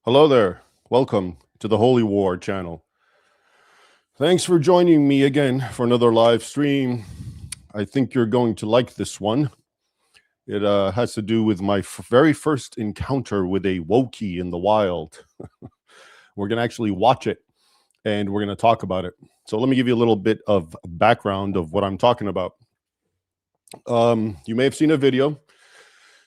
Hello there. Welcome to the Holy War channel. Thanks for joining me again for another live stream. I think you're going to like this one. It has to do with my very first encounter with a Wokey in the wild. We're going to actually watch it and we're going to talk about it. So let me give you a little bit of background of what I'm talking about. You may have seen a video.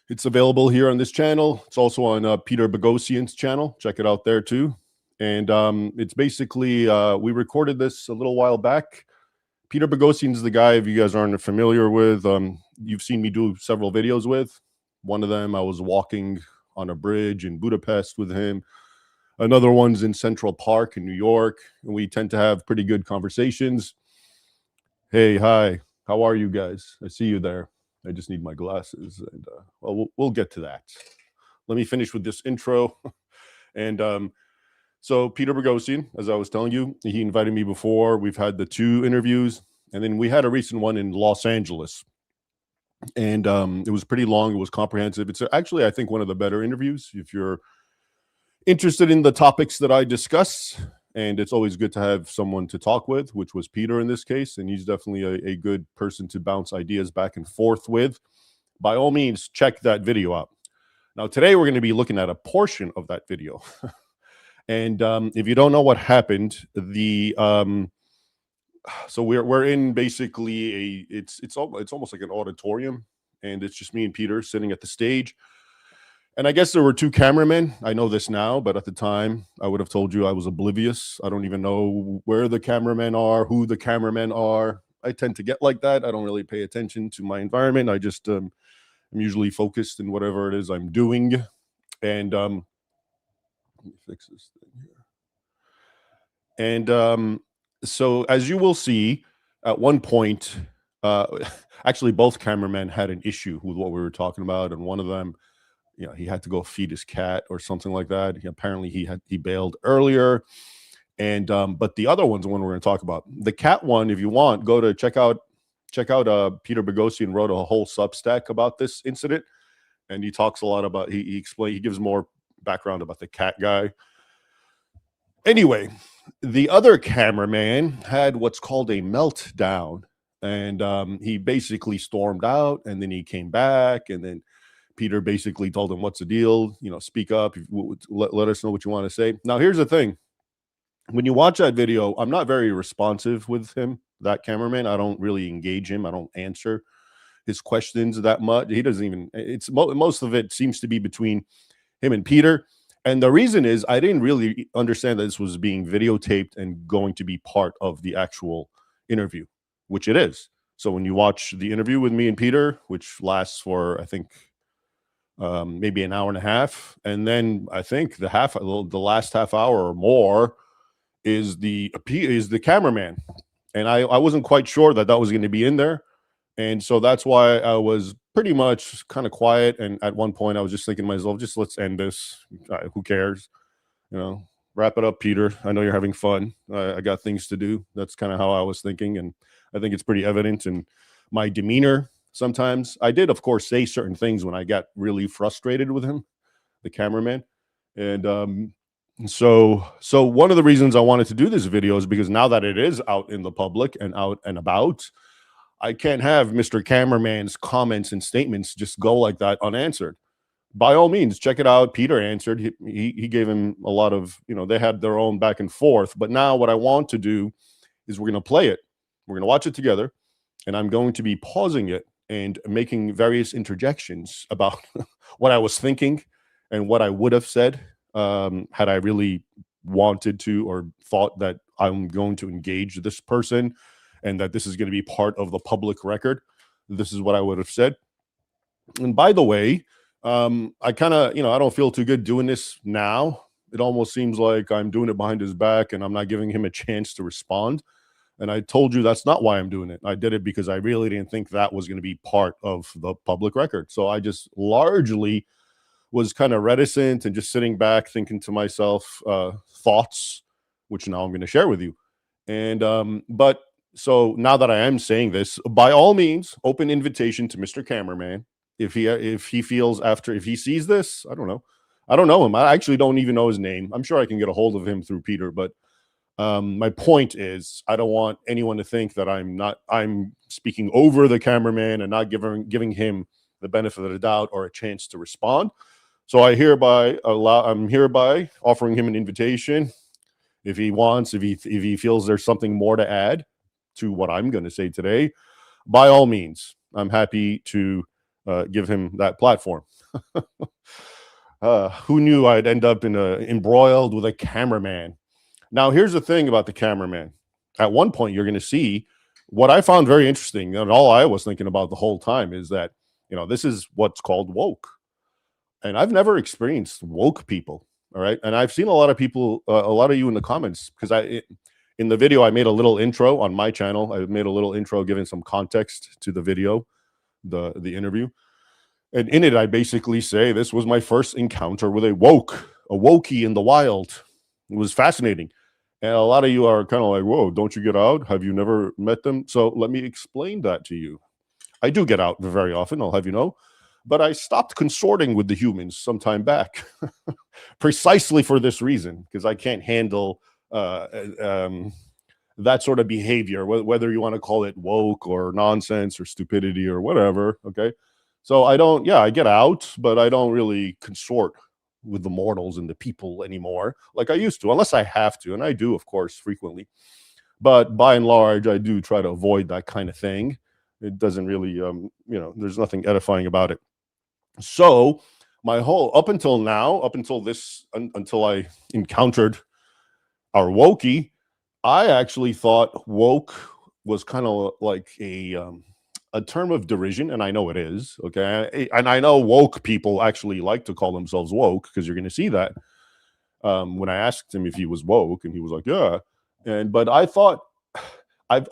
It's available here on this channel. It's also on Peter Boghossian's channel. Check it out there too. And it's basically, we recorded this a little while back. Peter Boghossian's the guy, if you guys aren't familiar with, you've seen me do several videos with. One of them, I was walking on a bridge in Budapest with him. Another one's in Central Park in New York. And we tend to have pretty good conversations. Hey, hi, how are you guys? I see you there. I just need my glasses, and well, we'll get to that. Let me finish with this intro. And so Peter Boghossian, as I was telling you, he invited me before. We've had the 2 interviews, and then we had a recent one in Los Angeles. And it was pretty long. It was comprehensive. It's actually, I think, one of the better interviews if you're interested in the topics that I discuss. And it's always good to have someone to talk with, which was Peter in this case. And he's definitely a good person to bounce ideas back and forth with. By all means, check that video out. Now, today we're going to be looking at a portion of that video. And if you don't know what happened, so we're in basically it's almost like an auditorium, and it's just me and Peter sitting at the stage. And I guess there were 2 cameramen. I know this now, but at the time, I would have told you I was oblivious. I don't even know where the cameramen are, who the cameramen are. I tend to get like that. I don't really pay attention to my environment. I just I'm usually focused in whatever it is I'm doing. And let me fix this thing here. And so as you will see, at one point, actually both cameramen had an issue with what we were talking about, and one of them, he had to go feed his cat or something like that. Apparently he bailed earlier. And but the other one's the one we're going to talk about. The cat one, if you want, go to check out Peter Boghossian wrote a whole Substack about this incident, and he talks a lot about he gives more background about the cat guy. Anyway, the other cameraman had what's called a meltdown, and he basically stormed out, and then he came back, and then Peter basically told him, what's the deal? Speak up. Let us know what you want to say. Now, here's the thing. When you watch that video, I'm not very responsive with him, that cameraman. I don't really engage him. I don't answer his questions that much. He doesn't even, most of it seems to be between him and Peter. And the reason is I didn't really understand that this was being videotaped and going to be part of the actual interview, which it is. So when you watch the interview with me and Peter, which lasts for, I think, maybe an hour and a half, and then I think the last half hour or more is the cameraman, and I wasn't quite sure that was going to be in there, and so that's why I was pretty much kind of quiet. And at one point I was just thinking to myself, just let's end this. Who cares, wrap it up, Peter. I know you're having fun. I got things to do. That's kind of how I was thinking, and I think it's pretty evident in my demeanor. Sometimes I did, of course, say certain things when I got really frustrated with him, the cameraman. And so one of the reasons I wanted to do this video is because now that it is out in the public and out and about, I can't have Mr. Cameraman's comments and statements just go like that unanswered. By all means, check it out. Peter answered. He gave him a lot of, they had their own back and forth. But now what I want to do is we're going to play it. We're going to watch it together, and I'm going to be pausing it and making various interjections about what I was thinking and what I would have said had I really wanted to or thought that I'm going to engage this person and that this is going to be part of the public record. This is what I would have said. And by the way, I kind of, I don't feel too good doing this now. It almost seems like I'm doing it behind his back and I'm not giving him a chance to respond. And I told you that's not why I'm doing it. I did it because I really didn't think that was going to be part of the public record. So I just largely was kind of reticent and just sitting back thinking to myself thoughts, which now I'm going to share with you. And but So now that I am saying this, by all means, open invitation to Mr. Cameraman. If he feels after if he sees this, I don't know him. I actually don't even know his name. I'm sure I can get a hold of him through Peter, but my point is, I don't want anyone to think that I'm speaking over the cameraman and not giving him the benefit of the doubt or a chance to respond. So I'm hereby offering him an invitation. If he feels there's something more to add to what I'm going to say today, by all means, I'm happy to give him that platform. Who knew I'd end up embroiled with a cameraman? Now, here's the thing about the cameraman. At one point, you're going to see what I found very interesting, and all I was thinking about the whole time is that, this is what's called woke. And I've never experienced woke people. All right. And I've seen a lot of people, a lot of you in the comments, because in the video, I made a little intro on my channel. I made a little intro giving some context to the video, the interview. And in it, I basically say this was my first encounter with a wokey in the wild. It was fascinating. And a lot of you are kind of like, whoa, don't you get out? Have you never met them? So let me explain that to you. I do get out very often, I'll have you know. But I stopped consorting with the humans some time back, precisely for this reason, because I can't handle that sort of behavior, whether you want to call it woke or nonsense or stupidity or whatever. Okay. So I get out, but I don't really consort with the mortals and the people anymore like I used to, unless I have to. And I do, of course, frequently. But by and large, I do try to avoid that kind of thing. It doesn't really, there's nothing edifying about it. So my whole, up until until I encountered our wokey, I actually thought woke was kind of like a term of derision, and I know it is, okay? And I know woke people actually like to call themselves woke, because you're going to see that when I asked him if he was woke, and he was like, yeah. But I thought, I've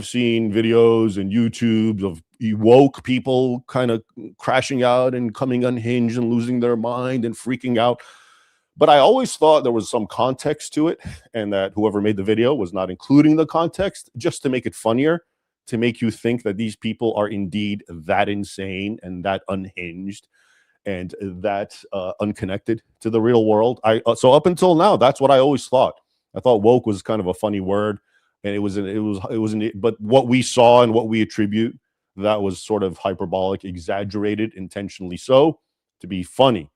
seen videos and YouTubes of woke people kind of crashing out and coming unhinged and losing their mind and freaking out. But I always thought there was some context to it, and that whoever made the video was not including the context just to make it funnier, to make you think that these people are indeed that insane and that unhinged and that unconnected to the real world. So up until now, that's what I always thought. I thought woke was kind of a funny word, and it wasn't. But what we saw and what we attribute, that was sort of hyperbolic, exaggerated, intentionally so, to be funny.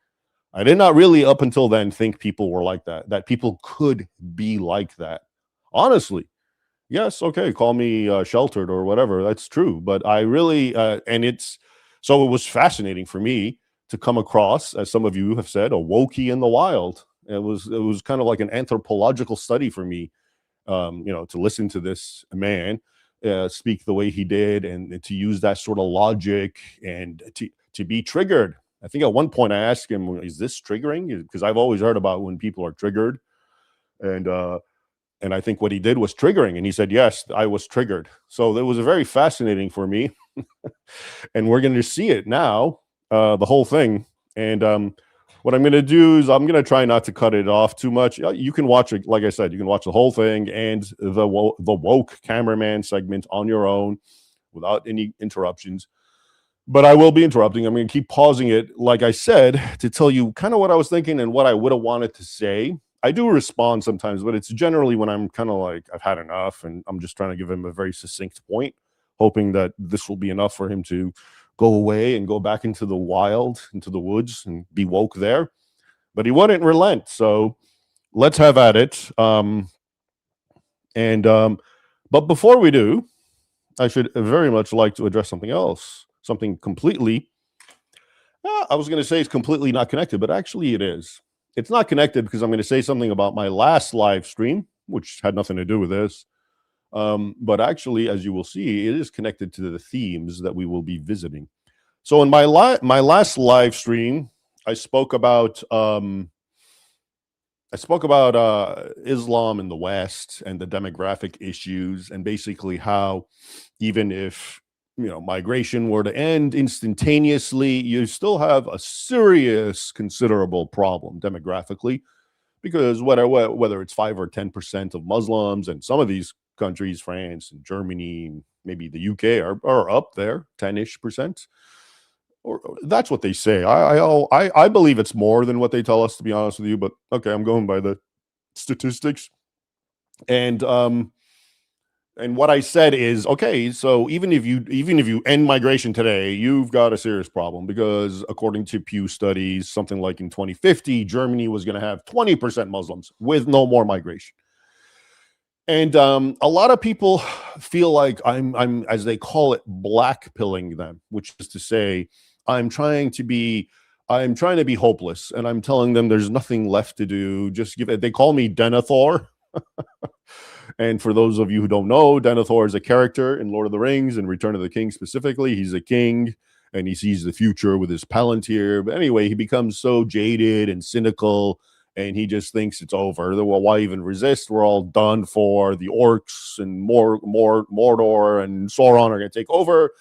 I did not really, up until then, think people were like that people could be like that. Honestly, yes, okay, call me sheltered or whatever. That's true. But I really, so it was fascinating for me to come across, as some of you have said, a wokey in the wild. It was kind of like an anthropological study for me, to listen to this man speak the way he did, and to use that sort of logic, and to be triggered. I think at one point I asked him, is this triggering? Because I've always heard about when people are triggered. And I think what he did was triggering. And he said, yes, I was triggered. So it was very fascinating for me. And we're going to see it now, the whole thing. And what I'm going to do is I'm going to try not to cut it off too much. You can watch it. Like I said, you can watch the whole thing and the woke cameraman segment on your own without any interruptions. But I will be interrupting. I'm going to keep pausing it, like I said, to tell you kind of what I was thinking and what I would have wanted to say. I do respond sometimes, but it's generally when I'm kind of like, I've had enough, and I'm just trying to give him a very succinct point, hoping that this will be enough for him to go away and go back into the wild, into the woods, and be woke there. But he wouldn't relent. So let's have at it. But before we do, I should very much like to address something else. Something completely, I was going to say it's completely not connected, but actually it is. It's not connected because I'm going to say something about my last live stream, which had nothing to do with this. But actually, as you will see, it is connected to the themes that we will be visiting. So in my last live stream, I spoke about Islam in the West and the demographic issues, and basically how even if migration were to end instantaneously, you still have a serious, considerable problem demographically, because whether it's 5 or 10% of Muslims, and some of these countries, France and Germany, and maybe the UK are up there, 10-ish%. Or that's what they say. I believe it's more than what they tell us, to be honest with you. But okay, I'm going by the statistics. And what I said is, okay, so even if you end migration today, you've got a serious problem, because according to Pew studies, something like in 2050, Germany was going to have 20% Muslims with no more migration. And a lot of people feel like I'm, as they call it, black pilling them, which is to say, I'm trying to be hopeless, and I'm telling them there's nothing left to do. Just give it. They call me Denethor. And for those of you who don't know, Denethor is a character in Lord of the Rings and Return of the King specifically. He's a king, and he sees the future with his Palantir. But anyway, he becomes so jaded and cynical, and he just thinks it's over. Well, why even resist? We're all done for. The orcs and Mordor and Sauron are going to take over.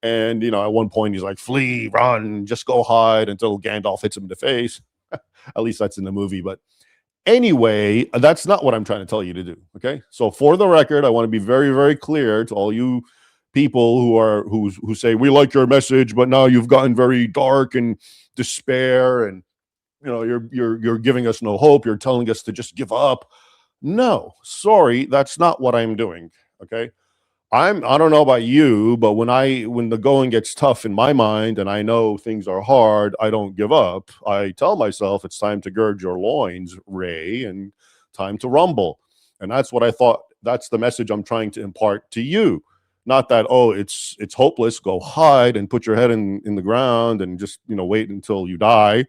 And, you know, at one point he's like, flee, run, just go hide, until Gandalf hits him in the face. At least that's in the movie. But anyway, that's not what I'm trying to tell you to do. Okay. So for the record, I want to be very, very clear to all you people who say, we like your message, but now you've gotten very dark and despair, and you know, you're giving us no hope. You're telling us to just give up. No, sorry, that's not what I'm doing. Okay. I don't know about you, but when the going gets tough in my mind and I know things are hard, I don't give up. I tell myself it's time to gird your loins, Ray, and time to rumble. And that's what I thought. That's the message I'm trying to impart to you. Not that, oh, it's hopeless, go hide and put your head in the ground and just, you know, wait until you die.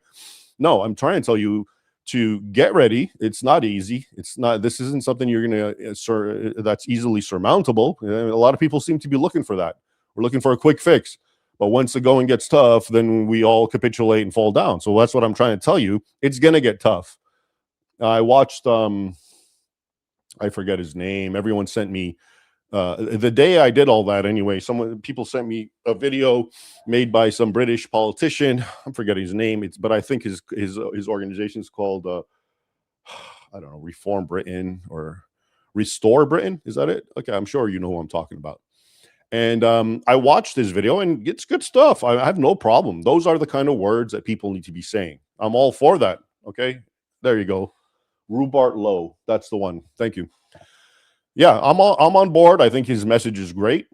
No, I'm trying to tell you to get ready. It's not easy. This isn't something you're going to, that's easily surmountable. A lot of people seem to be looking for that. We're looking for a quick fix. But once the going gets tough, then we all capitulate and fall down. So that's what I'm trying to tell you. It's going to get tough. I watched, I forget his name. Everyone sent me, the day I did all that anyway, people sent me a video made by some British politician. I'm forgetting his name. But I think his organization is called, I don't know, Reform Britain or Restore Britain. Is that it? Okay, I'm sure you know who I'm talking about. And I watched this video, and it's good stuff. I have no problem. Those are the kind of words that people need to be saying. I'm all for that. Okay, there you go. Rupert Lowe. That's the one. Thank you. Yeah, I'm on board. I think his message is great.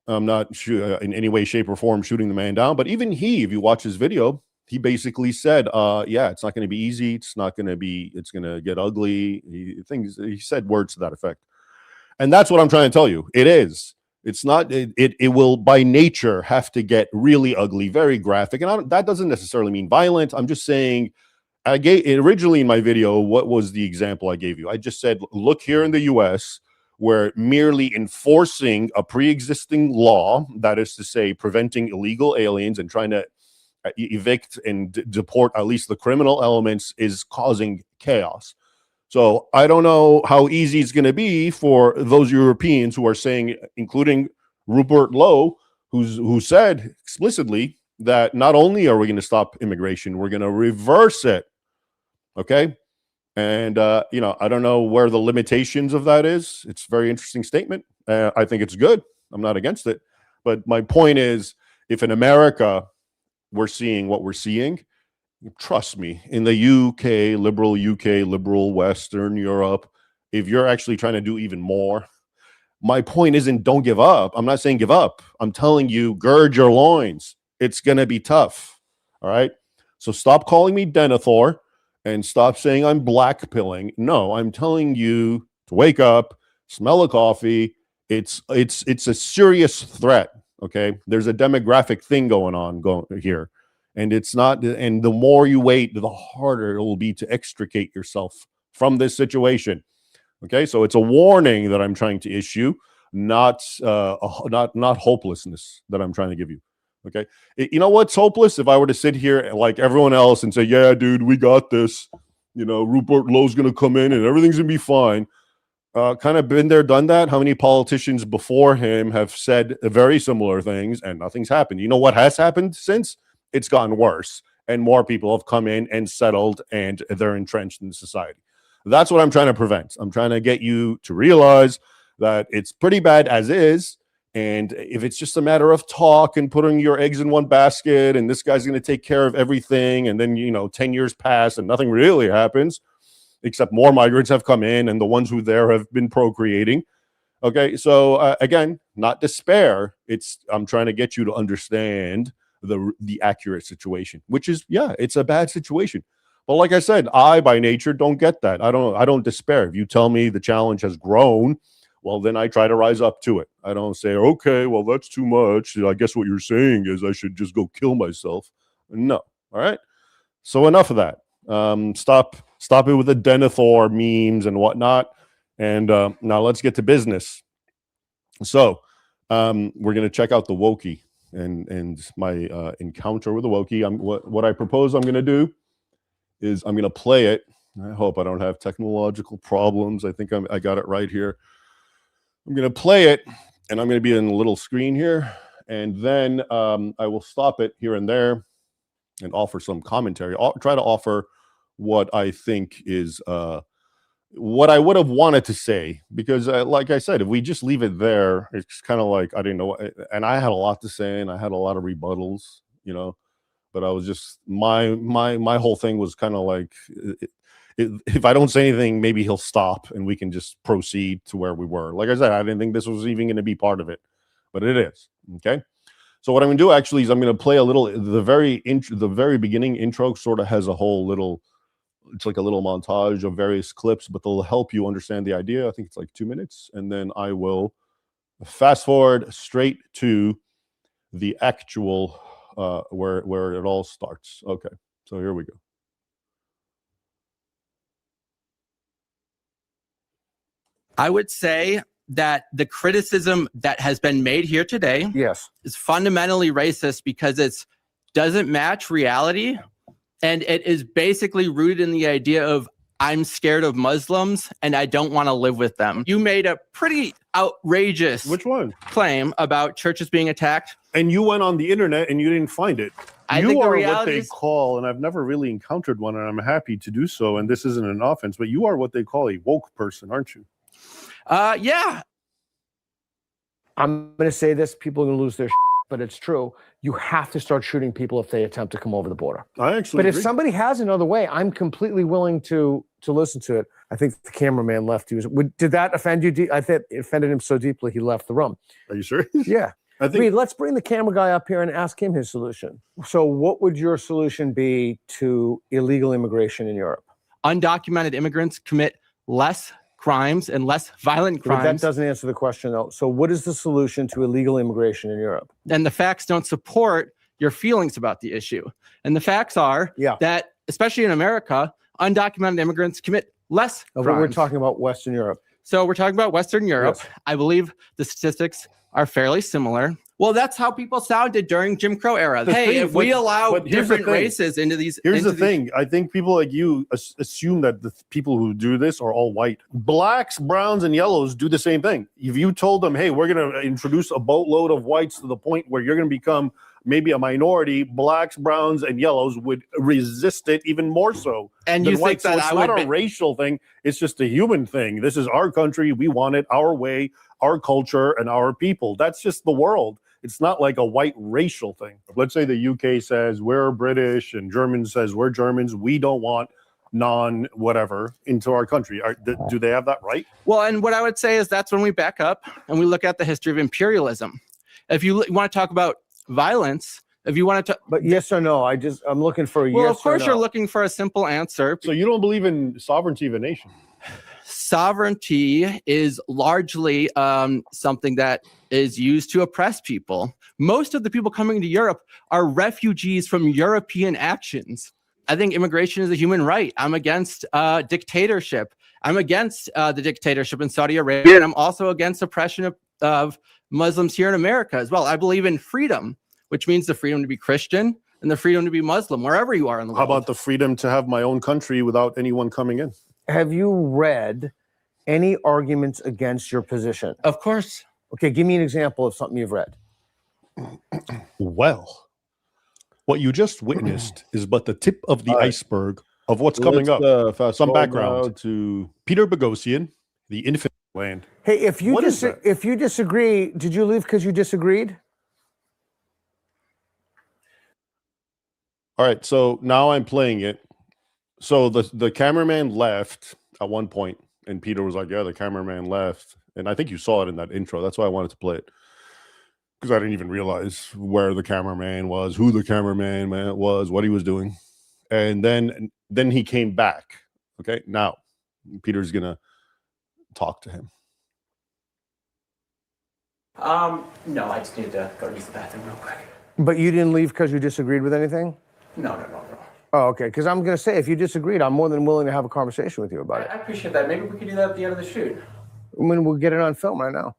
I'm not in any way, shape, or form shooting the man down. But even if you watch his video, he basically said, yeah, it's not going to be easy. It's going to get ugly. He said words to that effect. And that's what I'm trying to tell you. It is. It's not, it will by nature have to get really ugly, very graphic. And that doesn't necessarily mean violent. I'm just saying, I gave originally in my video, what was the example I gave you? I just said, look here in the US, where merely enforcing a pre-existing law, that is to say, preventing illegal aliens and trying to evict and deport at least the criminal elements, is causing chaos. So I don't know how easy it's going to be for those Europeans who are saying, including Rupert Lowe, who said explicitly that not only are we going to stop immigration, we're going to reverse it. Okay. And, you know, I don't know where the limitations of that is. It's a very interesting statement. I think it's good. I'm not against it. But my point is, if in America we're seeing what we're seeing, trust me, in the UK, liberal Western Europe, if you're actually trying to do even more, my point isn't don't give up. I'm not saying give up. I'm telling you, gird your loins. It's going to be tough. All right. So stop calling me Denethor. And stop saying I'm black pilling. No, I'm telling you to wake up, smell a coffee. It's a serious threat. Okay, there's a demographic thing going on here, and it's not. And the more you wait, the harder it will be to extricate yourself from this situation. Okay, so it's a warning that I'm trying to issue, not hopelessness that I'm trying to give you. Okay. You know what's hopeless? If I were to sit here like everyone else and say, yeah, dude, we got this, you know, Rupert Lowe's going to come in and everything's going to be fine. Kind of been there, done that. How many politicians before him have said very similar things and nothing's happened? You know what has happened since? It's gotten worse, and more people have come in and settled, and they're entrenched in society. That's what I'm trying to prevent. I'm trying to get you to realize that it's pretty bad as is. And if it's just a matter of talk and putting your eggs in one basket and this guy's going to take care of everything, and then, 10 years pass and nothing really happens, except more migrants have come in and the ones who there have been procreating. Okay, so again, not despair. I'm trying to get you to understand the accurate situation, which is, it's a bad situation. But like I said, I by nature don't get that. I don't despair. If you tell me the challenge has grown, well, then I try to rise up to it. I don't say, okay, well, that's too much. I guess what you're saying is I should just go kill myself. No. All right. So enough of that. Stop it with the Denethor memes and whatnot. And now let's get to business. So we're going to check out the Wokey and my encounter with the Wokey. What I propose I'm going to do is I'm going to play it. I hope I don't have technological problems. I think I got it right here. I'm going to play it, and I'm going to be in a little screen here. And then I will stop it here and there and offer some commentary. I'll try to offer what I think is what I would have wanted to say, because like I said, if we just leave it there, it's kind of like I didn't know. And I had a lot to say, and I had a lot of rebuttals, but I was just my whole thing was kind of like, if I don't say anything, maybe he'll stop and we can just proceed to where we were. Like I said, I didn't think this was even going to be part of it, but it is. Okay. So what I'm going to do actually is I'm going to play a little, the very beginning intro sort of has a whole little, it's like a little montage of various clips, but they'll help you understand the idea. I think it's like 2 minutes. And then I will fast forward straight to the actual, where it all starts. Okay. So here we go. I would say that the criticism that has been made here today is fundamentally racist because it doesn't match reality, and it is basically rooted in the idea of I'm scared of Muslims and I don't want to live with them. You made a pretty outrageous claim about churches being attacked. And you went on the internet and you didn't find it. You are what they call, and I've never really encountered one, and I'm happy to do so, and this isn't an offense, but you are what they call a woke person, aren't you? Yeah. I'm going to say this, people are going to lose their shit, but it's true. You have to start shooting people if they attempt to come over the border. I actually agree. If somebody has another way, I'm completely willing to listen to it. I think the cameraman left. Did that offend you? I think it offended him so deeply he left the room. Are you serious? Yeah. I think let's bring the camera guy up here and ask him his solution. So what would your solution be to illegal immigration in Europe? Undocumented immigrants commit less crimes and less violent crimes. But that doesn't answer the question, though. So what is the solution to illegal immigration in Europe? And the facts don't support your feelings about the issue. And the facts are that, especially in America, undocumented immigrants commit less crimes. But we're talking about Western Europe. So we're talking about Western Europe. Yes. I believe the statistics are fairly similar. Well, that's how people sounded during Jim Crow era. If we allow different races into these... Here's the thing. I think people like you assume that the people who do this are all white. Blacks, browns, and yellows do the same thing. If you told them, hey, we're going to introduce a boatload of whites to the point where you're going to become maybe a minority, blacks, browns, and yellows would resist it even more so. And you think that it's not a racial thing. It's just a human thing. This is our country. We want it our way, our culture, and our people. That's just the world. It's not like a white racial thing. Let's say the UK says we're British and Germany says we're Germans. We don't want non-whatever into our country. Do they have that right? Well, and what I would say is that's when we back up and we look at the history of imperialism. If you want to talk about violence, if you want to... But yes or no? I'm looking for a yes or no. Well, of course you're looking for a simple answer. So you don't believe in sovereignty of a nation? Sovereignty is largely something that is used to oppress people. Most of the people coming to Europe are refugees from European actions. I think immigration is a human right. I'm against dictatorship. I'm against the dictatorship in Saudi Arabia, and I'm also against oppression of Muslims here in America as well. I believe in freedom, which means the freedom to be Christian and the freedom to be Muslim, wherever you are in the world. How about the freedom to have my own country without anyone coming in? Have you read any arguments against your position? Of course. Okay, give me an example of something you've read. Well, what you just witnessed is but the tip of the iceberg of what's coming up. Some background to Peter Boghossian, the infamous land. Hey, if you What is that? if you disagree, did you leave because you disagreed? All right, so now I'm playing it. So the cameraman left at one point, and Peter was like, "Yeah, the cameraman left," and I think you saw it in that intro. That's why I wanted to play it, because I didn't even realize where the cameraman was, who the cameraman was, what he was doing, and then he came back. Okay, now Peter's gonna talk to him. No, I just need to go use the bathroom real quick. But you didn't leave because you disagreed with anything? No. Oh, okay. Because I'm going to say, if you disagreed, I'm more than willing to have a conversation with you about it. I appreciate that. Maybe we could do that at the end of the shoot. I mean, we'll get it on film right now.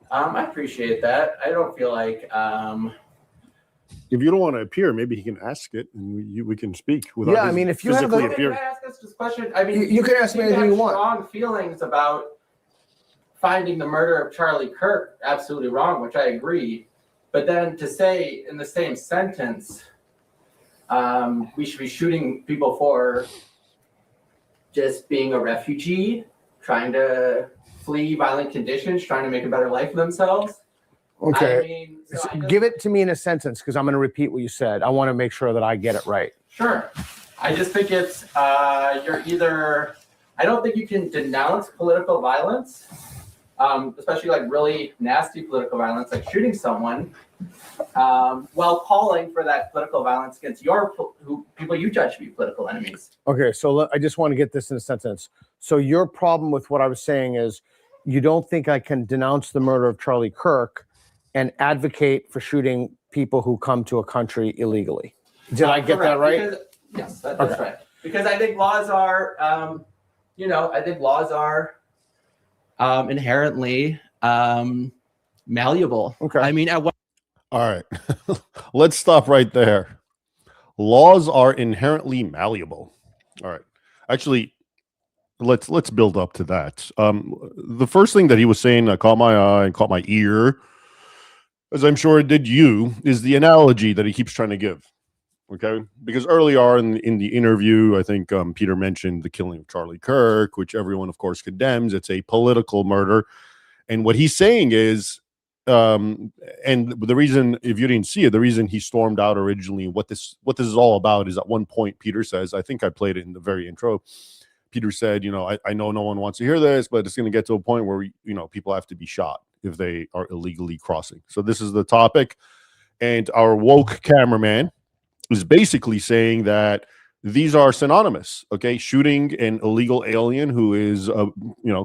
I appreciate that. I don't feel like If you don't want to appear, maybe he can ask it, and we can speak without. Yeah, I mean, if you have physically a- appearing. Can I ask us this question? I mean, You can ask me anything you want. Strong feelings about finding the murder of Charlie Kirk absolutely wrong, which I agree. But then to say in the same sentence, we should be shooting people for just being a refugee, trying to flee violent conditions, trying to make a better life for themselves. Okay. I mean, so I just- Give it to me in a sentence, because I'm going to repeat what you said. I want to make sure that I get it right. Sure. I just think it's you're either. I don't think you can denounce political violence, especially like really nasty political violence, like shooting someone, while calling for that political violence against people you judge to be political enemies. Okay, so I just want to get this in a sentence. So your problem with what I was saying is you don't think I can denounce the murder of Charlie Kirk and advocate for shooting people who come to a country illegally. Did I get that right? Because, yes, that's right. Because I think laws are, inherently malleable. Okay. I mean, at what All right, let's stop right there. Laws are inherently malleable. All right, actually, let's build up to that. The first thing that he was saying that caught my eye and caught my ear, as I'm sure it did you, is the analogy that he keeps trying to give. Okay, because early on in the interview, I think Peter mentioned the killing of Charlie Kirk, which everyone, of course, condemns. It's a political murder, and what he's saying is, and the reason, if you didn't see it, the reason he stormed out originally, what this is all about is, at one point Peter says, I think I played it in the very intro. Peter said, I know no one wants to hear this, but it's going to get to a point where people have to be shot if they are illegally crossing. So this is the topic, and our woke cameraman is basically saying that these are synonymous. Okay, shooting an illegal alien who is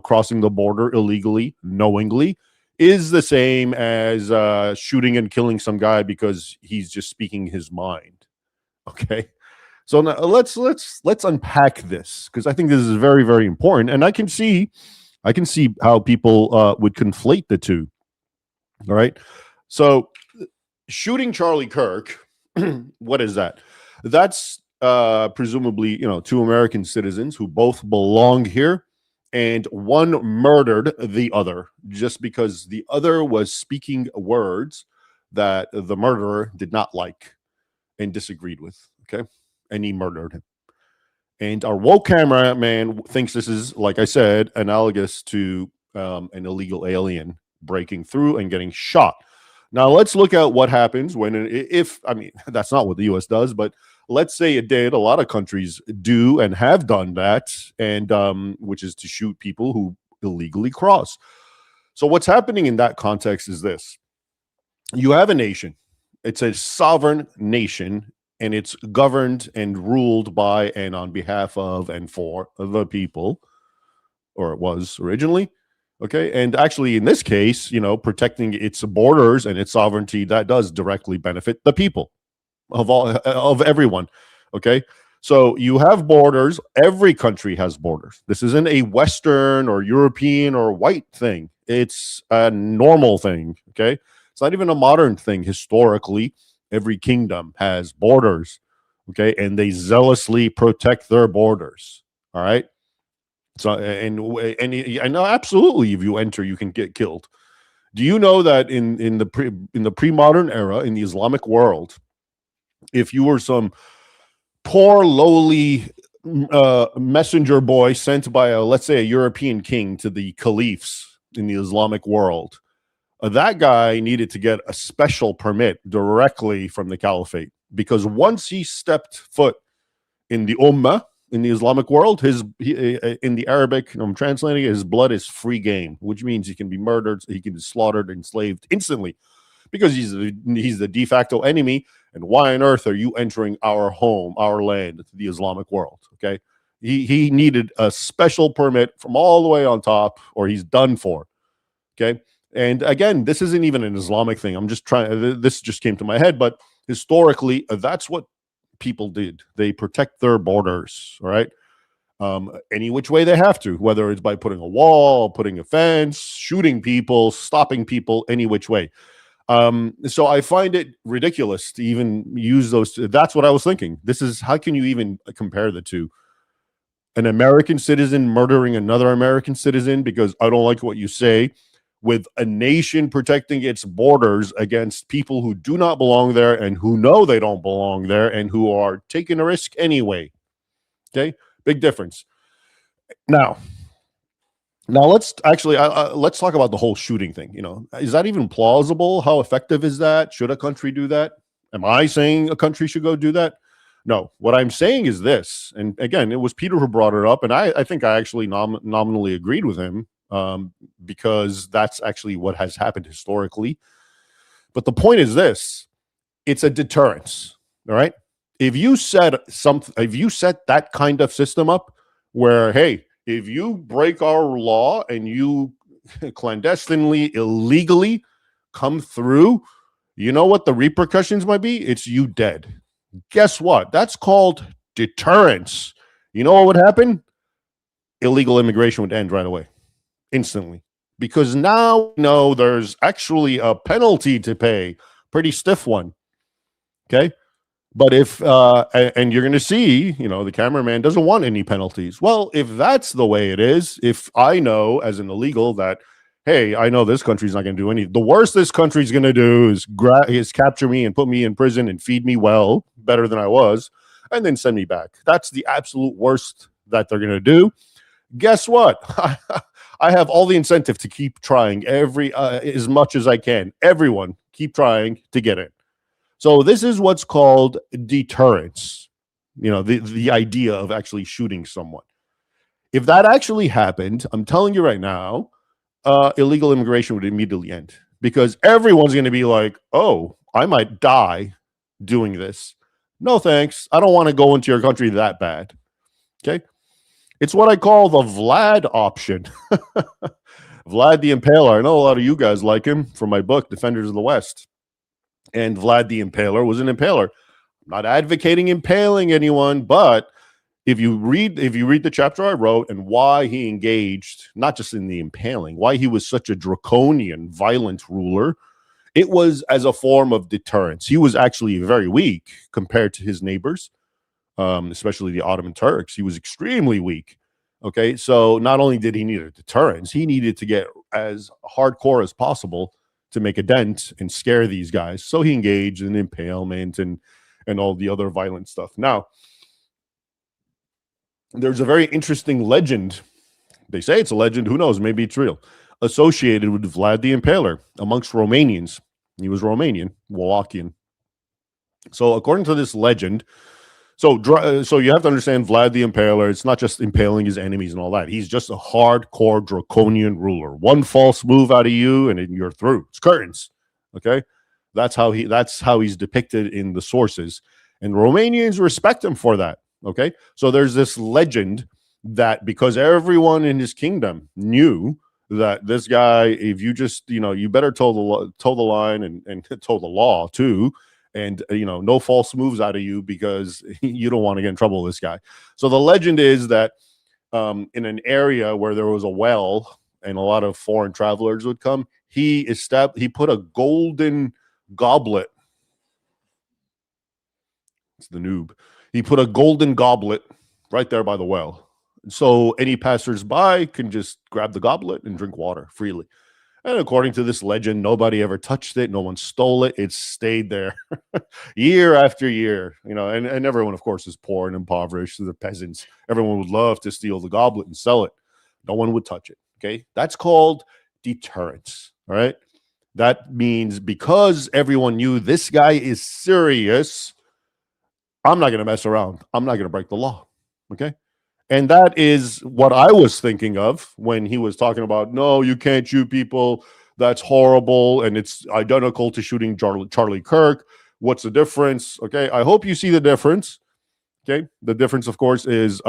crossing the border illegally, knowingly, is the same as shooting and killing some guy because he's just speaking his mind. Okay, so now let's unpack this, because I think this is very, very important, and I can see how people would conflate the two. All right, so shooting Charlie Kirk, what is that? That's presumably two American citizens who both belong here, and one murdered the other just because the other was speaking words that the murderer did not like and disagreed with. Okay, and he murdered him. And our woke cameraman thinks this is, like I said, analogous to an illegal alien breaking through and getting shot. Now let's look at what happens when, if I mean, that's not what the U.S. does, but let's say it did. A lot of countries do and have done that, and which is to shoot people who illegally cross. So what's happening in that context is this: you have a nation. It's a sovereign nation, and it's governed and ruled by and on behalf of and for the people, or it was originally. Okay, and actually, in this case, protecting its borders and its sovereignty, that does directly benefit the people of everyone. Okay, so you have borders. Every country has borders. This isn't a Western or European or white thing. It's a normal thing. Okay, it's not even a modern thing. Historically, every kingdom has borders. Okay, and they zealously protect their borders. All right. So and I know absolutely, if you enter, you can get killed. Do you know that in the pre-modern era, in the Islamic world, if you were some poor, lowly messenger boy sent by let's say a European king to the caliphs in the Islamic world. That guy needed to get a special permit directly from the caliphate, because once he stepped foot in the ummah, in the Islamic world, in the Arabic, I'm translating it, his blood is free game, which means he can be murdered, he can be slaughtered, enslaved instantly, because he's the de facto enemy. And why on earth are you entering our home, our land, the Islamic world? Okay, he needed a special permit from all the way on top, or he's done for. Okay, and again, this isn't even an Islamic thing. I'm just trying. This just came to my head, but historically, that's what people did. They protect their borders. All right. Any which way they have to, whether it's by putting a wall, putting a fence, shooting people, stopping people, any which way. So I find it ridiculous to even use those. That's what I was thinking. This is, how can you even compare the two? An American citizen murdering another American citizen because I don't like what you say, with a nation protecting its borders against people who do not belong there and who know they don't belong there and who are taking a risk anyway. Okay, big difference. Now let's actually let's talk about the whole shooting thing. You know, is that even plausible? How effective is that? Should a country do that? Am I saying a country should go do that? No. What I'm saying is this, and again, it was Peter who brought it up, and I think I actually nominally agreed with him, because that's actually what has happened historically. But the point is this: it's a deterrence. All right. If you set that kind of system up where, hey, if you break our law and you clandestinely, illegally come through, you know what the repercussions might be? It's you dead. Guess what? That's called deterrence. You know what would happen? Illegal immigration would end right away, instantly. Because now we know there's actually a penalty to pay, pretty stiff one. Okay? But if, and you're going to see, you know, the cameraman doesn't want any penalties. Well, if that's the way it is, if I know as an illegal that, hey, I know this country's not going to do anything, the worst this country's going to do is capture me and put me in prison and feed me well, better than I was, and then send me back. That's the absolute worst that they're going to do. Guess what? I have all the incentive to keep trying as much as I can. Everyone keep trying to get in. So this is what's called deterrence. You know, the idea of actually shooting someone. If that actually happened, I'm telling you right now, illegal immigration would immediately end, because everyone's going to be like, oh, I might die doing this. No, thanks. I don't want to go into your country that bad. Okay. It's what I call the Vlad option. Vlad the Impaler. I know a lot of you guys like him from my book, Defenders of the West. And Vlad the Impaler was an impaler. I'm not advocating impaling anyone, but if you read the chapter I wrote and why he engaged, not just in the impaling, why he was such a draconian, violent ruler, it was as a form of deterrence. He was actually very weak compared to his neighbors, especially the Ottoman Turks. He was extremely weak. Okay, so not only did he need a deterrence, he needed to get as hardcore as possible to make a dent and scare these guys. So he engaged in impalement and all the other violent stuff. Now, there's a very interesting legend. They say it's a legend. Who knows? Maybe it's real. Associated with Vlad the Impaler amongst Romanians. He was Romanian, Wallachian. So according to this legend, so you have to understand Vlad the Impaler. It's not just impaling his enemies and all that. He's just a hardcore draconian ruler. One false move out of you and you're through. It's curtains. Okay, that's how he's depicted in the sources, and Romanians respect him for that. Okay, so there's this legend that because everyone in his kingdom knew that this guy, if you just, you better toe the line and toe the law too. And, no false moves out of you because you don't want to get in trouble with this guy. So the legend is that in an area where there was a well and a lot of foreign travelers would come, he put a golden goblet. It's the noob. He put a golden goblet right there by the well. So any passersby can just grab the goblet and drink water freely. And according to this legend, nobody ever touched it. No one stole it. It stayed there year after year, and everyone, of course, is poor and impoverished. The peasants, everyone would love to steal the goblet and sell it. No one would touch it. Okay. That's called deterrence. All right. That means because everyone knew this guy is serious, I'm not going to mess around. I'm not going to break the law. Okay. And that is what I was thinking of when he was talking about, no, you can't shoot people. That's horrible. And it's identical to shooting Charlie Kirk. What's the difference? Okay. I hope you see the difference. Okay. The difference, of course, is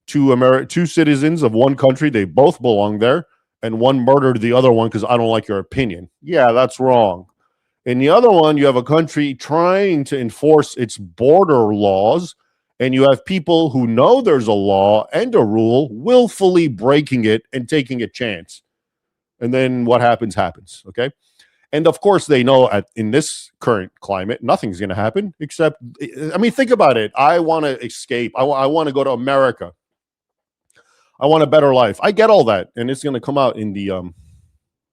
two citizens of one country. They both belong there. And one murdered the other one because I don't like your opinion. Yeah, that's wrong. In the other one, you have a country trying to enforce its border laws, and you have people who know there's a law and a rule willfully breaking it and taking a chance. And then what happens, okay? And of course, they know in this current climate, nothing's going to happen except, think about it. I want to escape. I want to go to America. I want a better life. I get all that. And it's going to come out in the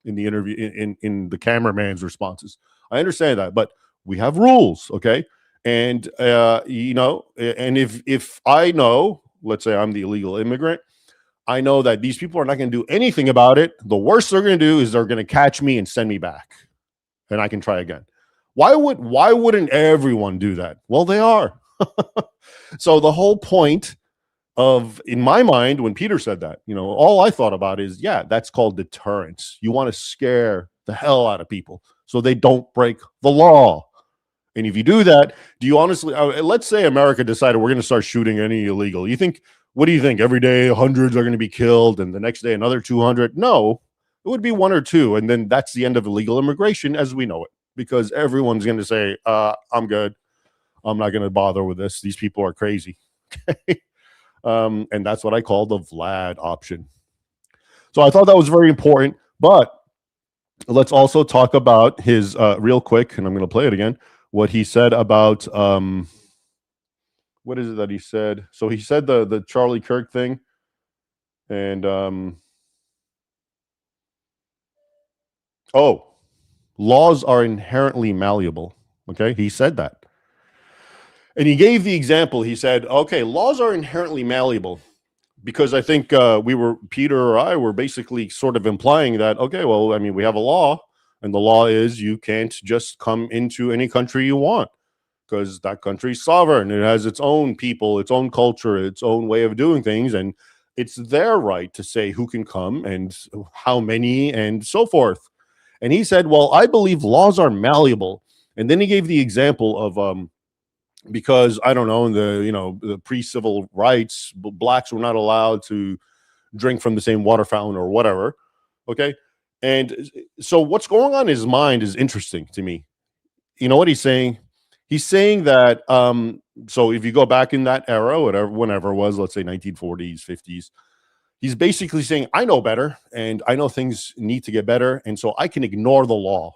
interview, in the cameraman's responses. I understand that, but we have rules, okay? And and if I know, let's say I'm the illegal immigrant, I know that these people are not going to do anything about it. The worst they're going to do is they're going to catch me and send me back, and I can try again. Why wouldn't everyone do that? Well, they are. So the whole point in my mind, when Peter said that, all I thought about is, yeah, that's called deterrence. You want to scare the hell out of people so they don't break the law. And if you do that, do you honestly, let's say America decided we're going to start shooting any illegal. What do you think? Every day hundreds are going to be killed and the next day another 200? No, it would be one or two. And then that's the end of illegal immigration as we know it, because everyone's going to say, I'm good. I'm not going to bother with this. These people are crazy. And that's what I call the Vlad option. So I thought that was very important, but let's also talk about his real quick, and I'm going to play it again, what he said about, what is it that he said? So he said the Charlie Kirk thing, and laws are inherently malleable. Okay, he said that. And he gave the example. He said, okay, laws are inherently malleable, because I think Peter or I were basically sort of implying that, okay, well, we have a law, and the law is you can't just come into any country you want because that country's sovereign. It has its own people, its own culture, its own way of doing things. And it's their right to say who can come and how many and so forth. And he said, well, I believe laws are malleable. And then he gave the example of, because I don't know, in the pre-civil rights, blacks were not allowed to drink from the same water fountain or whatever. Okay. And so what's going on in his mind is interesting to me. You know what he's saying? He's saying that, so if you go back in that era, whenever it was, let's say 1940s, 50s, he's basically saying, I know better and I know things need to get better. And so I can ignore the law.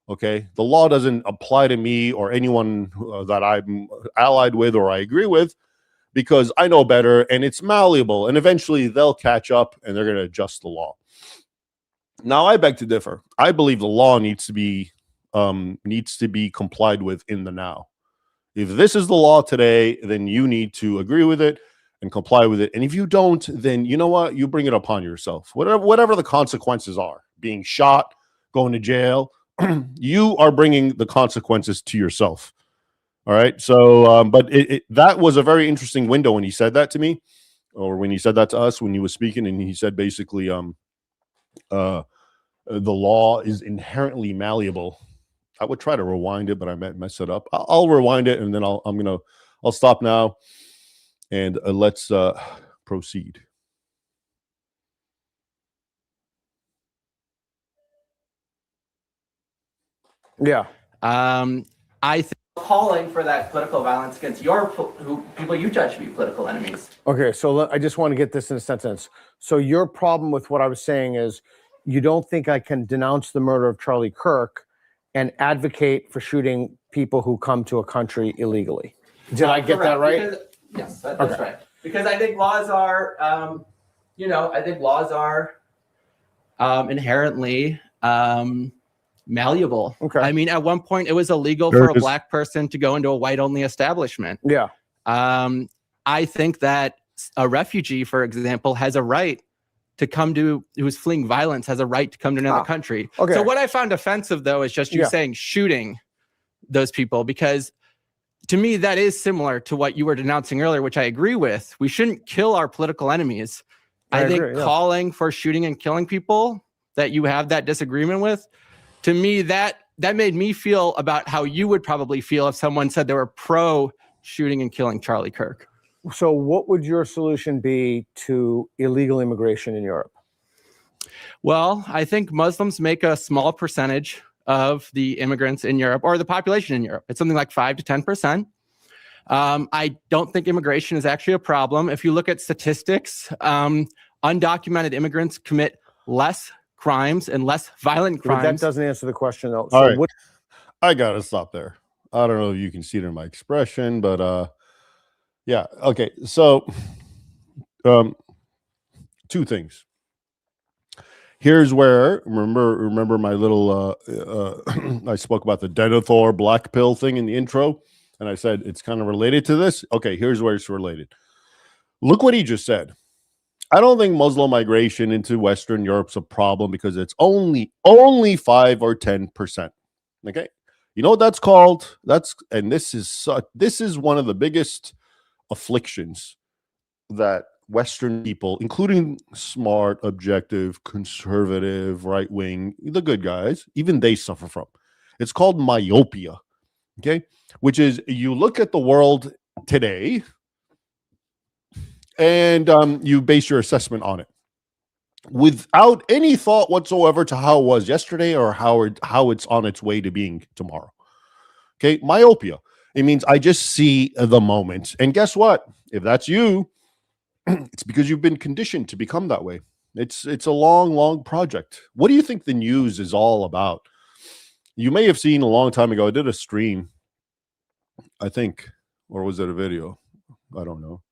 Okay. The law doesn't apply to me or anyone that I'm allied with or I agree with, because I know better and it's malleable, and eventually they'll catch up and they're going to adjust the law. Now, I beg to differ. I believe the law needs to be complied with in the now. If this is the law today, then you need to agree with it and comply with it. And if you don't, then you know what? You bring it upon yourself. Whatever the consequences are, being shot, going to jail, you are bringing the consequences to yourself. All right. So, but that was a very interesting window when he said that to me, or when he said that to us, when he was speaking, and he said basically, the law is inherently malleable. I would try to rewind it, but I might mess it up. I'll rewind it, and then I'll stop now, and let's proceed. Yeah. I think calling for that political violence against people you judge to be political enemies. Okay, so I just want to get this in a sentence. So your problem with what I was saying is you don't think I can denounce the murder of Charlie Kirk and advocate for shooting people who come to a country illegally. Did I get that right? Because, yes, that's right. Because I think laws are, inherently malleable. Okay. I mean, at one point, it was illegal There for a it is. black person to go into a white-only establishment. Yeah. I think that a refugee, for example, has a right to come to, who's fleeing violence, has a right to come to another country. Okay. So what I found offensive, though, is just you saying shooting those people, because to me, that is similar to what you were denouncing earlier, which I agree with. We shouldn't kill our political enemies. I think agree, calling for shooting and killing people that you have that disagreement with, to me, that made me feel about how you would probably feel if someone said they were pro shooting and killing Charlie Kirk. So what would your solution be to illegal immigration in Europe? Well, I think Muslims make a small percentage of the immigrants in Europe, or the population in Europe. It's something like 5 to 10%. I don't think immigration is actually a problem. If you look at statistics, undocumented immigrants commit less crimes and less violent crimes. But that doesn't answer the question, though. All right. I gotta stop there. I don't know if you can see it in my expression, but yeah. Okay. So, two things. Here's where remember my little I spoke about the Denethor black pill thing in the intro, and I said it's kind of related to this. Okay, here's where it's related. Look what he just said. I don't think Muslim migration into Western Europe's a problem because it's only 5 or 10%. Okay, you know what that's called? This is one of the biggest afflictions that Western people, including smart, objective, conservative, right wing, the good guys, even they suffer from. It's called myopia. Okay, which is you look at the world today and you base your assessment on it without any thought whatsoever to how it was yesterday or how it's on its way to being tomorrow. Okay, myopia. It means I just see the moment. And guess what? If that's you, it's because you've been conditioned to become that way. It's a long project. What do you think the news is all about? You may have seen a long time ago, I did a stream, I think, or was it a video? I don't know.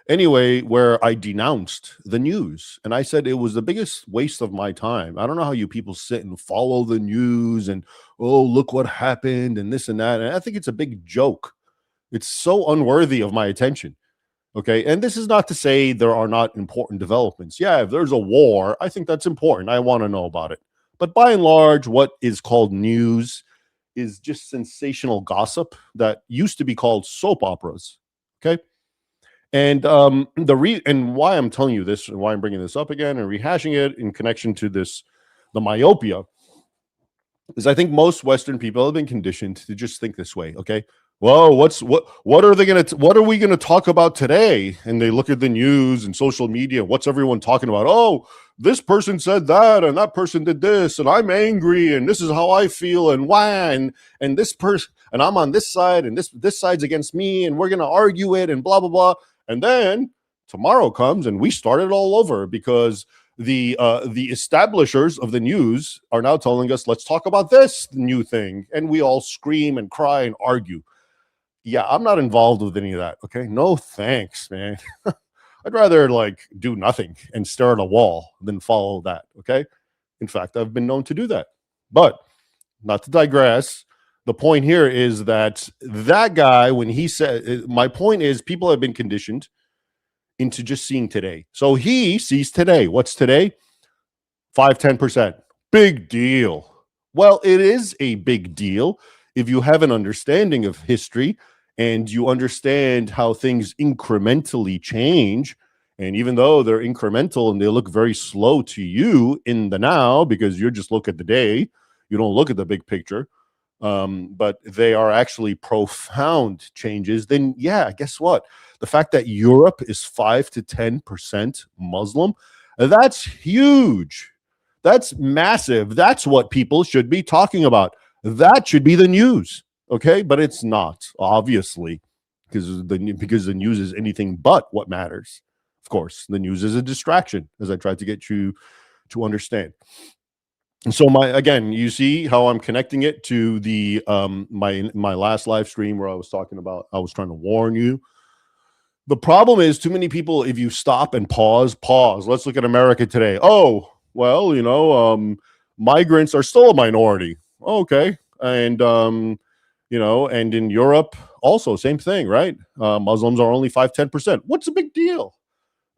Anyway, where I denounced the news and I said it was the biggest waste of my time. I don't know how you people sit and follow the news and, oh, look what happened and this and that. And I think it's a big joke. It's so unworthy of my attention. Okay. And this is not to say there are not important developments. Yeah, if there's a war, I think that's important. I want to know about it. But by and large, what is called news is just sensational gossip that used to be called soap operas. Okay. And and why I'm telling you this and why I'm bringing this up again and rehashing it in connection to this, the myopia, is I think most Western people have been conditioned to just think this way. Okay. Whoa, what are we gonna talk about today? And they look at the news and social media. What's everyone talking about? Oh, this person said that, and that person did this, and I'm angry, and this is how I feel, and why, and this person, and I'm on this side, and this side's against me, and we're gonna argue it, and blah blah blah. And then tomorrow comes, and we start it all over because the establishers of the news are now telling us, let's talk about this new thing, and we all scream and cry and argue. Yeah, I'm not involved with any of that. Okay, no thanks, man. I'd rather like do nothing and stare at a wall than follow that. Okay, in fact, I've been known to do that. But not to digress, the point here is that guy, when he said, my point is people have been conditioned into just seeing today. So he sees today. What's today? 5-10%. Big deal. Well, it is a big deal if you have an understanding of history and you understand how things incrementally change. And even though they're incremental and they look very slow to you in the now, because you just look at the day, you don't look at the big picture, but they are actually profound changes, then yeah, guess what? The fact that Europe is 5 to 10% Muslim, that's huge. That's massive. That's what people should be talking about. That should be the news, okay? But it's not, obviously, because the news is anything but what matters. Of course, the news is a distraction, as I tried to get you to understand. And so again, you see how I'm connecting it to the my last live stream where I was talking about, I was trying to warn you. The problem is too many people, if you stop and pause, let's look at America today. Oh, well, migrants are still a minority. Okay. And, and in Europe, also same thing, right? Muslims are only 5-10%. What's the big deal?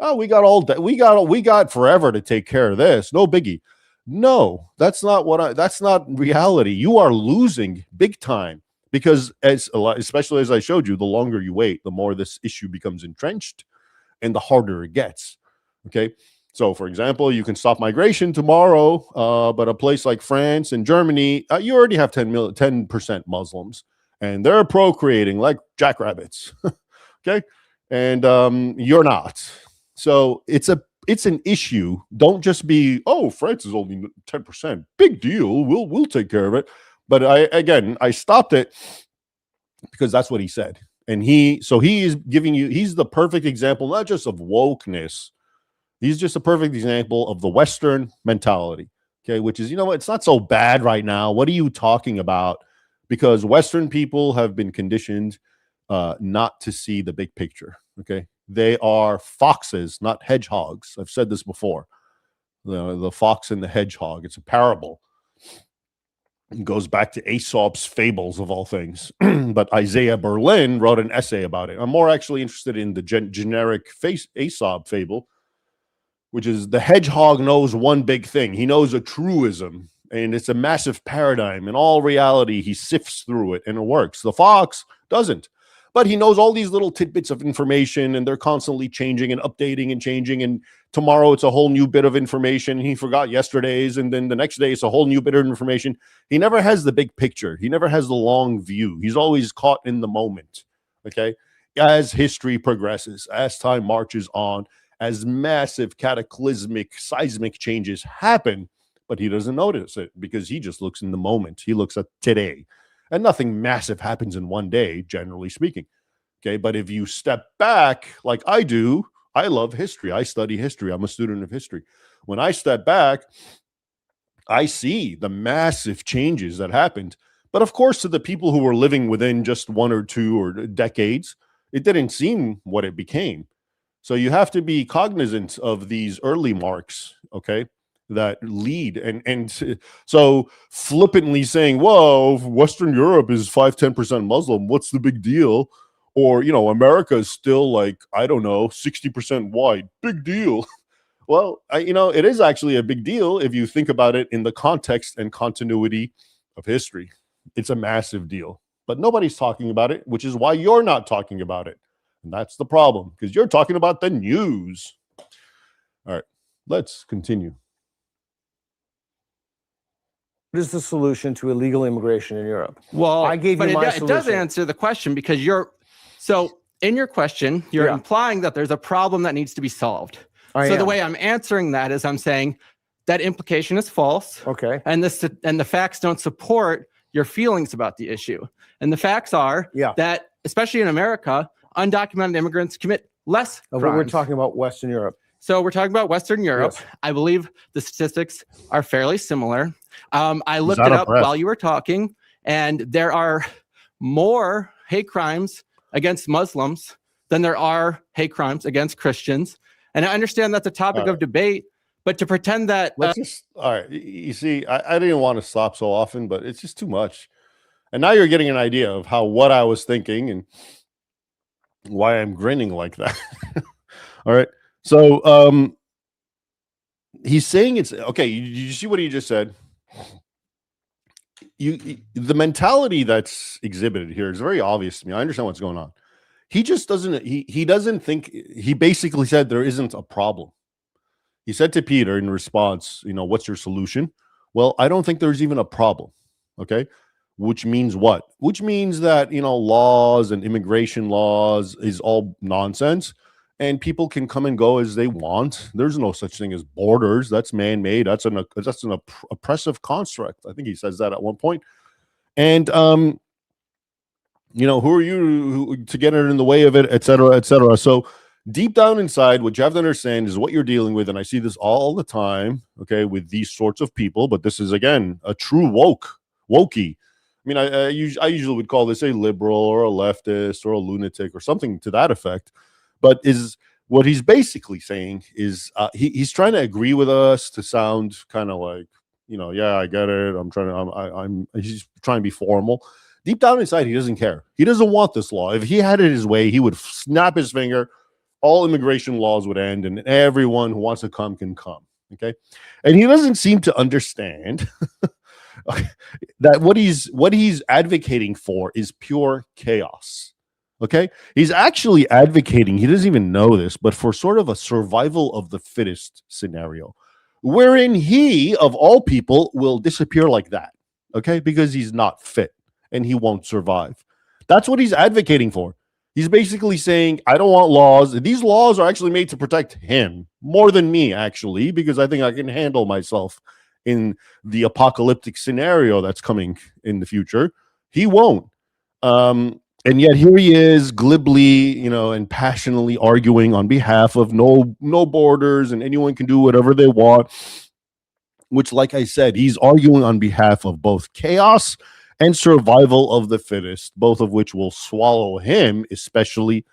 Oh, we got all day. We got forever to take care of this. No biggie. No, that's not reality. You are losing big time because especially as I showed you, the longer you wait, the more this issue becomes entrenched and the harder it gets. Okay. So, for example, you can stop migration tomorrow, but a place like France and Germany, you already have 10% Muslims, and they're procreating like jackrabbits. Okay, and you're not. So it's an issue. Don't just be, oh, France is only 10%. Big deal. We'll take care of it. But I stopped it because that's what he said, and he is giving you. He's the perfect example, not just of wokeness. He's just a perfect example of the Western mentality, okay, which is, it's not so bad right now. What are you talking about? Because Western people have been conditioned not to see the big picture, okay? They are foxes, not hedgehogs. I've said this before. The fox and the hedgehog, it's a parable. It goes back to Aesop's fables of all things. But Isaiah Berlin wrote an essay about it. I'm more actually interested in the generic Aesop fable, which is the hedgehog knows one big thing. He knows a truism, and it's a massive paradigm. In all reality, he sifts through it, and it works. The fox doesn't. But he knows all these little tidbits of information, and they're constantly changing and updating and changing. And tomorrow, it's a whole new bit of information. He forgot yesterday's, and then the next day, it's a whole new bit of information. He never has the big picture. He never has the long view. He's always caught in the moment, okay? As history progresses, as time marches on, as massive cataclysmic seismic changes happen, but he doesn't notice it because he just looks in the moment. He looks at today, and nothing massive happens in one day, generally speaking. Okay. But if you step back like I do, I love history. I study history. I'm a student of history. When I step back, I see the massive changes that happened. But of course, to the people who were living within just 1 or 2 or decades, it didn't seem what it became. So you have to be cognizant of these early marks, okay, that lead. And so flippantly saying, whoa, Western Europe is 5-10% Muslim. What's the big deal? Or, America is still like, I don't know, 60% white. Big deal. Well, it is actually a big deal if you think about it in the context and continuity of history. It's a massive deal. But nobody's talking about it, which is why you're not talking about it. And that's the problem, because you're talking about the news. All right, let's continue. What is the solution to illegal immigration in Europe? Well, I gave you my solution. It does answer the question, because in your question, you're implying that there's a problem that needs to be solved. The way I'm answering that is I'm saying that implication is false. Okay. And the facts don't support your feelings about the issue. And the facts are that, especially in America, undocumented immigrants commit less crimes. We're talking about Western Europe. So we're talking about Western Europe. Yes. I believe the statistics are fairly similar. I looked it up while you were talking, and there are more hate crimes against Muslims than there are hate crimes against Christians. And I understand that's a topic of debate, but to pretend that... all right. You see, I didn't want to stop so often, but it's just too much. And now you're getting an idea of what I was thinking and why I'm grinning like that. All right. So he's saying it's okay. You see what he just said? The mentality that's exhibited here is very obvious to me. I understand what's going on. He just doesn't, he doesn't think, he basically said there isn't a problem. He said to Peter in response, what's your solution? Well, I don't think there's even a problem. Okay. Which means what? Which means that, laws and immigration laws is all nonsense and people can come and go as they want. There's no such thing as borders. That's man-made. That's an oppressive construct. I think he says that at one point. And, who are you to get in the way of it, et cetera, et cetera. So deep down inside, what you have to understand is what you're dealing with. And I see this all the time, okay, with these sorts of people. But this is, again, a true wokey. I mean, I usually would call this a liberal or a leftist or a lunatic or something to that effect. But what he's basically saying is he's trying to agree with us to sound kind of like, yeah, I get it. He's trying to be formal. Deep down inside, he doesn't care. He doesn't want this law. If he had it his way, he would snap his finger. All immigration laws would end, and everyone who wants to come can come. Okay, and he doesn't seem to understand that what he's advocating for is pure chaos. Okay, he's actually advocating, he doesn't even know this, but for sort of a survival of the fittest scenario, wherein he, of all people, will disappear like that. Okay, because he's not fit and he won't survive. That's what he's advocating for. He's basically saying, I don't want laws. These laws are actually made to protect him more than me, actually, because I think I can handle myself in the apocalyptic scenario that's coming in the future. He won't. And yet here he is glibly, and passionately arguing on behalf of no borders and anyone can do whatever they want, which, like I said, he's arguing on behalf of both chaos and survival of the fittest, both of which will swallow him especially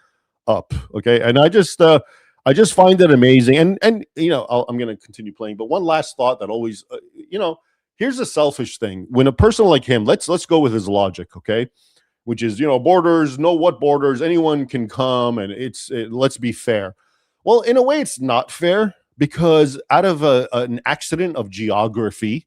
up. Okay, and I just find it amazing. And I'm going to continue playing, but one last thought that always, here's a selfish thing. When a person like him, let's go with his logic, okay, which is, borders, know what borders, anyone can come, and let's be fair. Well, in a way, it's not fair, because out of an accident of geography,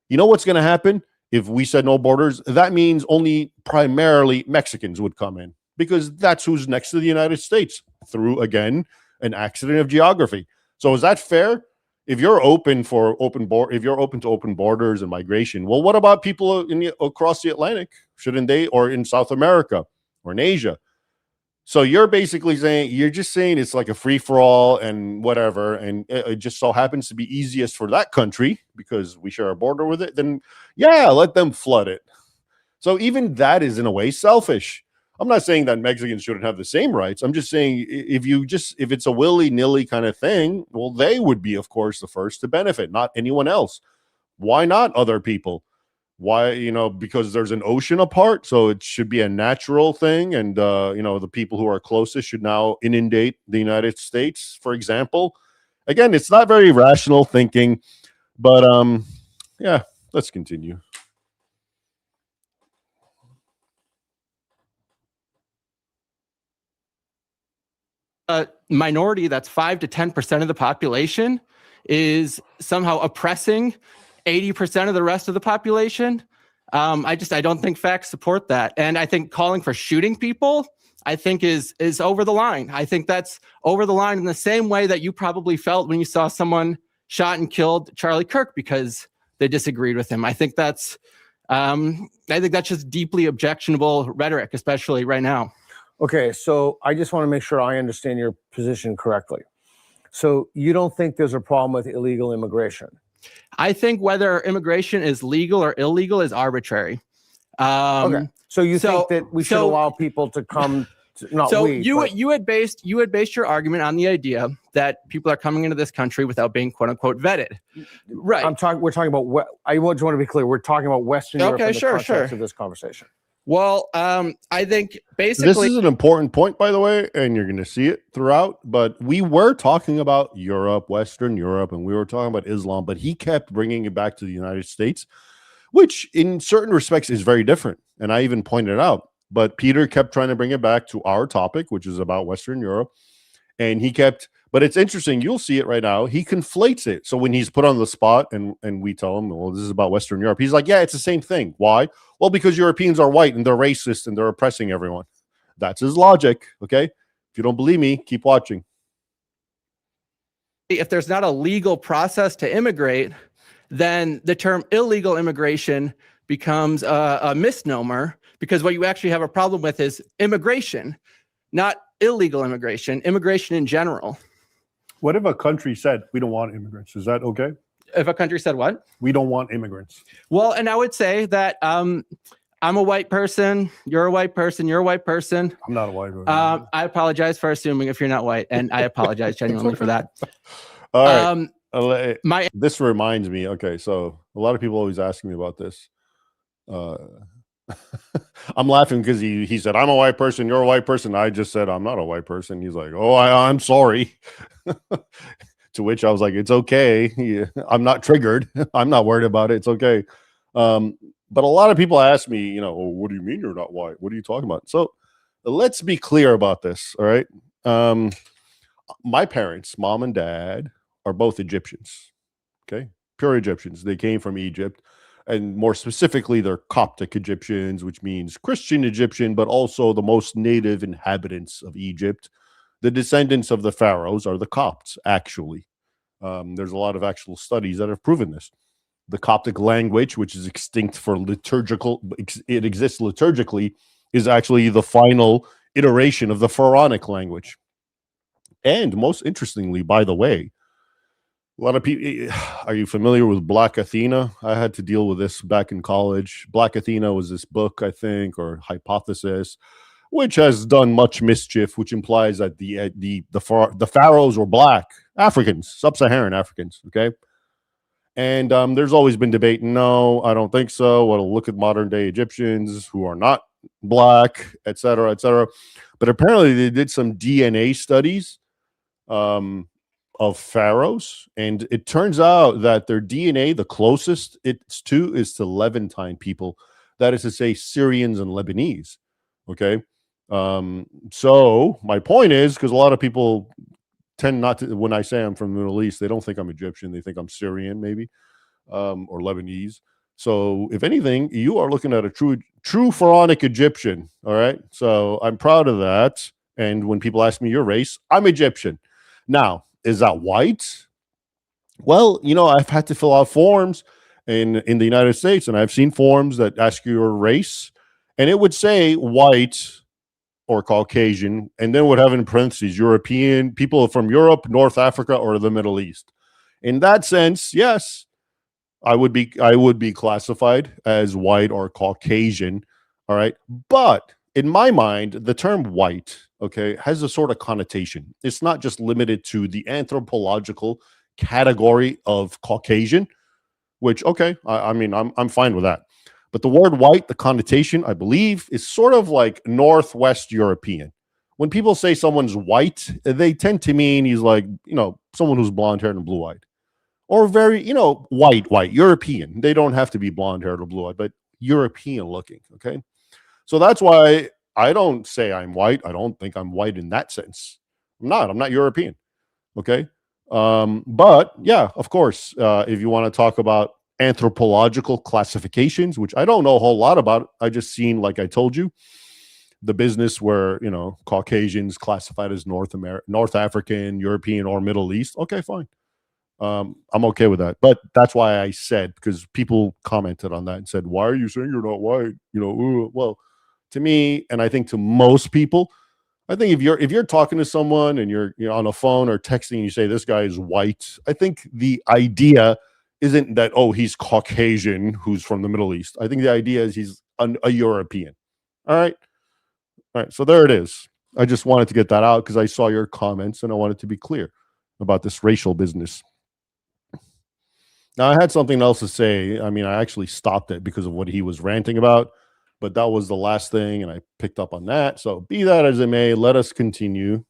you know what's going to happen? If we said no borders, that means only primarily Mexicans would come in, because that's who's next to the United States through, again, an accident of geography. So is that fair? If you're open to open borders and migration, well, what about people across the Atlantic? Shouldn't they, or in South America or in Asia? So you're basically saying, it's like a free for all and whatever, and it just so happens to be easiest for that country because we share a border with it. Then yeah, let them flood it. So even that is in a way selfish. I'm not saying that Mexicans shouldn't have the same rights. I'm just saying if it's a willy-nilly kind of thing, well, they would be, of course, the first to benefit, not anyone else. Why not other people? Why, because there's an ocean apart, so it should be a natural thing. And, the people who are closest should now inundate the United States, for example. Again, it's not very rational thinking, but yeah, let's continue. Minority that's 5 to 10% of the population is somehow oppressing 80% of the rest of the population. I don't think facts support that. And I think calling for shooting people, I think is over the line. I think that's over the line in the same way that you probably felt when you saw someone shot and killed Charlie Kirk because they disagreed with him. I think that's just deeply objectionable rhetoric, especially right now. Okay, so I just want to make sure I understand your position correctly. So you don't think there's a problem with illegal immigration? I think whether immigration is legal or illegal is arbitrary. Okay, so you think that we should allow people to come? You had based your argument on the idea that people are coming into this country without being quote unquote vetted, right? We're talking about. I just want to be clear. We're talking about Western Europe in the context of this conversation. Well, I think basically this is an important point, by the way, and you're going to see it throughout. But we were talking about Europe, Western Europe, and we were talking about Islam, but he kept bringing it back to the United States, which in certain respects is very different. And I even pointed it out. But Peter kept trying to bring it back to our topic, which is about Western Europe. And but it's interesting. You'll see it right now. He conflates it. So when he's put on the spot and we tell him, well, this is about Western Europe, he's like, yeah, it's the same thing. Why? Well, because Europeans are white and they're racist and they're oppressing everyone. That's his logic. Okay. If you don't believe me, keep watching. If there's not a legal process to immigrate, then the term illegal immigration becomes a misnomer, because what you actually have a problem with is immigration, not illegal immigration, immigration in general. What if a country said, we don't want immigrants? Is that okay? If a country said what? We don't want immigrants. Well, and I would say that I'm a white person, you're a white person, you're a white person. I'm not a white person. I apologize for assuming if you're not white, and I apologize genuinely for that. All right. This reminds me, okay, so a lot of people always ask me about this. I'm laughing because he said, I'm a white person, you're a white person. I just said, I'm not a white person. He's like, oh, I'm sorry. To which I was like, it's okay. Yeah, I'm not triggered. I'm not worried about it. It's okay. But a lot of people ask me, you know, oh, what do you mean you're not white? What are you talking about? So let's be clear about this. All right. My parents, mom and dad, are both Egyptians. Okay. Pure Egyptians. They came from Egypt. And more specifically, they're Coptic Egyptians, which means Christian Egyptian, but also the most native inhabitants of Egypt. The descendants of the pharaohs are the Copts, actually. There's a lot of actual studies that have proven this. The Coptic language, which is extinct for liturgical, it exists liturgically, is actually the final iteration of the pharaonic language. And most interestingly, by the way, a lot of people, are you familiar with Black Athena? I had to deal with this back in college. Black Athena was this book, I think, or hypothesis, which has done much mischief, which implies that the pharaohs were black Africans, sub-Saharan Africans, okay? And there's always been debate. No, I don't think so. Well, look at modern day Egyptians who are not black, et cetera, et cetera. But apparently they did some DNA studies of pharaohs, and it turns out that their DNA, the closest it's to, is to Levantine people. That is to say, Syrians and Lebanese. Okay. So my point is, because a lot of people tend not to, when I say I'm from the Middle East, they don't think I'm Egyptian. They think I'm Syrian, maybe, or Lebanese. So if anything, you are looking at a true pharaonic Egyptian. All right. So I'm proud of that. And when people ask me your race, I'm Egyptian. Now, is that white? Well, you know, I've had to fill out forms in the United States, and I've seen forms that ask you your race, and it would say white or Caucasian, and then would have in parentheses European, people from Europe, North Africa, or the Middle East. In that sense, yes, I would be classified as white or Caucasian. All right. But in my mind, the term white, okay, has a sort of connotation. It's not just limited to the anthropological category of Caucasian, which, okay, I mean, I'm fine with that. But the word white, the connotation, I believe, is sort of like Northwest European. When people say someone's white, they tend to mean he's like, you know, someone who's blonde haired and blue eyed, or very, you know, white, European. They don't have to be blonde haired or blue eyed, but European looking. Okay. So that's why I don't say I'm white. I don't think I'm white in that sense. I'm not European. Okay. But yeah, of course, if you want to talk about anthropological classifications, which I don't know a whole lot about, I just seen, like I told you, the business where, you know, Caucasians classified as North African, European, or Middle East. Okay, fine. I'm okay with that. But that's why I said, because people commented on that and said, why are you saying you're not white? You know, well, to me, and I think to most people, I think if you're talking to someone and you're on a phone or texting and you say this guy is white, I think the idea isn't that, oh, he's Caucasian who's from the Middle East. I think the idea is he's a European. All right. So there it is. I just wanted to get that out because I saw your comments and I wanted to be clear about this racial business. Now, I had something else to say. I mean, I actually stopped it because of what he was ranting about, but that was the last thing, and I picked up on that. So be that as it may, let us continue.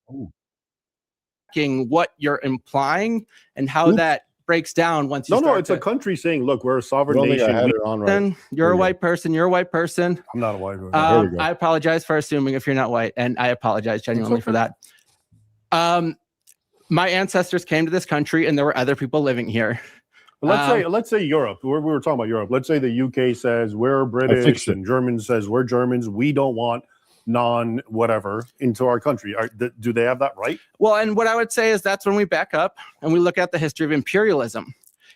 Ooh. What you're implying and how Oops. that breaks down once you No, start it's a country saying, look, we're a sovereign Don't think I nation. had it on right. Then you're a white person. You're a white person. I'm not a white person. There we go. I apologize for assuming if you're not white, and I apologize genuinely for that. My ancestors came to this country, and there were other people living here. But let's say Europe. We were talking about Europe. Let's say the UK says we're British and Germany says we're Germans. We don't want non-whatever into our country. Do they have that right? Well, and what I would say is that's when we back up and we look at the history of imperialism.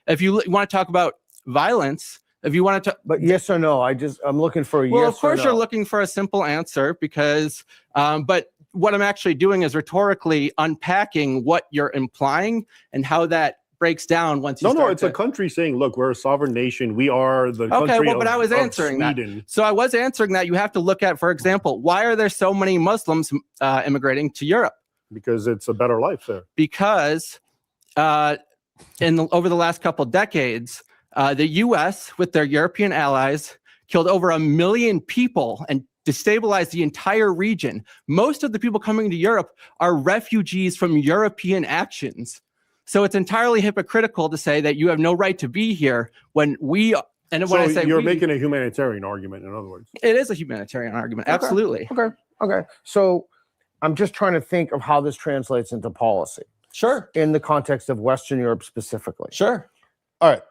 If you want to talk about violence, If you want to, But yes or no? I'm looking for a yes or no. well, of course you're looking for a simple answer because, but what I'm actually doing is rhetorically unpacking what you're implying and how that breaks down once you No, it's a country saying, look, we're a sovereign nation. We are the country well, but I was of answering Sweden. that. So I was answering that. You have to look at, for example, why are there so many Muslims immigrating to Europe? Because it's a better life there. Because over the last couple decades, the U.S. with their European allies killed over 1 million people and destabilized the entire region. Most of the people coming to Europe are refugees from European actions. So it's entirely hypocritical to say that you have no right to be here when we. And when I say you're making a humanitarian argument, in other words. It is a humanitarian argument. Okay. Absolutely. Okay. So I'm just trying to think of how this translates into policy. Sure. In the context of Western Europe specifically. Sure. All right.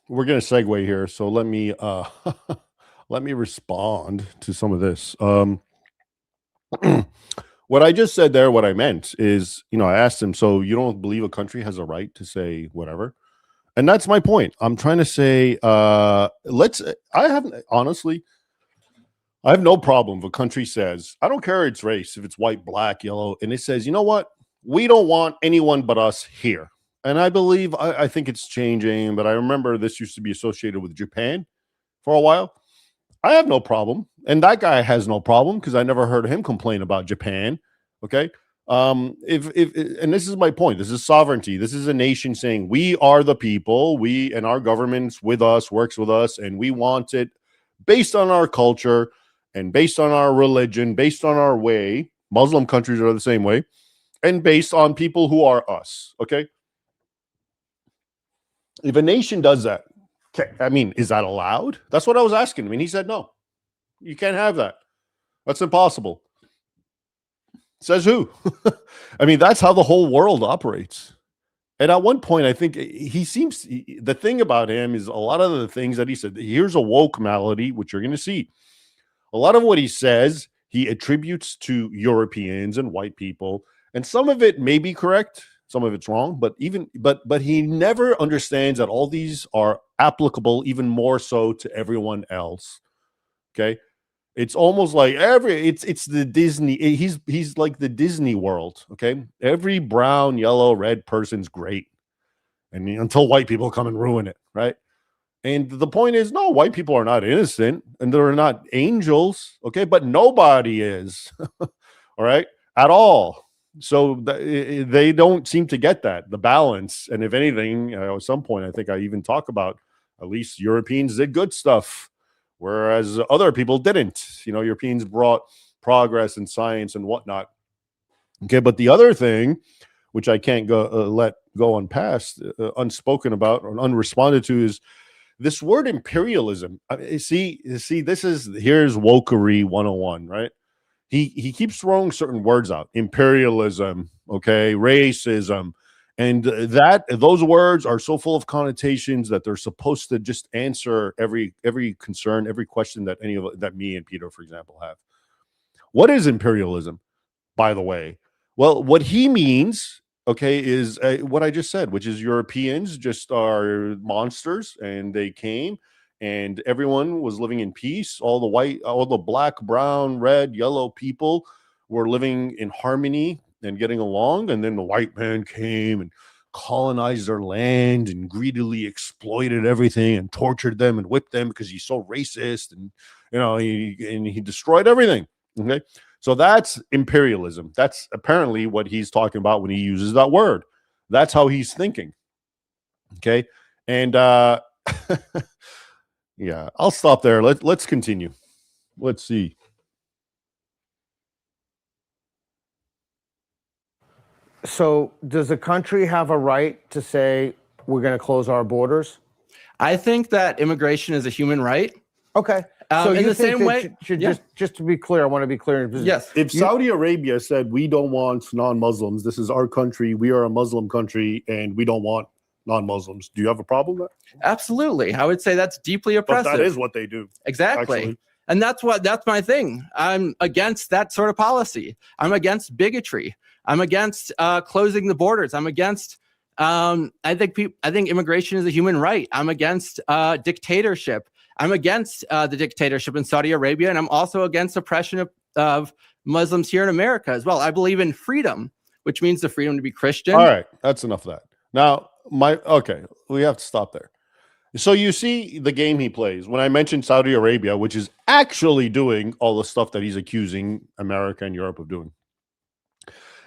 We're going to segue here. So let me let me respond to some of this. What I just said there, what I meant is, I asked him, so you don't believe a country has a right to say whatever? And that's my point. I'm trying to say, I have no problem if a country says, I don't care its race, if it's white, black, yellow, and it says, you know what? We don't want anyone but us here. And I believe, I think it's changing, but I remember this used to be associated with Japan for a while. I have no problem. And that guy has no problem because I never heard him complain about Japan. Okay. And this is my point. This is sovereignty. This is a nation saying we are the people, and our government's with us, works with us, and we want it based on our culture and based on our religion, based on our way. Muslim countries are the same way, and based on people who are us. Okay. If a nation does that, is that allowed? That's what I was asking him. And he said, no, you can't have that. That's impossible. Says who? That's how the whole world operates. And at one point, I think the thing about him is a lot of the things that he said, here's a woke malady, which you're going to see. A lot of what he says, he attributes to Europeans and white people. And some of it may be correct. Some of it's wrong, but he never understands that all these are applicable even more so to everyone else. Okay. It's almost like it's the Disney. He's like the Disney world. Okay. Every brown, yellow, red person's great. And until white people come and ruin it. Right. And the point is, no, white people are not innocent and they're not angels. Okay. But nobody is. All right. At all. So they don't seem to get that, the balance. And if anything, at some point, I think I even talk about at least Europeans did good stuff, whereas other people didn't. Europeans brought progress and science and whatnot. Okay, but the other thing, which I can't let go unspoken about or unresponded to, is this word imperialism. Here's wokery 101, right? He keeps throwing certain words out: imperialism, okay, racism, and those words are so full of connotations that they're supposed to just answer every concern, every question that that me and Peter, for example, have. What is imperialism, by the way? Well, what he means, okay, is what I just said, which is Europeans just are monsters, and they came. And everyone was living in peace. All the black, brown, red, yellow people were living in harmony and getting along. And then the white man came and colonized their land and greedily exploited everything and tortured them and whipped them because he's so racist. And, he destroyed everything. Okay. So that's imperialism. That's apparently what he's talking about when he uses that word. That's how he's thinking. Okay. And, yeah, I'll stop there. Let's continue. Let's see. So does the country have a right to say we're going to close our borders? I think that immigration is a human right. Okay. So in the same way, just to be clear, I want to be clear. Yes. If Saudi Arabia said we don't want non-Muslims, this is our country, we are a Muslim country, and we don't want non-Muslims, do you have a problem with that? Absolutely. I would say that's deeply oppressive. But that is what they do. Exactly. Actually. And that's my thing. I'm against that sort of policy. I'm against bigotry. I'm against closing the borders. I'm against I think immigration is a human right. I'm against dictatorship. I'm against the dictatorship in Saudi Arabia, and I'm also against oppression of Muslims here in America as well. I believe in freedom, which means the freedom to be Christian. All right, that's enough of that. Now, okay, we have to stop there. So you see the game he plays. When I mentioned Saudi Arabia, which is actually doing all the stuff that he's accusing America and Europe of doing.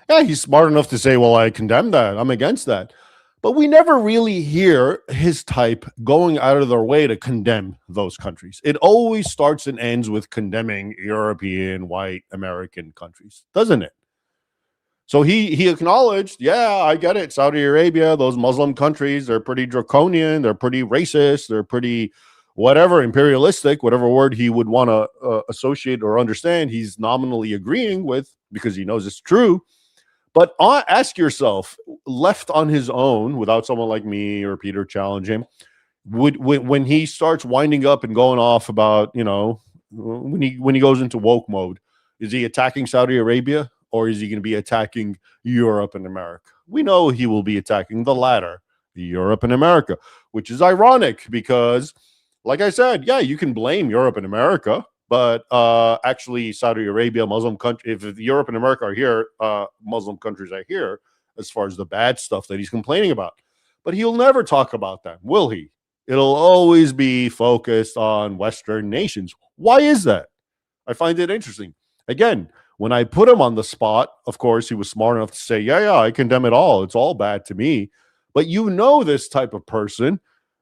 Yeah, he's smart enough to say, well, I condemn that. I'm against that. But we never really hear his type going out of their way to condemn those countries. It always starts and ends with condemning European, white, American countries, doesn't it? So he acknowledged, yeah, I get it. Saudi Arabia, those Muslim countries, they're pretty draconian. They're pretty racist. They're pretty whatever, imperialistic, whatever word he would want to associate or understand, he's nominally agreeing with because he knows it's true. But ask yourself, left on his own, without someone like me or Peter challenge him, when he starts winding up and going off about, when he goes into woke mode, is he attacking Saudi Arabia or is he going to be attacking Europe and America? We know he will be attacking the latter, Europe and America, which is ironic because, like I said, yeah, you can blame Europe and America. But actually, Saudi Arabia, Muslim country, if Europe and America are here, Muslim countries are here as far as the bad stuff that he's complaining about. But he'll never talk about that, will he? It'll always be focused on Western nations. Why is that? I find it interesting. Again, when I put him on the spot, of course, he was smart enough to say, yeah, I condemn it all. It's all bad to me. But this type of person,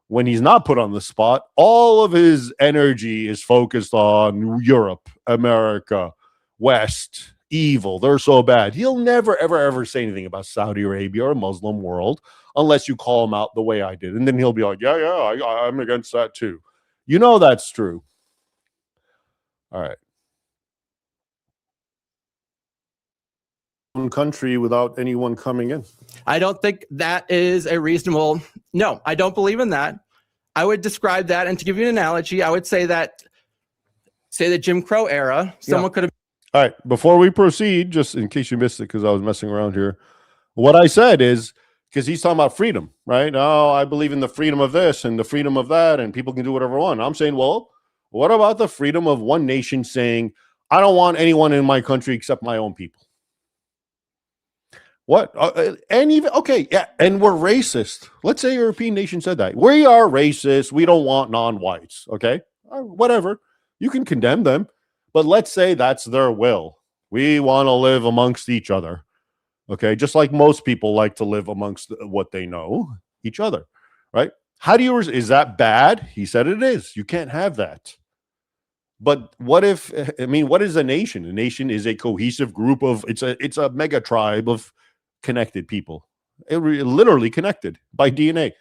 when he's not put on the spot, all of his energy is focused on Europe, America, West, evil. They're so bad. He'll never, ever, ever say anything about Saudi Arabia or Muslim world unless you call him out the way I did. And then he'll be like, I'm against that too. That's true. All right. One country without anyone coming in. I don't think that is a reasonable. No, I don't believe in that. I would describe that, and to give you an analogy, I would say the Jim Crow era, someone could have. All right, before we proceed, just in case you missed it, because I was messing around here, what I said is, because he's talking about freedom, right? Oh, I believe in the freedom of this and the freedom of that, and people can do whatever they want. I'm saying, well, what about the freedom of one nation saying, I don't want anyone in my country except my own people? What? And even, okay, yeah, and we're racist. Let's say a European nation said that. We are racist. We don't want non-whites, okay? Whatever. You can condemn them, but let's say that's their will. We want to live amongst each other, okay? Just like most people like to live amongst what they know, each other, right? Is that bad? He said it is. You can't have that. But what is a nation? A nation is a cohesive group of, it's a mega tribe of connected people, literally connected by DNA.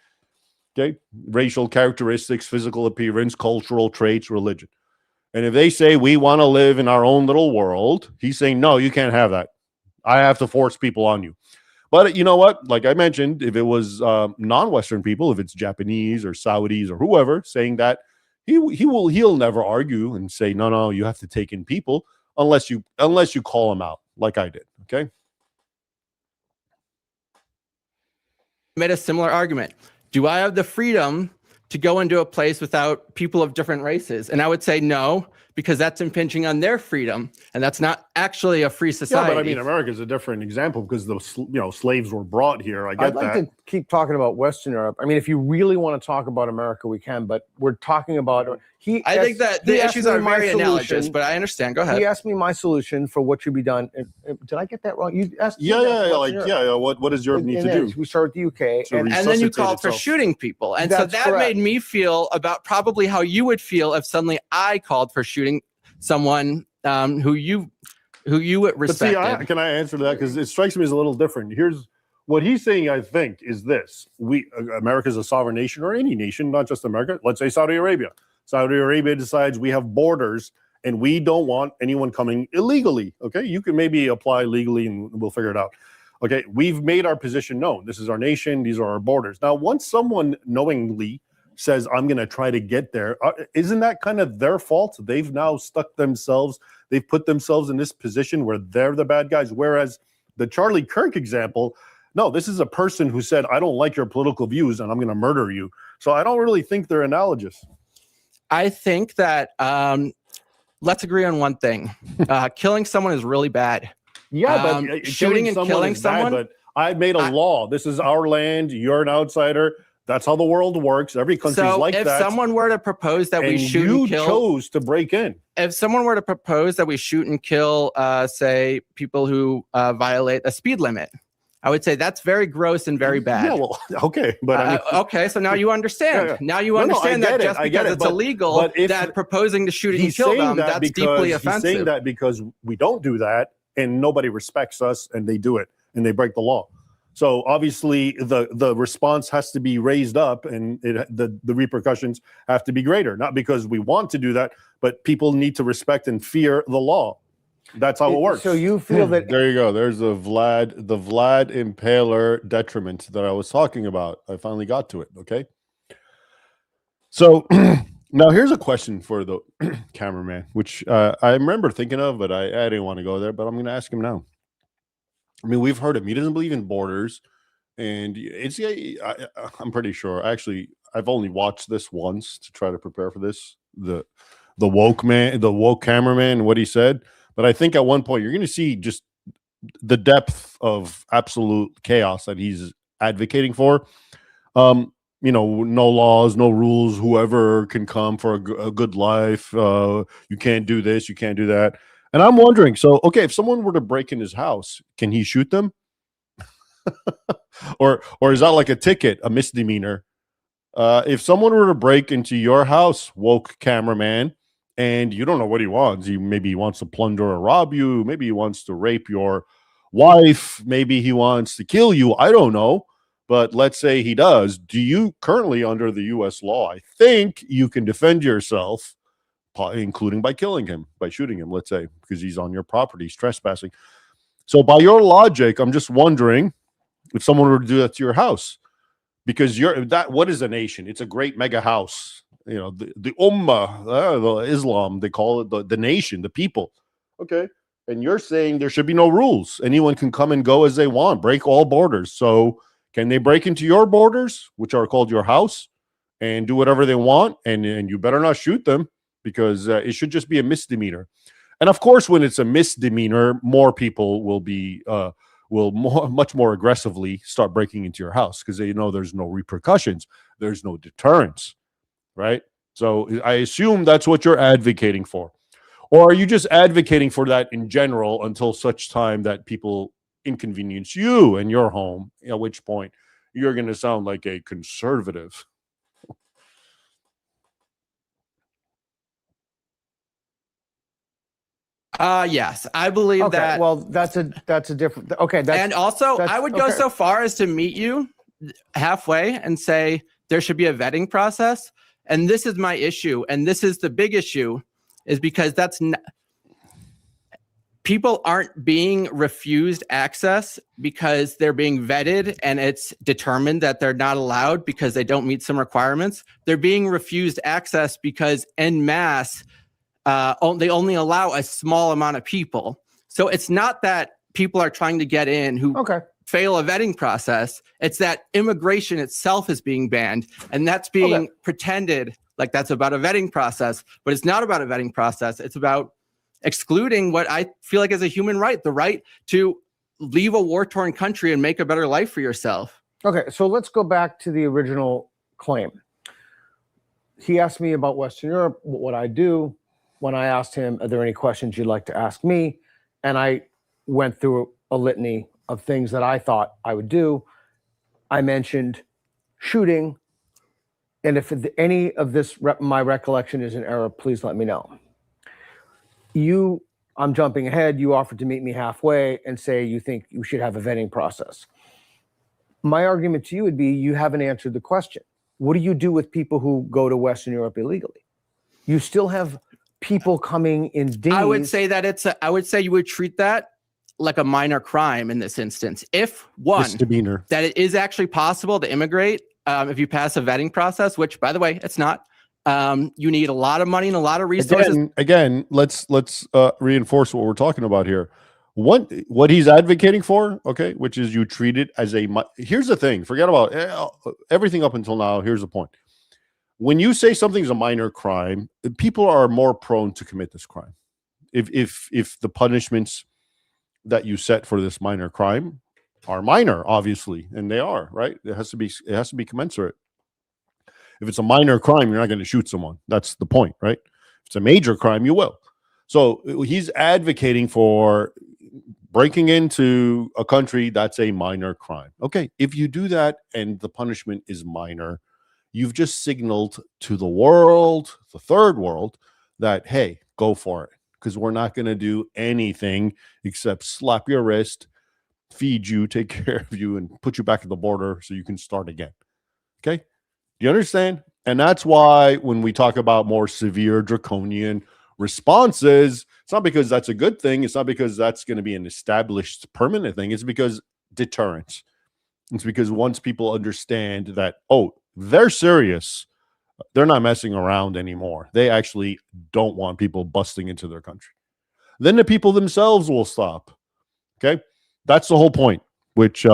Okay, racial characteristics, physical appearance, cultural traits, religion. And if they say we want to live in our own little world, he's saying no, you can't have that. I have to force people on you. But you know what? Like I mentioned, if it was non-Western people, if it's Japanese or Saudis or whoever saying that, he'll never argue and say no, you have to take in people unless you call them out like I did. Okay. Made a similar argument. Do I have the freedom to go into a place without people of different races? And I would say no, because that's impinging on their freedom, and that's not actually a free society. Yeah, but I mean, America is a different example because the slaves were brought here. I get I'd like that. to keep talking about Western Europe. I mean, if you really want to talk about America, we can. But we're talking about I think that the issues are very analogous, but I understand. Go ahead. He asked me my solution for what should be done. Did I get that wrong? You asked. What does Europe need to do? We start with the UK, and then you called for shooting people, and so that made me feel about probably how you would feel if suddenly I called for shooting someone who you respected. But see, can I answer that? Because it strikes me as a little different. Here's what he's saying, I think, is this. America is a sovereign nation, or any nation, not just America. Let's say Saudi Arabia. Saudi Arabia decides we have borders and we don't want anyone coming illegally. Okay, you can maybe apply legally and we'll figure it out. Okay, we've made our position known. This is our nation. These are our borders. Now, once someone knowingly says, I'm going to try to get there, isn't that kind of their fault? They've now stuck themselves. They've put themselves in this position where they're the bad guys. Whereas the Charlie Kirk example, No, this is a person who said, I don't like your political views and I'm going to murder you. So I don't really think they're analogous. I think that let's agree on one thing. Killing someone is really bad. Yeah, but shooting and killing is bad, someone. but I made a law. This is our land. You're an outsider. That's how the world works. Every country's So like if that. someone were to propose that we And shoot you and kill, chose to break in. if someone were to propose that we shoot and kill, say, people who violate a speed limit, I would say that's very gross and very bad. Yeah, well, okay, but I mean, okay, so now you understand. Yeah. Now you No, understand I get that it, just I get because it, it's but- illegal, but if that proposing to shoot and he's kill saying them, that that's because deeply he's offensive. saying that because we don't do that and nobody respects us and they do it and they break the law. So obviously the response has to be raised up and the repercussions have to be greater, not because we want to do that, but people need to respect and fear the law. That's how it works. So you feel that There you go. There's the Vlad Impaler detriment that I was talking about. I finally got to it. Okay. So now here's a question for the cameraman, which I remember thinking of, but I didn't want to go there, but I'm going to ask him now. I mean, we've heard him. He doesn't believe in borders. And it's, I'm pretty sure. Actually, I've only watched this once to try to prepare for this. The woke cameraman, what he said. But I think at one point you're going to see just the depth of absolute chaos that he's advocating for. No laws, no rules. Whoever can come for a good life. You can't do this. You can't do that. And I'm wondering, so, okay, if someone were to break in his house, can he shoot them? or is that like a ticket, a misdemeanor? If someone were to break into your house, woke cameraman, and you don't know what he wants, maybe he wants to plunder or rob you, maybe he wants to rape your wife, maybe he wants to kill you, I don't know. But let's say he does. Do you currently, under the U.S. law, I think you can defend yourself, including by killing him, by shooting him, let's say, because he's on your property, he's trespassing. So by your logic, I'm just wondering if someone were to do that to your house, because what is a nation? It's a great mega house. You know, the Ummah, the Islam, they call it the nation, the people. Okay. And you're saying there should be no rules. Anyone can come and go as they want, break all borders. So can they break into your borders, which are called your house, and do whatever they want? And you better not shoot them, because it should just be a misdemeanor. And of course, when it's a misdemeanor, more people will be much more aggressively start breaking into your house, because they know there's no repercussions, there's no deterrence, right? So I assume that's what you're advocating for. Or are you just advocating for that in general until such time that people inconvenience you and your home, at which point you're going to sound like a conservative? Yes, I believe that. Well, that's a different. Okay, And also, I would go okay. so far as to meet you halfway and say there should be a vetting process. And this is my issue, and this is the big issue, is because people aren't being refused access because they're being vetted and it's determined that they're not allowed because they don't meet some requirements. They're being refused access because en masse, they only allow a small amount of people. So it's not that people are trying to get in who fail a vetting process. It's that immigration itself is being banned, and that's being pretended like that's about a vetting process, but it's not about a vetting process. It's about excluding what I feel like is a human right, the right to leave a war-torn country and make a better life for yourself. Okay, so let's go back to the original claim. He asked me about Western Europe, what I do. When I asked him, are there any questions you'd like to ask me? And I went through a litany of things that I thought I would do. I mentioned shooting. And if any of this, my recollection is in error, please let me know. I'm jumping ahead. You offered to meet me halfway and say you think you should have a vetting process. My argument to you would be you haven't answered the question. What do you do with people who go to Western Europe illegally? You still have people coming in dinghies. I would say that I would say you would treat that like a minor crime in this instance. If Misdemeanor. that it is actually possible to immigrate if you pass a vetting process, which by the way, it's not. You need a lot of money and a lot of resources. Again, let's reinforce what we're talking about here. what he's advocating for, okay, which is you treat it as a. Here's the thing: forget about everything up until now. Here's the point: when you say something's a minor crime, people are more prone to commit this crime. If the punishments that you set for this minor crime are minor, obviously, and they are, right? It has to be commensurate. If it's a minor crime, you're not going to shoot someone. That's the point, right? If it's a major crime, you will. So he's advocating for breaking into a country that's a minor crime. Okay, if you do that and the punishment is minor, you've just signaled to the world, the third world, that, hey, go for it, because we're not going to do anything except slap your wrist, feed you, take care of you, and put you back at the border so you can start again. Okay? Do you understand? And that's why when we talk about more severe draconian responses, it's not because that's a good thing. It's not because that's going to be an established permanent thing. It's because deterrence. It's because once people understand that, oh, they're serious, they're not messing around anymore. They actually don't want people busting into their country. Then the people themselves will stop. Okay? That's the whole point, which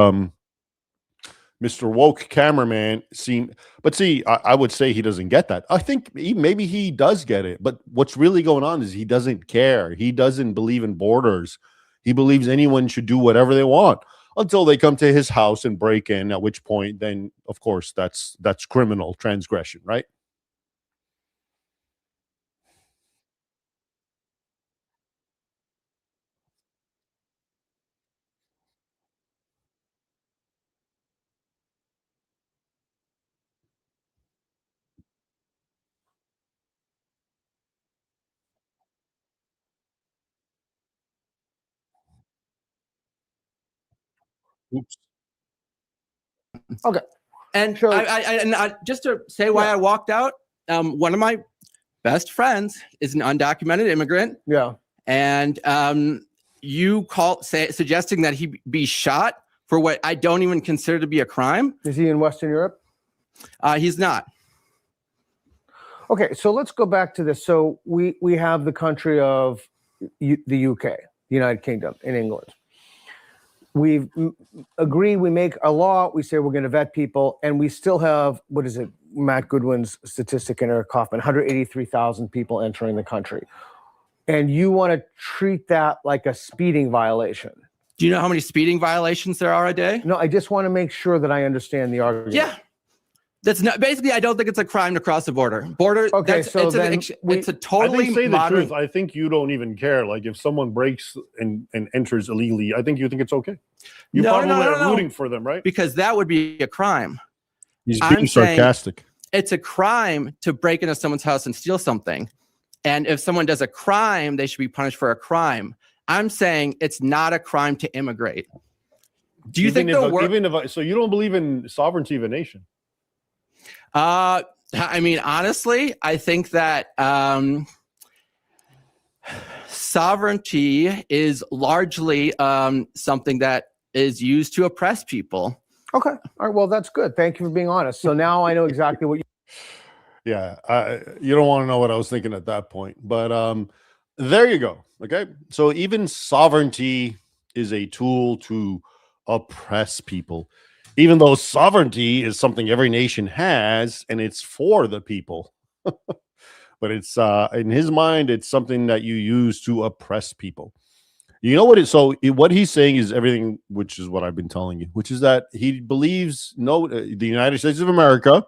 Mr. Woke Cameraman seen. But see, I would say he doesn't get that. I think maybe he does get it. But what's really going on is he doesn't care. He doesn't believe in borders. He believes anyone should do whatever they want until they come to his house and break in, at which point, then, of course, that's criminal transgression, right? Oops. Okay. And So- just to say why Yeah. I walked out, one of my best friends is an undocumented immigrant, Yeah. and you suggesting that he be shot for what I don't even consider to be a crime. Is he in Western Europe? He's not. Okay, so let's go back to this. So we have the country of the UK, the United Kingdom, in England. We agree, we make a law, we say we're going to vet people, and we still have, what is it, Matt Goodwin's statistic in Eric Kaufman, 183,000 people entering the country. And you want to treat that like a speeding violation. Do you know how many speeding violations there are a day? No, I just want to make sure that I understand the argument. Yeah. That's not basically. I don't think it's a crime to cross the border. Okay, so then it's a I totally think, say modern. the truth, I think you don't even care. Like if someone breaks and enters illegally, I think you think it's okay. You probably are rooting for them, right? Because that would be a crime. He's being sarcastic. It's a crime to break into someone's house and steal something. And if someone does a crime, they should be punished for a crime. I'm saying it's not a crime to immigrate. Do you think so you don't believe in sovereignty of a nation? I mean, honestly, I think that sovereignty is largely something that is used to oppress people. Okay. All right. Well, that's good. Thank you for being honest. So now I know exactly what you. Yeah, you don't want to know what I was thinking at that point, but there you go. Okay, so even sovereignty is a tool to oppress people, even though sovereignty is something every nation has and it's for the people. But it's in his mind, it's something that you use to oppress people. You know what? What he's saying is everything, which is what I've been telling you, which is that he believes the United States of America,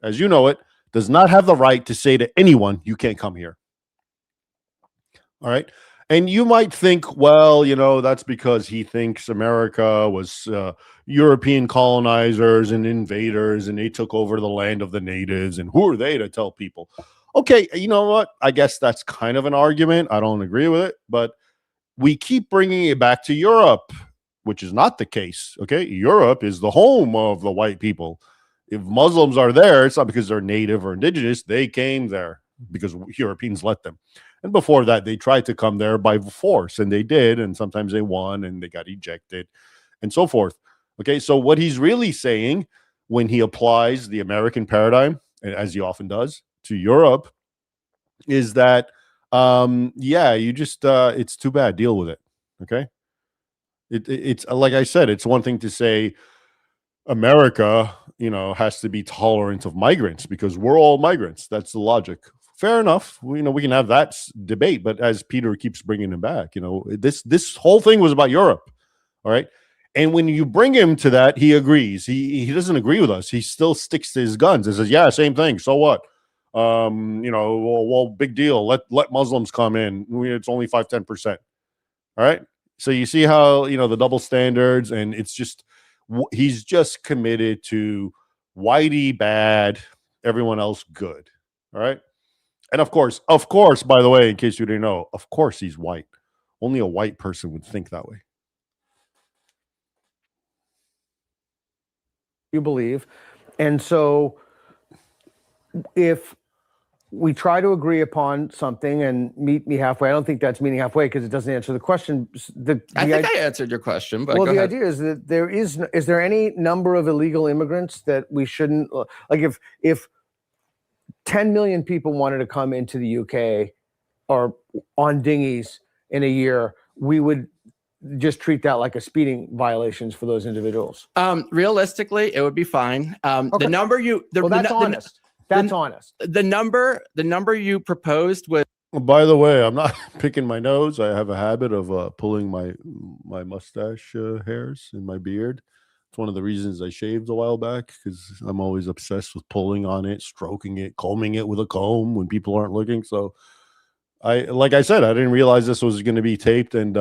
as you know it, does not have the right to say to anyone, you can't come here. All right. And you might think, well, that's because he thinks America was European colonizers and invaders and they took over the land of the natives. And who are they to tell people? Okay. You know what? I guess that's kind of an argument. I don't agree with it, but we keep bringing it back to Europe, which is not the case. Okay. Europe is the home of the white people. If Muslims are there, it's not because they're native or indigenous. They came there because Europeans let them. And before that, they tried to come there by force, and they did. And sometimes they won and they got ejected and so forth. Okay, so what he's really saying when he applies the American paradigm, as he often does, to Europe, is that, yeah, you just, it's too bad. Deal with it. Okay. It's like I said, it's one thing to say America, has to be tolerant of migrants because we're all migrants. That's the logic. Fair enough. We can have that debate, but as Peter keeps bringing him back, this whole thing was about Europe. All right. And when you bring him to that, he agrees. He doesn't agree with us. He still sticks to his guns and says, yeah, same thing. So what? Well, big deal. Let Muslims come in. It's only 5-10%. All right. So you see how, the double standards, and it's just, he's just committed to whitey bad, everyone else good. All right. And of course, by the way, in case you didn't know, of course he's white. Only a white person would think that way. You believe. And so if we try to agree upon something and meet me halfway, I don't think that's meeting halfway because it doesn't answer the question. I think I answered your question, but well, go the ahead. idea is that is there any number of illegal immigrants that we shouldn't, like if 10 million people wanted to come into the UK or on dinghies in a year, we would just treat that like a speeding violations for those individuals. Realistically, it would be fine. Okay. The number you, the, Well, that's the, honest. That's honest. The number you proposed was. By the way, I'm not picking my nose. I have a habit of pulling my mustache hairs in my beard. It's one of the reasons I shaved a while back because I'm always obsessed with pulling on it, stroking it, combing it with a comb when people aren't looking. So like I said, I didn't realize this was going to be taped and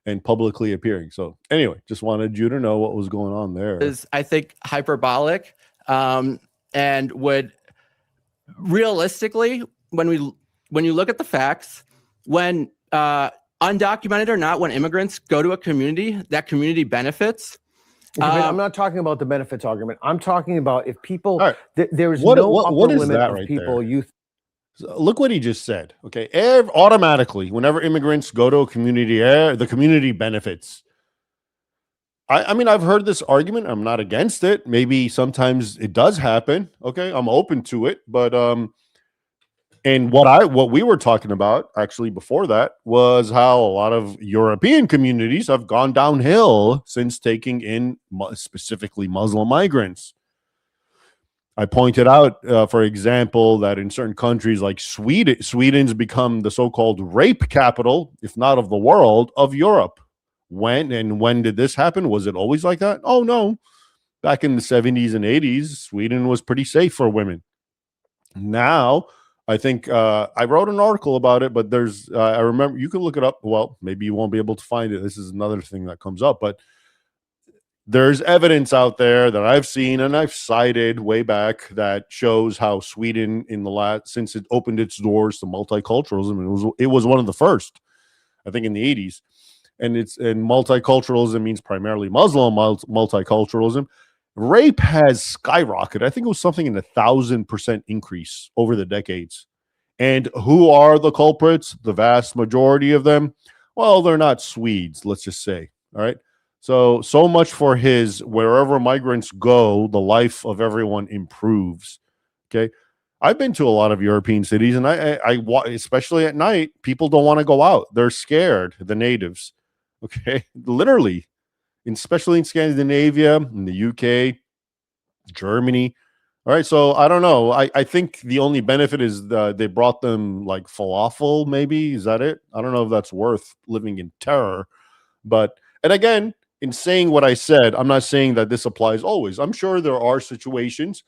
and publicly appearing. So anyway, just wanted you to know what was going on there. Is, I think, hyperbolic, and would realistically, when you look at the facts, when undocumented or not, when immigrants go to a community, that community benefits. I'm not talking about the benefits argument. I'm talking about if people, right. There's what upper is limit that of right people. There? Look what he just said. Okay, automatically, whenever immigrants go to a community, the community benefits. I mean, I've heard this argument. I'm not against it. Maybe sometimes it does happen. Okay, I'm open to it. But and what we were talking about actually before that was how a lot of European communities have gone downhill since taking in specifically Muslim migrants. I pointed out, for example, that in certain countries like Sweden's become the so-called rape capital, if not of the world, of Europe. When did this happen? Was it always like that? Oh, no. Back in the 70s and 80s, Sweden was pretty safe for women. Now, I think I wrote an article about it, but there's, I remember, you can look it up. Well, maybe you won't be able to find it. This is another thing that comes up, but there's evidence out there that I've seen and I've cited way back that shows how Sweden since it opened its doors to multiculturalism, it was one of the first, I think in the 80s. And multiculturalism means primarily Muslim multiculturalism. Rape has skyrocketed. I think it was something in 1,000% increase over the decades. And who are the culprits? The vast majority of them? Well, they're not Swedes, let's just say. All right. So much for his wherever migrants go, the life of everyone improves. Okay. I've been to a lot of European cities, and I especially at night, people don't want to go out. They're scared, the natives. Okay. Literally, especially in Scandinavia, in the UK, Germany. All right. So I don't know. I think the only benefit is they brought them like falafel, maybe. Is that it? I don't know if that's worth living in terror. But, and again, in saying what I said, I'm not saying that this applies always. I'm sure there are situations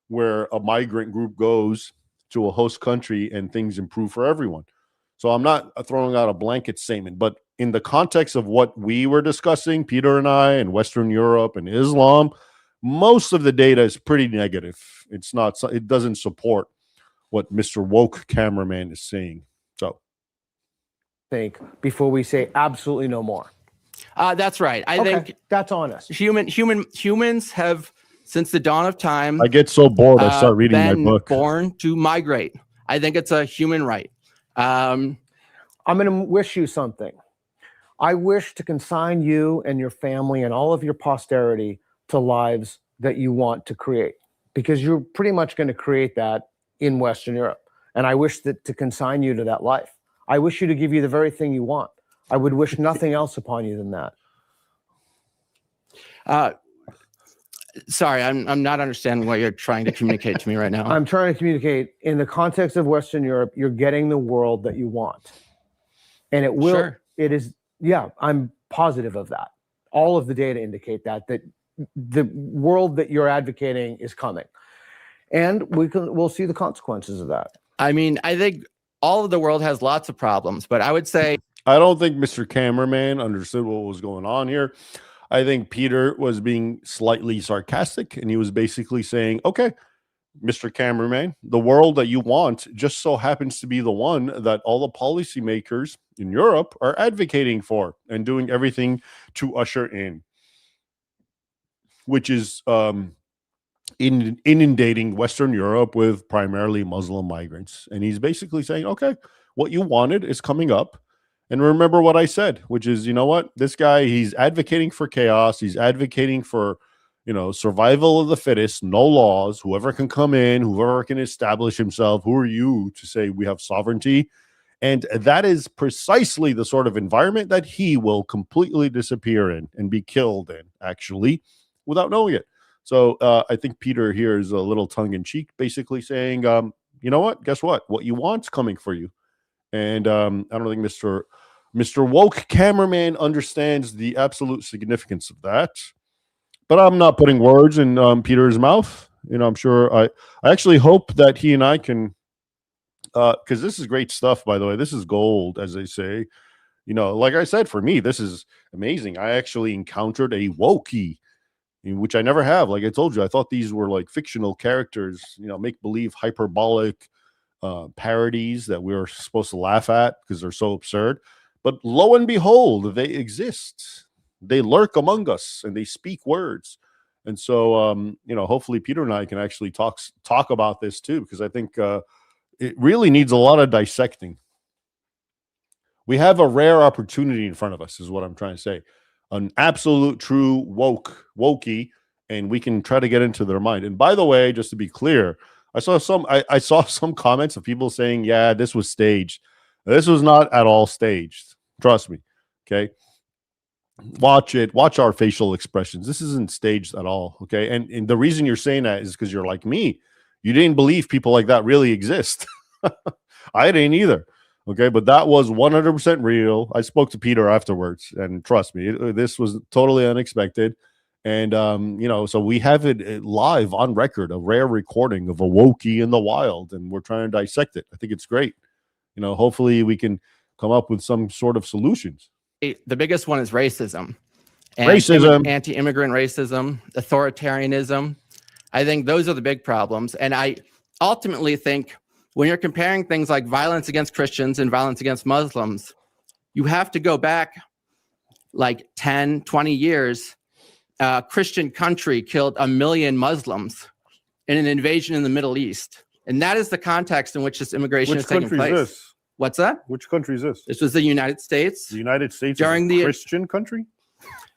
where a migrant group goes to a host country and things improve for everyone. So I'm not throwing out a blanket statement, but in the context of what we were discussing, Peter and I, and Western Europe and Islam, most of the data is pretty negative. It doesn't support what Mr. Woke Cameraman is saying. So think before we say absolutely no more. That's right. I think that's honest. Humans have, since the dawn of time, I get so bored I start reading my book. Born to migrate. I think it's a human right. I'm going to wish you something. I wish to consign you and your family and all of your posterity to lives that you want to create, because you're pretty much going to create that in Western Europe. And I wish to consign you to that life. I wish you to give you the very thing you want. I would wish nothing else upon you than that. Sorry, I'm not understanding what you're trying to communicate to me right now. I'm trying to communicate in the context of Western Europe, you're getting the world that you want. And it will, Sure. it is, yeah, I'm positive of that. All of the data indicate that the world that you're advocating is coming. And we'll see the consequences of that. I mean, I think all of the world has lots of problems, but I would say I don't think Mr. Cameraman understood what was going on here. I think Peter was being slightly sarcastic, and he was basically saying, okay, Mr. Cameraman, the world that you want just so happens to be the one that all the policymakers in Europe are advocating for and doing everything to usher in, which is inundating Western Europe with primarily Muslim migrants. And he's basically saying, okay, what you wanted is coming up. And remember what I said, which is, you know what, this guy, he's advocating for chaos. He's advocating for, you know, survival of the fittest, no laws, whoever can come in, whoever can establish himself. Who are you to say we have sovereignty? And that is precisely the sort of environment that he will completely disappear in and be killed in, actually, without knowing it. So I think Peter here is a little tongue-in-cheek, basically saying, you know what, guess what you want's coming for you. And I don't think Mr. Woke Cameraman understands the absolute significance of that. But I'm not putting words in Peter's mouth. You know, I'm sure I actually hope that he and I can, because this is great stuff, by the way. This is gold, as they say. You know, like I said, for me, this is amazing. I actually encountered a wokey, which I never have. Like I told you, I thought these were like fictional characters, you know, make-believe, hyperbolic parodies that we were supposed to laugh at because they're so absurd. But lo and behold, they exist. They lurk among us and they speak words. And so, you know, hopefully Peter and I can actually talk about this too, because I think it really needs a lot of dissecting. We have a rare opportunity in front of us, is what I'm trying to say. An absolute true wokey, and we can try to get into their mind. And by the way, just to be clear, I saw some comments of people saying, yeah, this was staged. This was not at all staged. Trust me. Okay. Watch it. Watch our facial expressions. This isn't staged at all. Okay. And the reason you're saying that is because you're like me. You didn't believe people like that really exist. I didn't either. Okay. But that was 100% real. I spoke to Peter afterwards, and trust me, this was totally unexpected. And, you know, so we have it live on record, a rare recording of a wokey in the wild, and we're trying to dissect it. I think it's great. You know, hopefully we can come up with some sort of solutions. the biggest one is racism. Anti-immigrant racism, authoritarianism. I think those are the big problems. And I ultimately think when you're comparing things like violence against Christians and violence against Muslims, you have to go back like 10, 20 years. A Christian country killed 1 million Muslims in an invasion in the Middle East. And that is the context in which this immigration is taking place. Is this? What's that? Which country is this? This was the United States. The United States during is a the Christian country?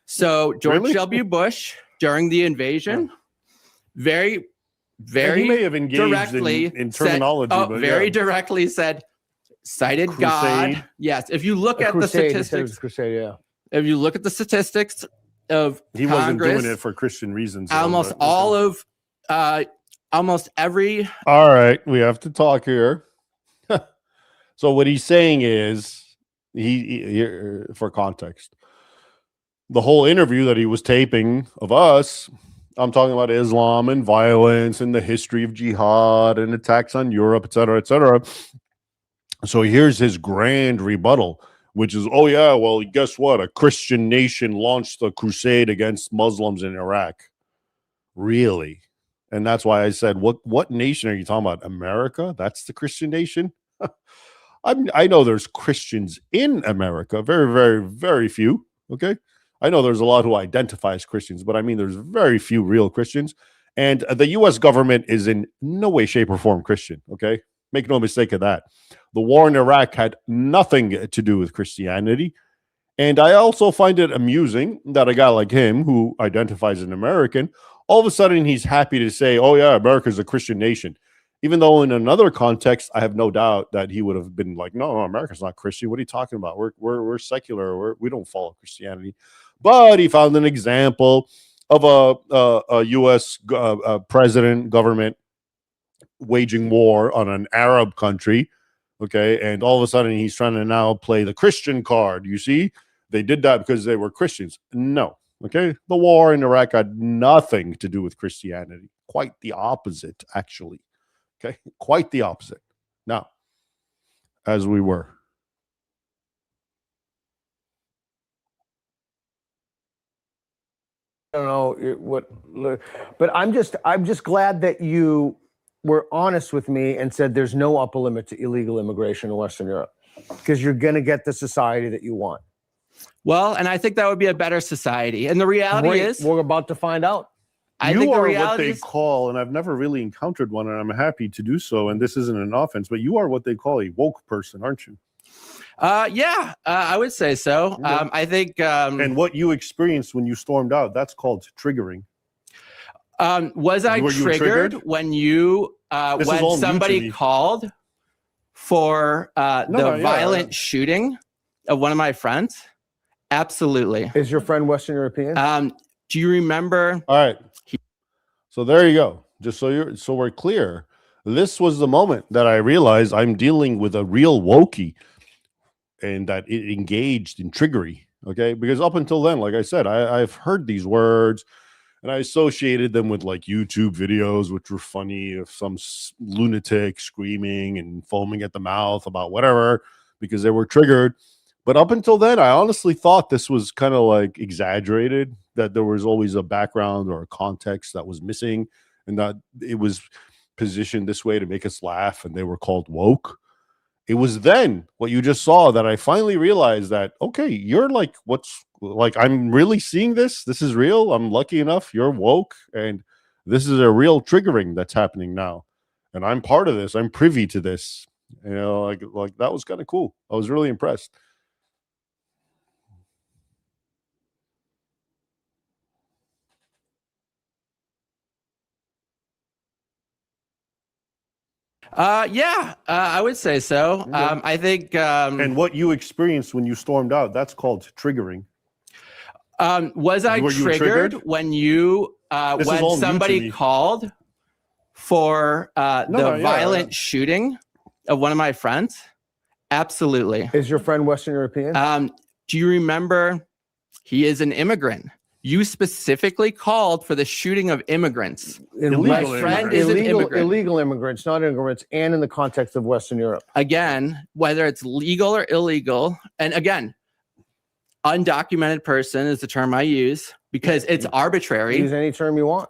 So George Really? W. Bush, during the invasion, very he may have engaged directly in terminology, but very yeah. directly said, cited Crusade? God. Yes, if you look at the statistics, crusade, yeah. if you look at the statistics of He Congress, wasn't doing it for Christian reasons. though, almost but- all of, almost every. All right, we have to talk here. So what he's saying is, he for context, the whole interview that he was taping of us, I'm talking about Islam and violence and the history of jihad and attacks on Europe, et cetera, et cetera. So here's his grand rebuttal, which is, oh yeah, well, guess what? A Christian nation launched a crusade against Muslims in Iraq. Really? And that's why I said, what nation are you talking about? America? That's the Christian nation? I know there's Christians in America, very, very, very few. Okay. I know there's a lot who identify as Christians, but I mean, there's very few real Christians. And the U.S. government is in no way, shape, or form Christian. Okay. Make no mistake of that. The war in Iraq had nothing to do with Christianity. And I also find it amusing that a guy like him, who identifies as an American, all of a sudden he's happy to say, oh, yeah, America is a Christian nation. Even though in another context, I have no doubt that he would have been like, no, America's not Christian. What are you talking about? We're secular. We don't follow Christianity. But he found an example of a U.S. President government waging war on an Arab country. Okay. And all of a sudden he's trying to now play the Christian card. You see, they did that because they were Christians. No. Okay. The war in Iraq had nothing to do with Christianity. Quite the opposite, actually. Okay. Quite the opposite. Now, as we were. I don't know what, but I'm just glad that you were honest with me and said there's no upper limit to illegal immigration in Western Europe, because you're going to get the society that you want. Well, and I think that would be a better society. And the reality is, we're about to find out. I you think the are what reality they is, call, and I've never really encountered one, and I'm happy to do so. And this isn't an offense, but you are what they call a woke person, aren't you? yeah, I would say so. Okay. I think, And what you experienced when you stormed out, that's called triggering. was I Were you triggered when you This is all when new to somebody me. called for the violent shooting of one of my friends? Absolutely. Is your friend Western European? Do you remember? All right. So there you go. Just so we're clear. This was the moment that I realized I'm dealing with a real wokey, and that it engaged in triggery. Okay. Because up until then, like I said, I've heard these words and I associated them with like YouTube videos, which were funny, of some lunatic screaming and foaming at the mouth about whatever, because they were triggered. But up until then, I honestly thought this was kind of like exaggerated, that there was always a background or a context that was missing, and that it was positioned this way to make us laugh, and they were called woke. It was then what you just saw that I finally realized that, okay, you're like, I'm really seeing this. This is real. I'm lucky enough. You're woke. And this is a real triggering that's happening now. And I'm part of this. I'm privy to this. You know, like that was kind of cool. I was really impressed. Yeah, I would say so. I think, And what you experienced when you stormed out, that's called triggering. was I Were you triggered when you This is all when new to somebody me. called for the violent shooting of one of my friends? Absolutely. Is your friend Western European? Do you remember? He is an immigrant. You specifically called for the shooting of immigrants. My friend is an immigrant. Illegal immigrants, not immigrants, and in the context of Western Europe. Again, whether it's legal or illegal, and again, undocumented person is the term I use because it's arbitrary. Use any term you want.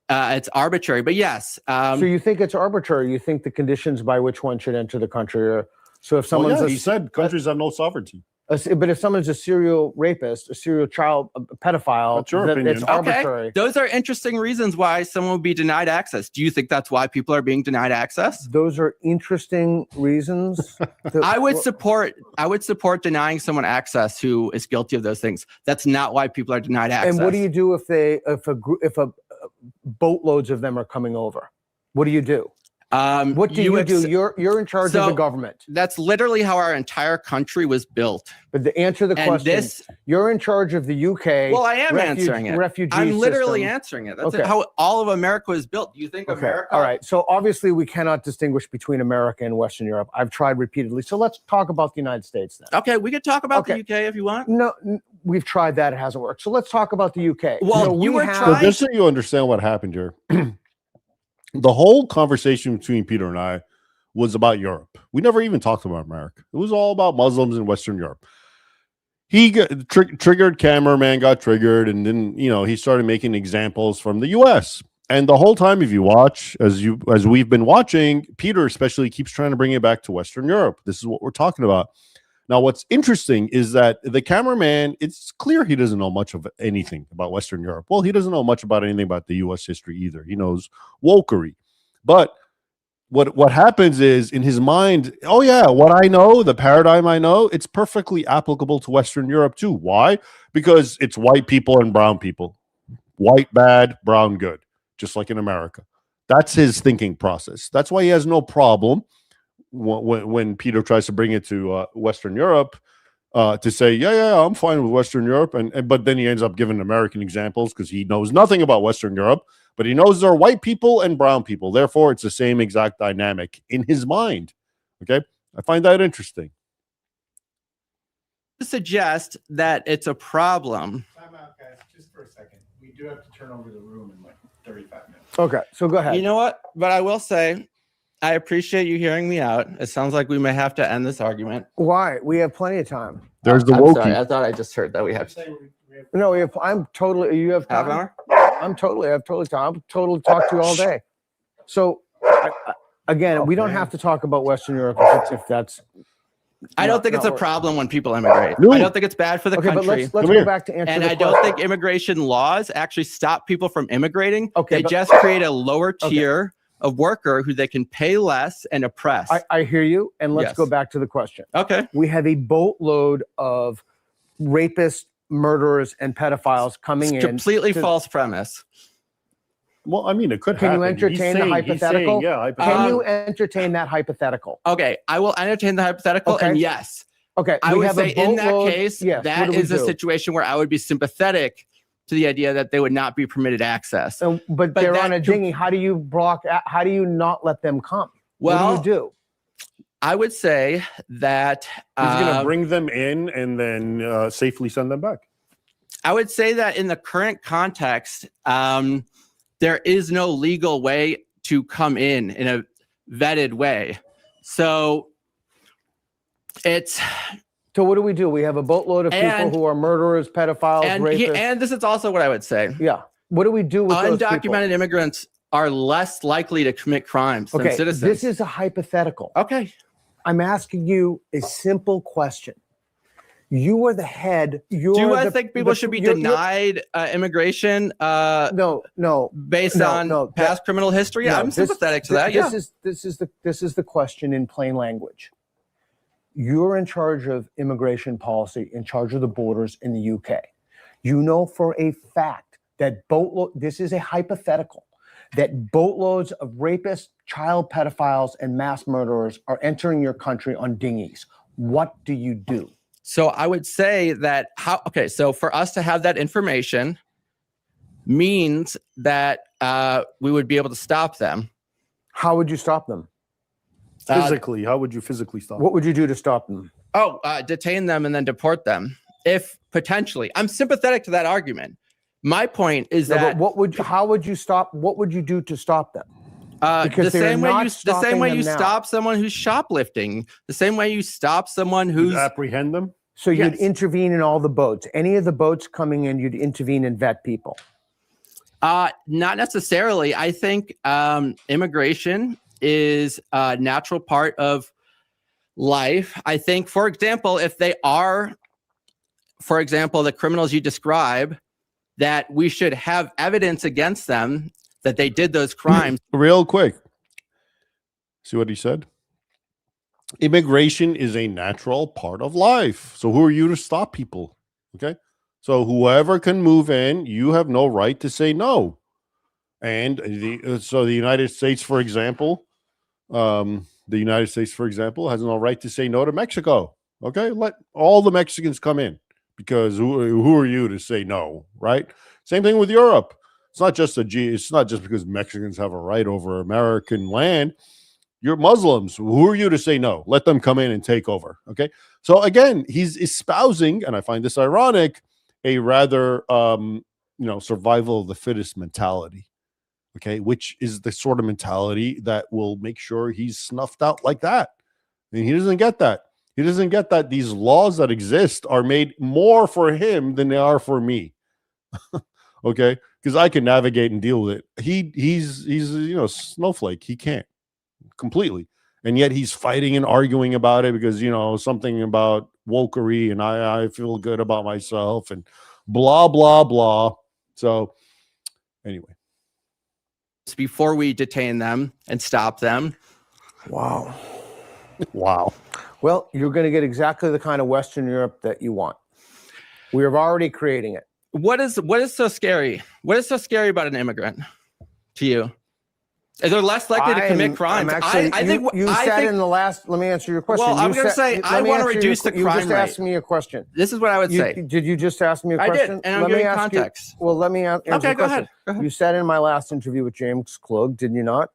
It's arbitrary, but yes. So you think it's arbitrary? You think the conditions by which one should enter the country are, so if someone's he said countries have no sovereignty. But if someone's a serial rapist, a serial child a pedophile, That's your opinion. it's arbitrary. Okay, those are interesting reasons why someone would be denied access. Do you think that's why people are being denied access? Those are interesting reasons. I would support denying someone access who is guilty of those things. That's not why people are denied access. And what do you do if boatloads of them are coming over? What do you do? What do you do? You're in charge of the government. That's literally how our entire country was built. But to answer the question, you're in charge of the UK. Well, I am answering it. I'm literally system. answering it. That's how all of America was built. Do you think America? All right. So obviously we cannot distinguish between America and Western Europe. I've tried repeatedly. So let's talk about the United States then. Okay, we could talk about the UK if you want. No, we've tried that. It hasn't worked. So let's talk about the UK. Well, So just so you understand what happened here. The whole conversation between Peter and I was about Europe. We never even talked about America. It was all about Muslims in Western Europe. He got triggered. Cameraman got triggered, and then he started making examples from the U.S. And the whole time, if you watch, as we've been watching, Peter especially keeps trying to bring it back to Western Europe. This is what we're talking about. Now, what's interesting is that the cameraman, it's clear he doesn't know much of anything about Western Europe. Well, he doesn't know much about anything about the U.S. history either. He knows wokery. But what happens is, in his mind, oh, yeah, what I know, the paradigm I know, it's perfectly applicable to Western Europe too. Why? Because it's white people and brown people. White bad, brown good, just like in America. That's his thinking process. That's why he has no problem when Peter tries to bring it to Western Europe, to say, yeah, I'm fine with Western Europe, but then he ends up giving American examples because he knows nothing about Western Europe, but he knows there are white people and brown people. Therefore, it's the same exact dynamic in his mind. Okay, I find that interesting. To suggest that it's a problem. Time out, guys, just for a second. We do have to turn over the room in like 35 minutes. Okay, so go ahead. You know what? But I will say, I appreciate you hearing me out. It sounds like we may have to end this argument. Why? We have plenty of time. There's the I'm Wokey. sorry. I thought I just heard that we have No, we have. I'm totally. You have half time. an hour. I have totally time. I'm totally talk to you all day. So, again, we don't have to talk about Western Europe if that's. I don't think it's a work. problem when people immigrate. No. I don't think it's bad for the Okay, but country. let's Come go here. back to answer And the I question. don't think immigration laws actually stop people from immigrating. Okay, They but- just create a lower tier of worker who they can pay less and oppress. I hear you, and let's Yes. go back to the question. Okay. We have a boatload of rapists, murderers, and pedophiles coming in. Completely to- false premise. Well, I mean, it could Can you happen. He's entertain the saying- he's hypothetical? saying, yeah, hypothetical. Can you entertain that hypothetical? Okay, I will entertain the hypothetical, Okay. and yes, Okay, I we would have say a in that boatload- case, yes, that what do we is a do? situation where I would be sympathetic to the idea that they would not be permitted access. But But they're that on a com- dinghy. How do you block? How do you not let them come? Well, what do you do? I would say that He's going to uh, bring them in and then safely send them back. I would say that in the current context, there is no legal way to come in a vetted way. So it's So what do we do? We have a boatload of people And- who are murderers, pedophiles, rapists. and this is also what I would say. Yeah. What do we do with those people? Undocumented immigrants are less likely to commit crimes than Okay, citizens. this is a hypothetical. Okay. I'm asking you a simple question. You are the head. You're Do I the- think people the- should be you're- denied immigration No, no. based No, on no, past criminal history? No, I'm this- sympathetic to that. This Yeah. this is the question in plain language. You're in charge of immigration policy, in charge of the borders in the UK. You know for a fact that this is a hypothetical, that boatloads of rapists, child pedophiles, and mass murderers are entering your country on dinghies. What do you do? So I would say that so for us to have that information means that we would be able to stop them. How would you stop them? Physically, how would you physically stop? What would you do to stop them? Detain them and then deport them. If potentially, I'm sympathetic to that argument. My point is No, that but how would you stop? What would you do to stop them? because the they're same way not you stopping them now. stop someone who's shoplifting, the same way you stop someone You'd who's apprehend them. So you'd Yes. intervene in all the boats. Any of the boats coming in, you'd intervene and vet people. not necessarily. I think immigration is a natural part of life. I think, for example, if they are, for example, the criminals you describe, that we should have evidence against them that they did those crimes. Real quick. See what he said? Immigration is a natural part of life. So who are you to stop people? Okay. So whoever can move in, you have no right to say no. And so the United States, for example, has no right to say no to Mexico. Okay. Let all the Mexicans come in, because who are you to say no? Right. Same thing with Europe. It's not just because Mexicans have a right over American land. You're Muslims. Who are you to say no? Let them come in and take over. Okay. So again, he's espousing, and I find this ironic, a rather survival of the fittest mentality. Okay, which is the sort of mentality that will make sure he's snuffed out like that. And he doesn't get that. He doesn't get that these laws that exist are made more for him than they are for me. Okay, because I can navigate and deal with it. He's snowflake. He can't completely, and yet he's fighting and arguing about it because something about wokery and I feel good about myself and blah blah blah. So anyway, Before we detain them and stop them. Wow. wow. Well, you're going to get exactly the kind of Western Europe that you want. We are already creating it. What is so scary? What is so scary about an immigrant to you? They're less likely to commit crimes. I think you said in the last. Let me answer your question. Well, I'm going to say I want to reduce the crime rate. You just asked me a question. This is what I would say. Did you just ask me a question? I did, and I'm giving context. Well, let me answer okay, your go question. ahead. You said in my last interview with James Klug, did you not?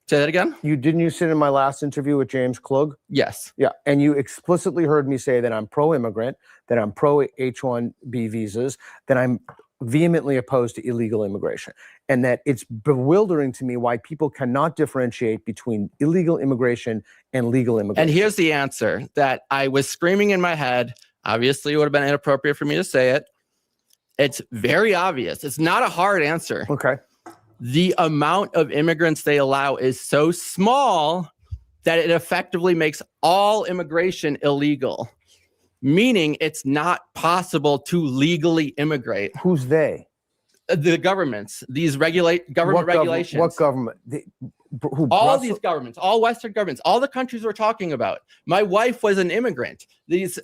Say that again? Didn't you sit in my last interview with James Klug? Yes. Yeah, and you explicitly heard me say that I'm pro-immigrant, that I'm pro-H-1B visas, that I'm vehemently opposed to illegal immigration, and that it's bewildering to me why people cannot differentiate between illegal immigration and legal immigration. And here's the answer that I was screaming in my head. Obviously, it would have been inappropriate for me to say it. It's very obvious. It's not a hard answer. Okay. The amount of immigrants they allow is so small that it effectively makes all immigration illegal, meaning it's not possible to legally immigrate. Who's they? The governments, these government regulations. What government? All these governments, all Western governments, all the countries we're talking about. My wife was an immigrant. These,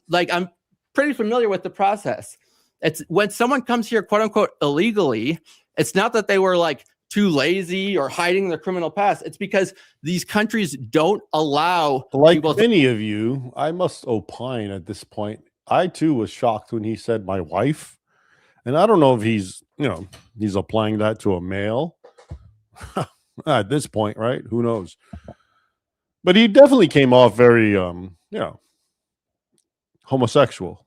like, I'm pretty familiar with the process. It's when someone comes here, quote unquote, illegally, it's not that they were like too lazy or hiding their criminal past. It's because these countries don't allow like many of you. I must opine at this point. I too was shocked when he said my wife, and I don't know if he's he's applying that to a male at this point, right? Who knows? But he definitely came off very homosexual.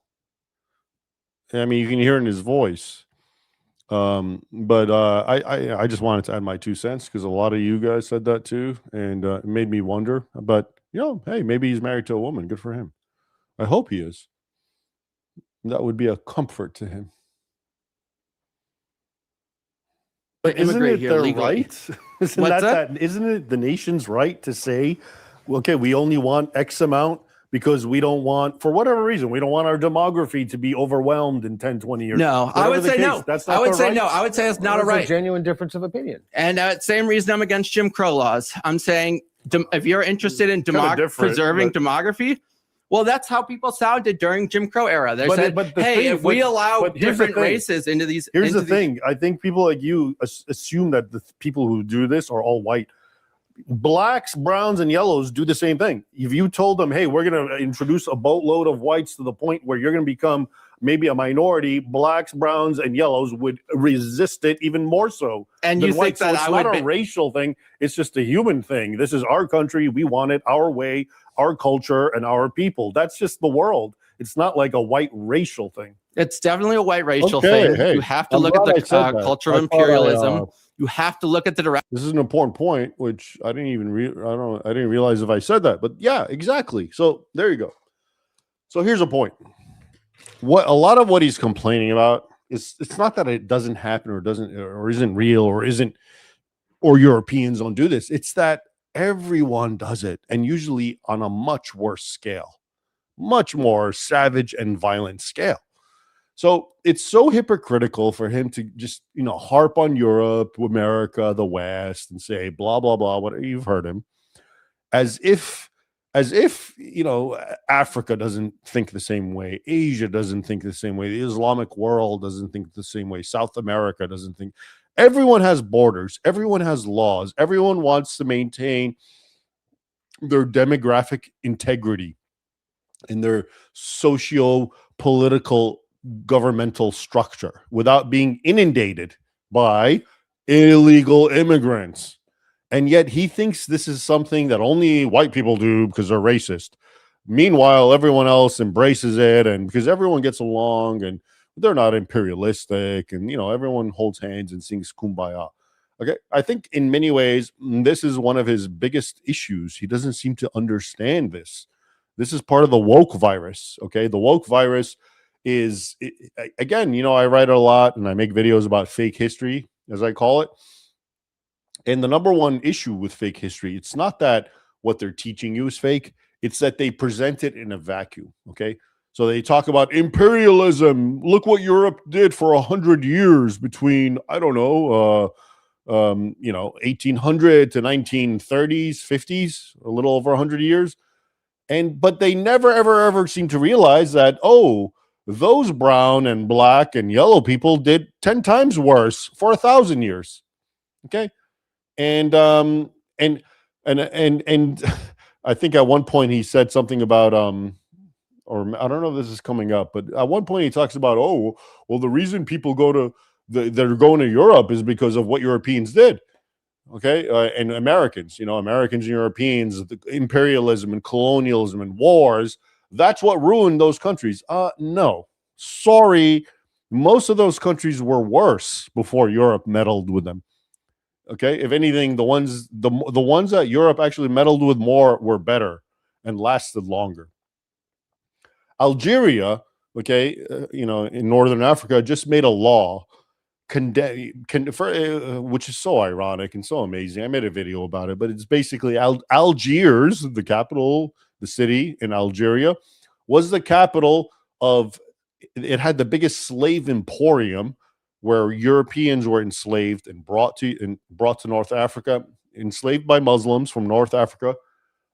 I mean, you can hear it in his voice. But I just wanted to add my 2 cents because a lot of you guys said that too, and it made me wonder. But hey, maybe he's married to a woman. Good for him. I hope he is. That would be a comfort to him. But isn't it their right? Isn't it the nation's right to say, okay, we only want X amount because we don't want, for whatever reason, we don't want our demography to be overwhelmed in 10, 20 years. No, I would say no. That's not I would say right? no. I would say it's not a right. A genuine difference of opinion. And same reason I'm against Jim Crow laws. I'm saying if you're interested in preserving demography, well, that's how people sounded during Jim Crow era. They said, hey, if we allow different races into these... Here's the thing. I think people like you assume that the people who do this are all white. Blacks, browns, and yellows do the same thing. If you told them, hey, we're going to introduce a boatload of whites to the point where you're going to become maybe a minority, blacks, browns, and yellows would resist it even more so. And you think that it's not a racial thing. It's just a human thing. This is our country. We want it our way, our culture, and our people. That's just the world. It's not like a white racial thing. It's definitely a white racial thing. Hey, you have to look at the culture of imperialism. You have to look at the direction. This is an important point, which I didn't even I didn't realize if I said that, but yeah, exactly. So there you go. So here's a point. What a lot of what he's complaining about is it's not that it doesn't happen or isn't real or Europeans don't do this. It's that everyone does it, and usually on a much worse scale, much more savage and violent scale. So it's so hypocritical for him to just, harp on Europe, America, the West, and say blah, blah, blah, whatever. You've heard him, as if, Africa doesn't think the same way. Asia doesn't think the same way. The Islamic world doesn't think the same way. South America doesn't think. Everyone has borders. Everyone has laws. Everyone wants to maintain their demographic integrity and their socio-political governmental structure without being inundated by illegal immigrants. And yet he thinks this is something that only white people do because they're racist. Meanwhile, everyone else embraces it, and because everyone gets along and they're not imperialistic, and everyone holds hands and sings Kumbaya. Okay, I think in many ways this is one of his biggest issues. He doesn't seem to understand this. This is part of the woke virus. Okay, the woke virus is, again, I write a lot and I make videos about fake history, as I call it. And the number one issue with fake history, it's not that what they're teaching you is fake. It's that they present it in a vacuum. Okay. So they talk about imperialism. Look what Europe did for 100 years between, 1800 to 1930s, 50s, a little over 100 years. But they never, ever seem to realize that, those brown and black and yellow people did 10 times worse for 1,000 years. Okay. and and I think at one point he said something about or I don't know if this is coming up, but at one point he talks about, oh, well, the reason people go to they're going to Europe is because of what Europeans did. Okay, and Americans, Americans and Europeans, the imperialism and colonialism and wars. That's what ruined those countries. No, sorry, most of those countries were worse before Europe meddled with them. Okay, if anything, the ones that Europe actually meddled with more were better and lasted longer. Algeria, okay, in northern Africa, just made a law which is so ironic and so amazing. I made a video about it, but it's basically Algiers, the capital, the city in Algeria, was the capital of. It had the biggest slave emporium where Europeans were enslaved and brought to North Africa, enslaved by Muslims from North Africa,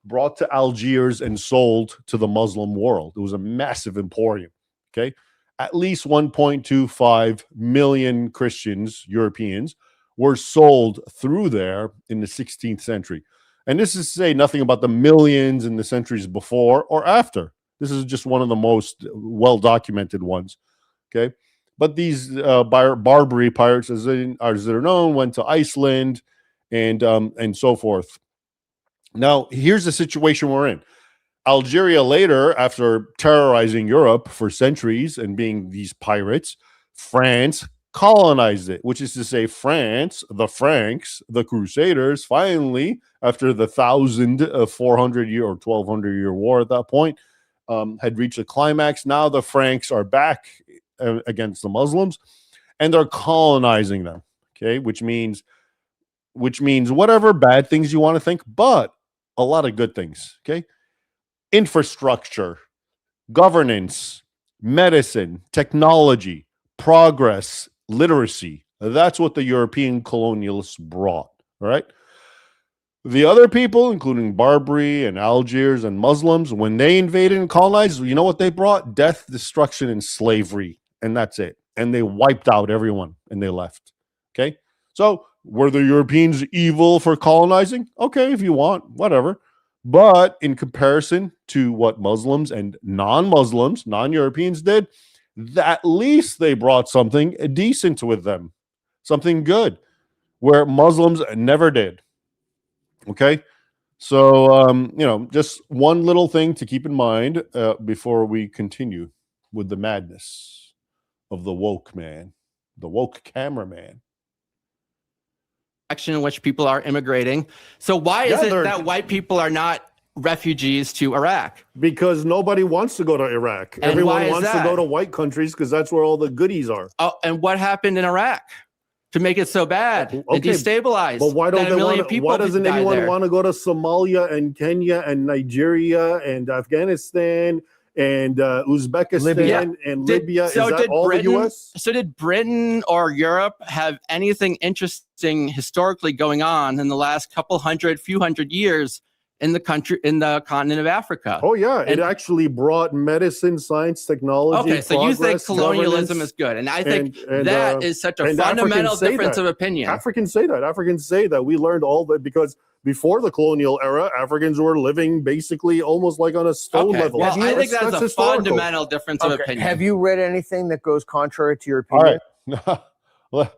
brought to Algiers and sold to the Muslim world. It was a massive emporium. Okay. At least 1.25 million Christians, Europeans, were sold through there in the 16th century. And this is to say nothing about the millions in the centuries before or after. This is just one of the most well-documented ones. Okay. But these Barbary pirates, as they're known, went to Iceland and so forth. Now, here's the situation we're in. Algeria later, after terrorizing Europe for centuries and being these pirates, France colonized it, which is to say France, the Franks, the Crusaders, finally, after the 400-year or 1200-year war at that point, had reached a climax. Now the Franks are back against the Muslims, and they're colonizing them, okay, which means whatever bad things you want to think, but a lot of good things, okay? Infrastructure, governance, medicine, technology, progress, literacy. That's what the European colonialists brought, all right? The other people, including Barbary and Algiers and Muslims, when they invaded and colonized, you know what they brought? Death, destruction, and slavery. And that's it. And they wiped out everyone and they left, okay? So were the Europeans evil for colonizing? Okay, if you want, whatever. But in comparison to what Muslims and non-Muslims, non-Europeans did, at least they brought something decent with them, something good, where Muslims never did. Okay? So, just one little thing to keep in mind before we continue with the madness of the woke man, the woke cameraman. In which people are immigrating. So why is it that white people are not refugees to Iraq? Because nobody wants to go to Iraq. And everyone wants to go to white countries because that's where all the goodies are. Oh, and what happened in Iraq to make it so bad and destabilize? But why don't they want? Why doesn't anyone want to go to Somalia and Kenya and Nigeria and Afghanistan and Uzbekistan and Libya? Is that all the U.S.? So did Britain or Europe have anything interesting historically going on in the last few hundred years in the continent of Africa? Oh yeah, it actually brought medicine, science, technology. Okay, so you think colonialism is good, and I think that is such a fundamental difference of opinion. Africans say that. Africans say that we learned all that because before the colonial era, Africans were living basically almost like on a stone level. Well, I think that's a fundamental difference of opinion. Have you read anything that goes contrary to your opinion? All right.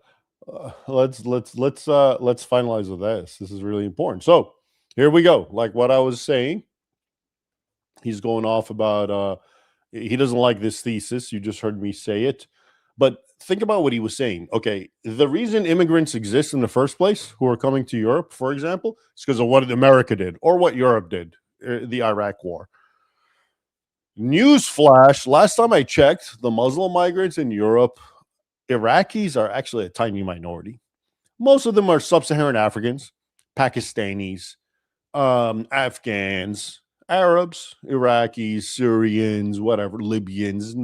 let's finalize with this. This is really important. So here we go. Like what I was saying, he's going off about he doesn't like this thesis. You just heard me say it. But think about what he was saying. Okay, the reason immigrants exist in the first place, who are coming to Europe, for example, is because of what America did or what Europe did, the Iraq War. Newsflash, last time I checked, the Muslim migrants in Europe, Iraqis are actually a tiny minority. Most of them are sub-Saharan Africans, Pakistanis, Afghans, Arabs, Iraqis, Syrians, whatever, Libyans,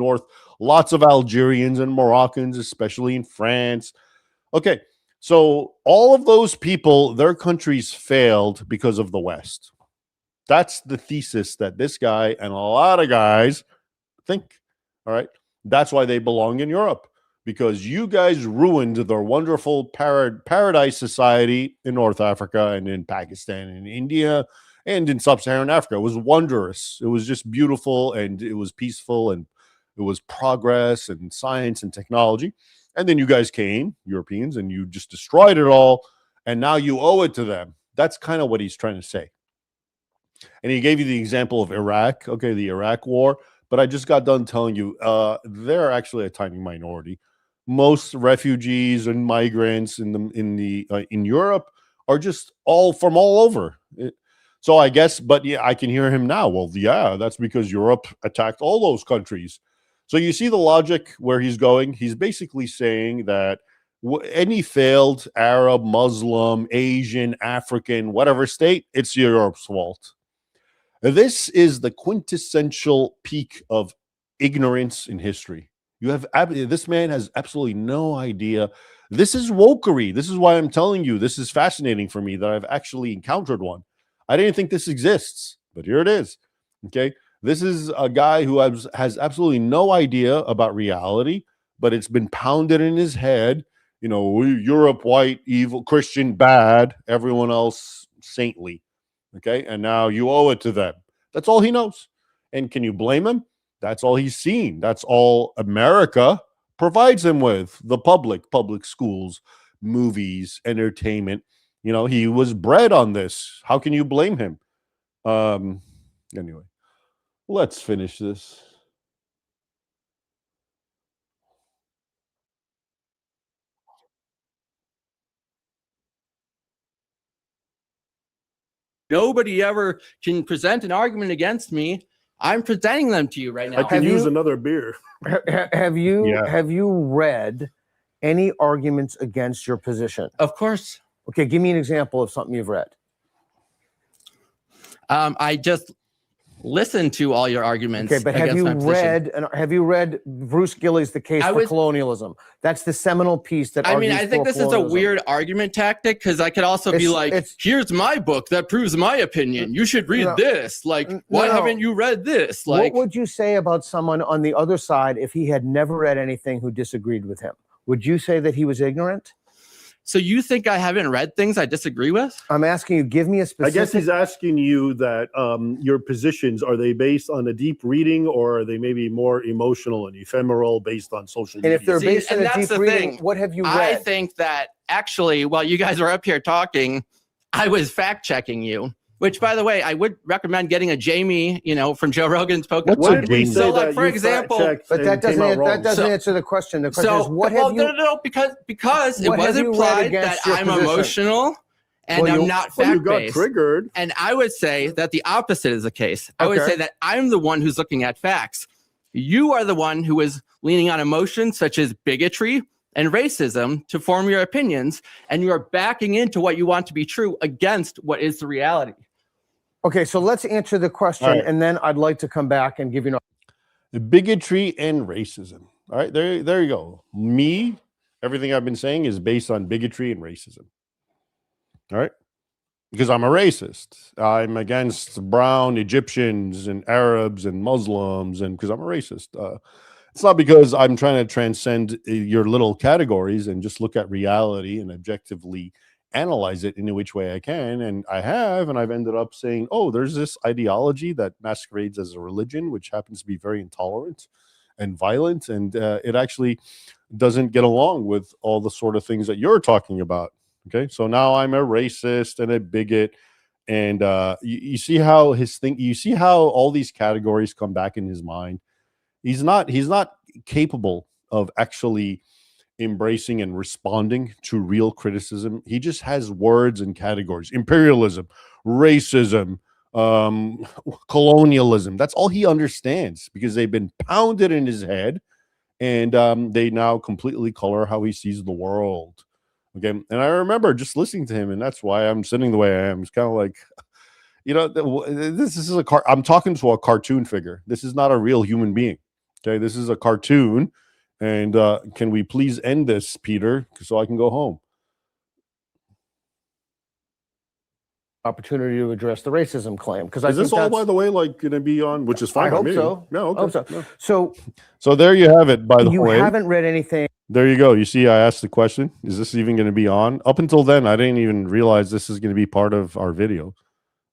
lots of Algerians and Moroccans, especially in France. Okay, so all of those people, their countries failed because of the West. That's the thesis that this guy and a lot of guys think. All right, that's why they belong in Europe, because you guys ruined their wonderful paradise society in North Africa and in Pakistan and India and in sub-Saharan Africa. It was wondrous. It was just beautiful, and it was peaceful, and it was progress and science and technology. And then you guys came, Europeans, and you just destroyed it all, and now you owe it to them. That's kind of what he's trying to say. And he gave you the example of Iraq, okay, the Iraq war. But I just got done telling you, they're actually a tiny minority. Most refugees and migrants in Europe are just all from all over. So I guess, but yeah, I can hear him now. Well, yeah, that's because Europe attacked all those countries. So you see the logic where he's going. He's basically saying that any failed Arab, Muslim, Asian, African, whatever state, it's Europe's fault. This is the quintessential peak of ignorance in history. You have this man has absolutely no idea. This is wokery. This is why I'm telling you this is fascinating for me that I've actually encountered one. I didn't think this exists, but here it is. Okay, this is a guy who has absolutely no idea about reality, but it's been pounded in his head. You know, Europe, white, evil, Christian, bad. Everyone else, saintly. Okay, and now you owe it to them. That's all he knows. And can you blame him? That's all he's seen. That's all America provides him with. The public schools, movies, entertainment. You know, he was bred on this. How can you blame him? Anyway, let's finish this. Nobody ever can present an argument against me. I'm presenting them to you right now. I can use another beer. Have you read any arguments against your position? Of course. Okay, give me an example of something you've read. I just listened to all your arguments. Okay, but have you read Bruce Gillies' The Case for Colonialism? That's the seminal piece that I mean, I think this is a weird argument tactic, because I could also be like, here's my book that proves my opinion. You should read this. Like, why haven't you read this? Like, what would you say about someone on the other side if he had never read anything who disagreed with him? Would you say that he was ignorant? So you think I haven't read things I disagree with? I'm asking you, give me a specific... I guess he's asking you that your positions, are they based on a deep reading, or are they maybe more emotional and ephemeral based on social media? And if they're based on a deep reading, what have you read? I think that actually, while you guys are up here talking, I was fact-checking you. Which, by the way, I would recommend getting a Jamie, from Joe Rogan's podcast. What did we say so, that for example, but that doesn't answer the question. The question is, what have you? No, because it was implied that I'm emotional and I'm not fact-based. You got triggered. And I would say that the opposite is the case. I would say that I'm the one who's looking at facts. You are the one who is leaning on emotions such as bigotry and racism to form your opinions, and you are backing into what you want to be true against what is the reality. Okay, so let's answer the question, and then I'd like to come back and give you bigotry and racism. All right, there you go. Everything I've been saying is based on bigotry and racism. All right, because I'm a racist. I'm against brown Egyptians and Arabs and Muslims, and because I'm a racist. It's not because I'm trying to transcend your little categories and just look at reality and objectively analyze it in which way I can. And I've ended up saying, oh, there's this ideology that masquerades as a religion, which happens to be very intolerant and violent. And it actually doesn't get along with all the sort of things that you're talking about. Okay. So now I'm a racist and a bigot. And you see how you see how all these categories come back in his mind. He's not capable of actually embracing and responding to real criticism. He just has words and categories: imperialism, racism, colonialism. That's all he understands, because they've been pounded in his head, and they now completely color how he sees the world. Okay, and I remember just listening to him, and that's why I'm sitting the way I am. It's kind of like, this is I'm talking to a cartoon figure. This is not a real human being. Okay, this is a cartoon. And can we please end this, Peter, so I can go home? opportunity to address the racism claim. Because I Is think this all, that's, by the way, like going to be on, which is fine I by hope me. so. No, okay. I hope so. No. So So there you have it, by the you way. haven't read anything. There you go. You see, I asked the question, is this even going to be on? Up until then, I didn't even realize this is going to be part of our video.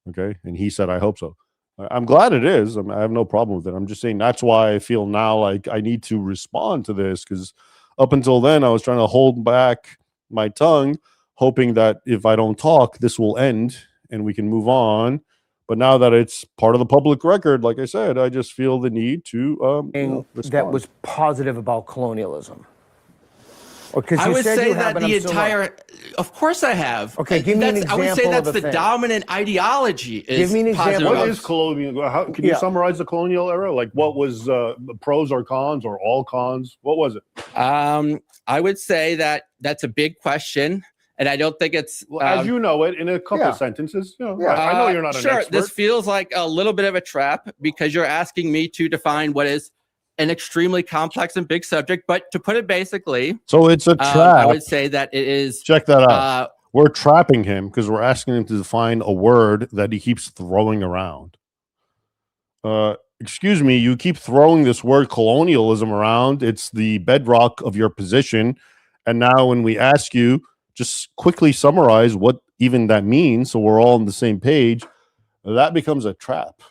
Okay. And he said, I hope so. I'm glad it is. I have no problem with it. I'm just saying that's why I feel now like I need to respond to this, because up until then, I was trying to hold back my tongue, hoping that if I don't talk, this will end and we can move on. But now that it's part of the public record, like I said, I just feel the need to That respond. was positive about colonialism. Because I you would said say you have, that and the I'm still not- entire, of course I have. Okay, give me an I would say example that's of a the thing. dominant ideology. Is Give me an positive example. What about- is colonial? How can you Yeah. summarize the colonial era? Like, what was the pros or cons or all cons? What was it? I would say that that's a big question, and I don't think it's. Well, as you know it, in a couple yeah. sentences. You know, Yeah. I know you're not an sure. expert. This feels like a little bit of a trap because you're asking me to define what is an extremely complex and big subject. But to put it basically, So it's a trap. I would say that it is. Check that out. We're trapping him because we're asking him to define a word that he keeps throwing around. Excuse me, you keep throwing this word colonialism around. It's the bedrock of your position. And now when we ask you, just quickly summarize what even that means so we're all on the same page, that becomes a trap.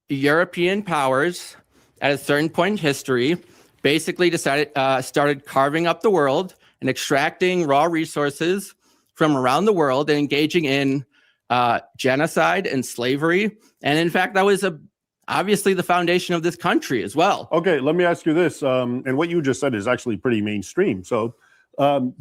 European powers at a certain point in history basically started carving up the world and extracting raw resources from around the world and engaging in genocide and slavery. And in fact, that was obviously the foundation of this country as well. Okay, let me ask you this. And what you just said is actually pretty mainstream. So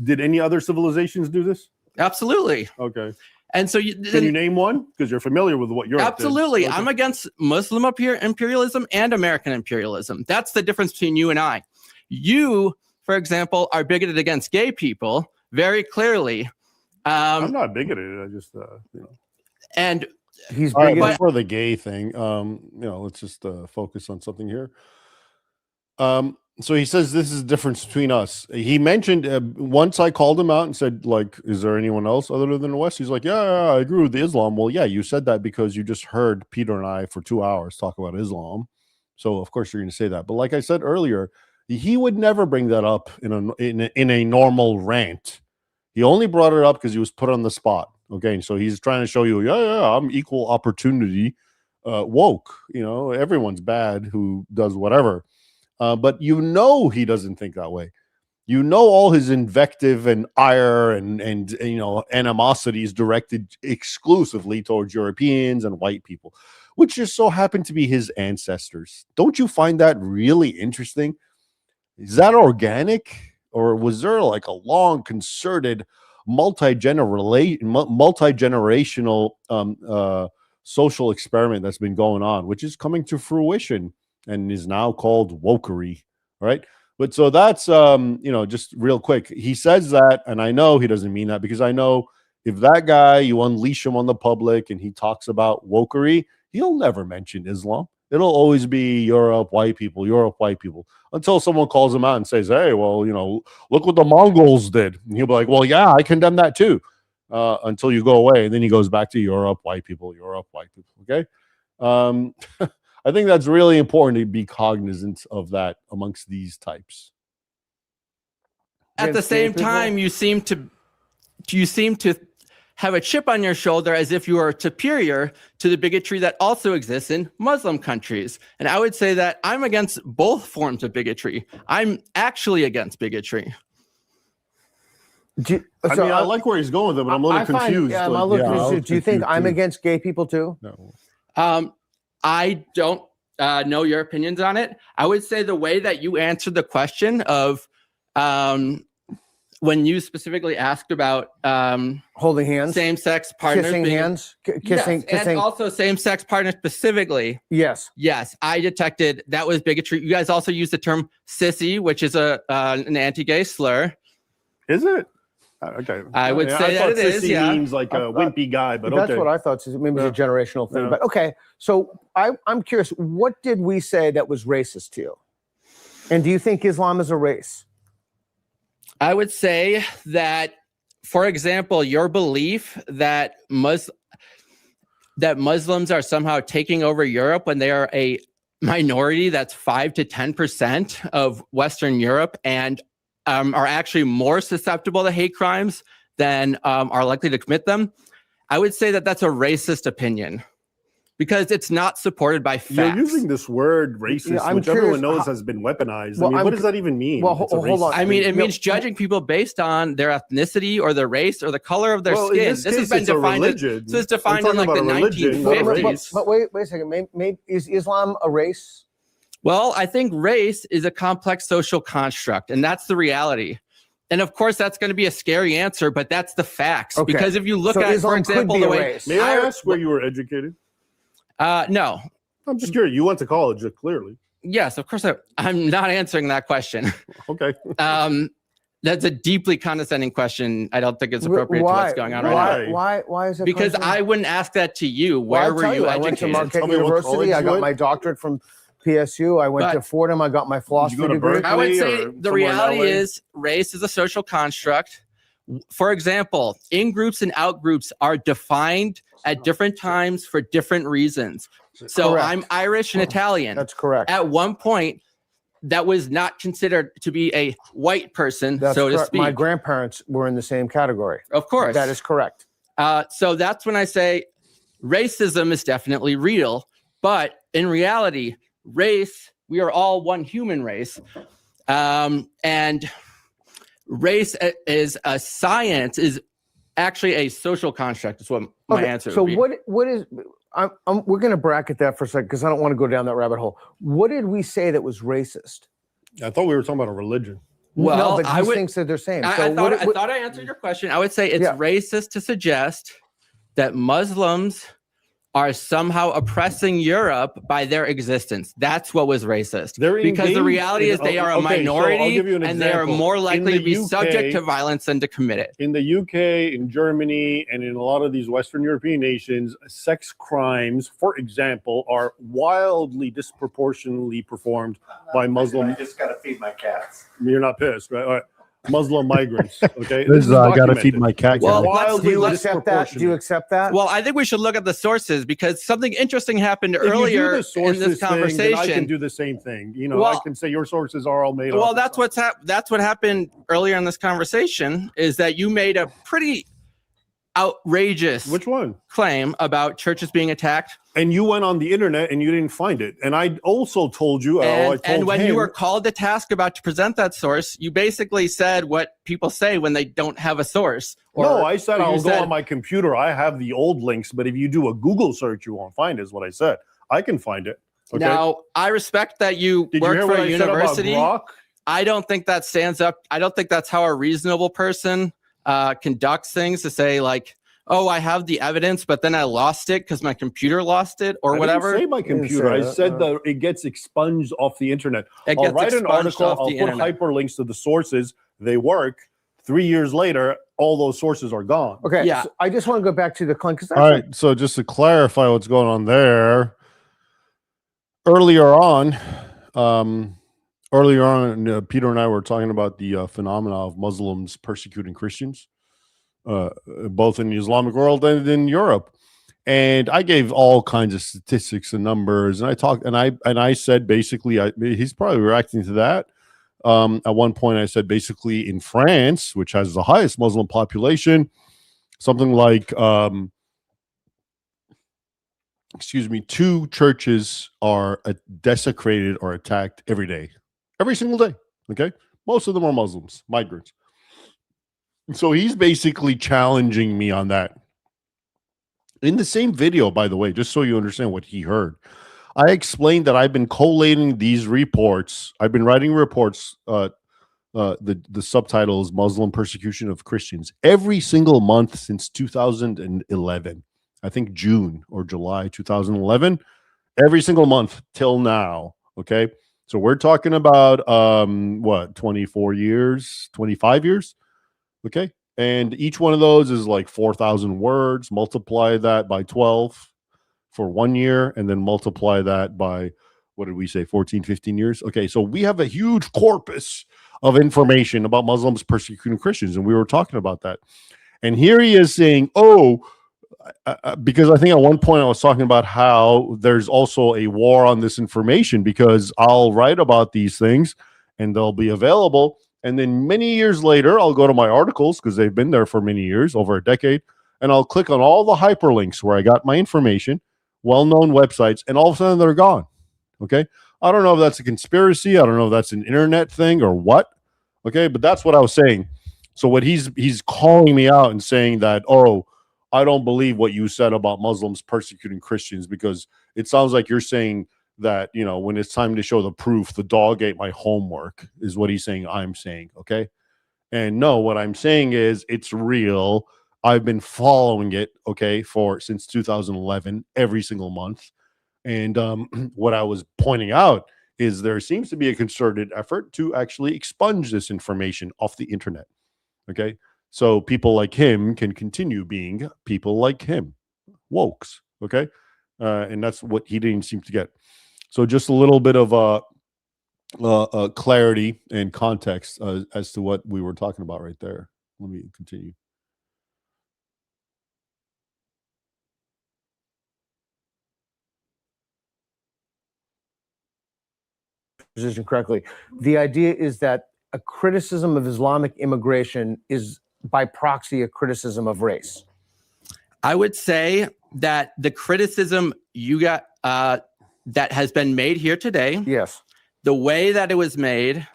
did any other civilizations do this? Absolutely. Okay. And so Can you name one? Because you're familiar with what Europe absolutely. did. Okay. I'm against Muslim imperialism and American imperialism. That's the difference between you and I. You, for example, are bigoted against gay people very clearly. I'm not bigoted. I just, And He's All right, bigoted. before the gay thing, let's just focus on something here. So he says this is the difference between us. He mentioned once I called him out and said, like, is there anyone else other than the West? He's like, yeah, I agree with Islam. Well, yeah, you said that because you just heard Peter and I for 2 hours talk about Islam. So of course you're going to say that. But like I said earlier, he would never bring that up in a normal rant. He only brought it up because he was put on the spot. Okay, so he's trying to show you, yeah, I'm equal opportunity woke. You know, everyone's bad who does whatever. But you know he doesn't think that way. You know all his invective and ire and animosity is directed exclusively towards Europeans and white people, which just so happen to be his ancestors. Don't you find that really interesting? Is that organic, or was there like a long, concerted, multi-generational social experiment that's been going on, which is coming to fruition and is now called wokery, right? But so that's just real quick. He says that, and I know he doesn't mean that, because I know if that guy, you unleash him on the public and he talks about wokery, he'll never mention Islam. It'll always be Europe, white people, until someone calls him out and says, hey, well, look what the Mongols did. And he'll be like, well, yeah, I condemn that too, until you go away. And then he goes back to Europe, white people, okay? I think that's really important to be cognizant of that amongst these types. at the same time, you seem to have a chip on your shoulder as if you are superior to the bigotry that also exists in Muslim countries. And I would say that I'm against both forms of bigotry. I'm actually against bigotry. I like where he's going with it, but I'm a little confused. I'm a little confused. Do you think I'm against gay people too? No. I don't know your opinions on it. I would say the way that you answered the question of when you specifically asked about holding hands, same-sex partners, kissing hands, kissing, and also same-sex partners specifically. Yes, I detected that was bigotry. You guys also used the term sissy, which is an anti-gay slur. Is it? Okay. I would say that it is. Yeah, means like a wimpy guy, but that's okay. what I thought. Maybe it's a generational thing. Yeah. But okay, so I'm curious. What did we say that was racist to you? And do you think Islam is a race? I would say that, for example, your belief that that Muslims are somehow taking over Europe when they are a minority that's 5 to 10% of Western Europe and are actually more susceptible to hate crimes than are likely to commit them, I would say that that's a racist opinion because it's not supported by facts. You're using this word racist, Yeah, I'm which curious everyone knows how- has been weaponized. Well, I mean, I'm what does cu- that even mean? well, It's a hold on. racist I mean, thing. it means judging people based on their ethnicity or their race or the color of their Well, in skin. this This has case, been it's a defined. religion. This is We're defined in talking like the about a religion, not a 1950s. race. But wait a second. Maybe is Islam a race? Well, I think race is a complex social construct, and that's the reality. And of course, that's going to be a scary answer, but that's the facts. Okay. Because if you look So at, for Islam could example, be the a way race. May I ask where you were educated? no, I'm just curious. You went to college, clearly. yes, of course, I'm not answering that question. Okay. That's a deeply condescending question. I don't think it's appropriate to what's going on right now. Why is it? Because condescending? I wouldn't ask that to you. Well, Where I'll were tell you I went to educated? Marquette Tell me what University. college I you got went. my doctorate from PSU. I went But- to Fordham. I got my philosophy go to degree. Berkeley? I would say or the somewhere in reality LA? is race is a social construct. For example, in-groups and out-groups are defined at different times for different reasons. So Correct. I'm Irish and Italian. That's correct. At one point, that was not considered to be a white person, That's so to correct. speak. My grandparents were in the same category. Of course. That is correct. So that's when I say racism is definitely real. But in reality, race, we are all one human race. And race is a science, is actually a social construct, is what my answer So would be. what is? We're going to bracket that for a second because I don't want to go down that rabbit hole. What did we say that was racist? I thought we were talking about a religion. Well, no, but I these would- things that they're saying. I So thought I answered your question. I would say it's Yeah. racist to suggest that Muslims are somehow oppressing Europe by their existence. That's what was racist. They're Because the engaged reality in- is they are a okay, so I'll minority give you an and they are example. more In likely the to be UK subject to violence than to commit it. In the UK, in Germany, and in a lot of these Western European nations, sex crimes, for example, are wildly disproportionately performed by Muslim. I just gotta feed my cats. You're not pissed, right? All right. Muslim migrants. Okay. This is I gotta documented. feed my cat. Well, guy. let's- do you let's- accept that? Do you accept that? Well, I think we should look at the sources because something interesting happened If you do earlier the in sources this thing, then I can conversation. do the same thing. You know, Well- I can say your sources are all made up. Well, that's what happened earlier in this conversation is that you made a pretty outrageous Which one? claim about churches being attacked. And you went on the internet and you didn't find it. And I also told you, And when him, you were called to task about to present that source, you basically said what people say when they don't have a source. no, I said or you I'll go said- on my computer. I have the old links, but if you do a Google search, you won't find it, is what I said. I can find it. Okay. Now, I respect that you Did you work hear for what a I said about university. Grok? I don't think that stands up. I don't think that's how a reasonable person conducts things to say like, oh, I have the evidence, but then I lost it because my computer lost it or I whatever. didn't say my didn't computer. say I that, said no. that it gets expunged off the internet. It I'll gets write an expunged article. off I'll the put internet. hyperlinks to the sources. They work. 3 years later, all those sources are gone. Okay. Yeah. So I just want to go back to the Clint because All right. So just to clarify what's going on there, earlier on, Peter and I were talking about the phenomena of Muslims persecuting Christians, both in the Islamic world and in Europe. And I gave all kinds of statistics and numbers, and I said basically, he's probably reacting to that. At one point, I said basically in France, which has the highest Muslim population, something like 2 churches are desecrated or attacked every day, every single day. Okay, most of them are Muslims, migrants. So he's basically challenging me on that. In the same video, by the way, just so you understand what he heard, I explained that I've been collating these reports. I've been writing reports. The subtitle is Muslim Persecution of Christians every single month since 2011. I think June or July 2011. Every single month till now. Okay, so we're talking about 24 years, 25 years. Okay. And each one of those is like 4,000 words. Multiply that by 12 for 1 year, and then multiply that by, what did we say, 14, 15 years? Okay, so we have a huge corpus of information about Muslims persecuting Christians, and we were talking about that. And here he is saying, oh, because I think at one point I was talking about how there's also a war on this information, because I'll write about these things and they'll be available. And then many years later, I'll go to my articles, because they've been there for many years, over a decade, and I'll click on all the hyperlinks where I got my information, well-known websites, and all of a sudden they're gone. Okay. I don't know if that's a conspiracy. I don't know if that's an internet thing or what. Okay. But that's what I was saying. So what he's calling me out and saying that, oh, I don't believe what you said about Muslims persecuting Christians, because it sounds like you're saying that, you know, when it's time to show the proof, the dog ate my homework, is what he's saying. I'm saying, okay. And no, what I'm saying is it's real. I've been following it, okay, since 2011, every single month. And what I was pointing out is there seems to be a concerted effort to actually expunge this information off the internet. Okay. So people like him can continue being people like him, wokes. Okay. And that's what he didn't seem to get. So just a little bit of clarity and context as to what we were talking about right there. Let me continue. Position correctly. The idea is that a criticism of Islamic immigration is by proxy a criticism of race. I would say that the criticism you got that has been made here today, Yes. the way that it was made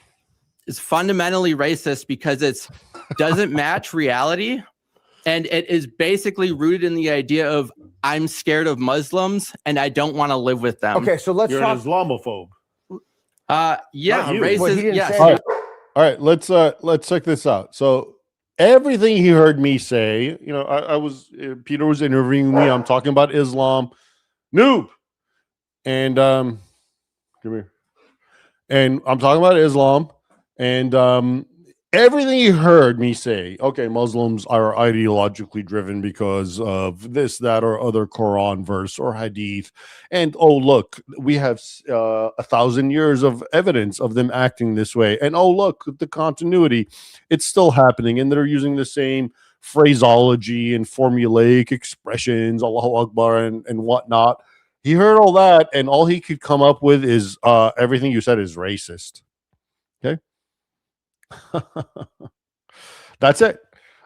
is fundamentally racist, because it doesn't match reality, and it is basically rooted in the idea of I'm scared of Muslims and I don't want to live with them. Okay, so let's You're talk. an Islamophobe. Yeah, Not you. Well, he racist. didn't Yes. say All right, let's check this out. So everything he heard me say, you know, I was Peter was interviewing me. I'm talking about Islam, noob, and come here, and I'm talking about Islam, and everything he heard me say. Okay, Muslims are ideologically driven because of this, that, or other Quran verse or hadith, and oh look, we have 1,000 years of evidence of them acting this way, and oh look, the continuity, it's still happening, and they're using the same phraseology and formulaic expressions, Allahu Akbar and whatnot. He heard all that, and all he could come up with is everything you said is racist. Okay. That's it.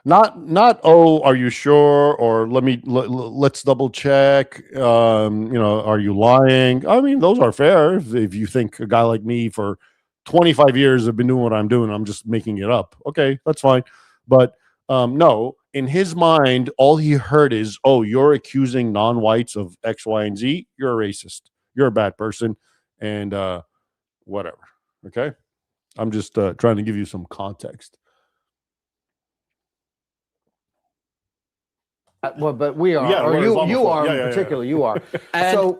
Not oh, are you sure, or let's double check, you know, are you lying? I mean, those are fair if you think a guy like me for 25 years have been doing what I'm doing, I'm just making it up. Okay, that's fine. But no, in his mind, all he heard is, oh, you're accusing non-whites of X, Y, and Z, you're a racist, you're a bad person, and whatever. Okay. I'm just trying to give you some context. Well, but we are, Yeah, or we're you Islamophobe. are Yeah, in yeah, particular, you are. And- So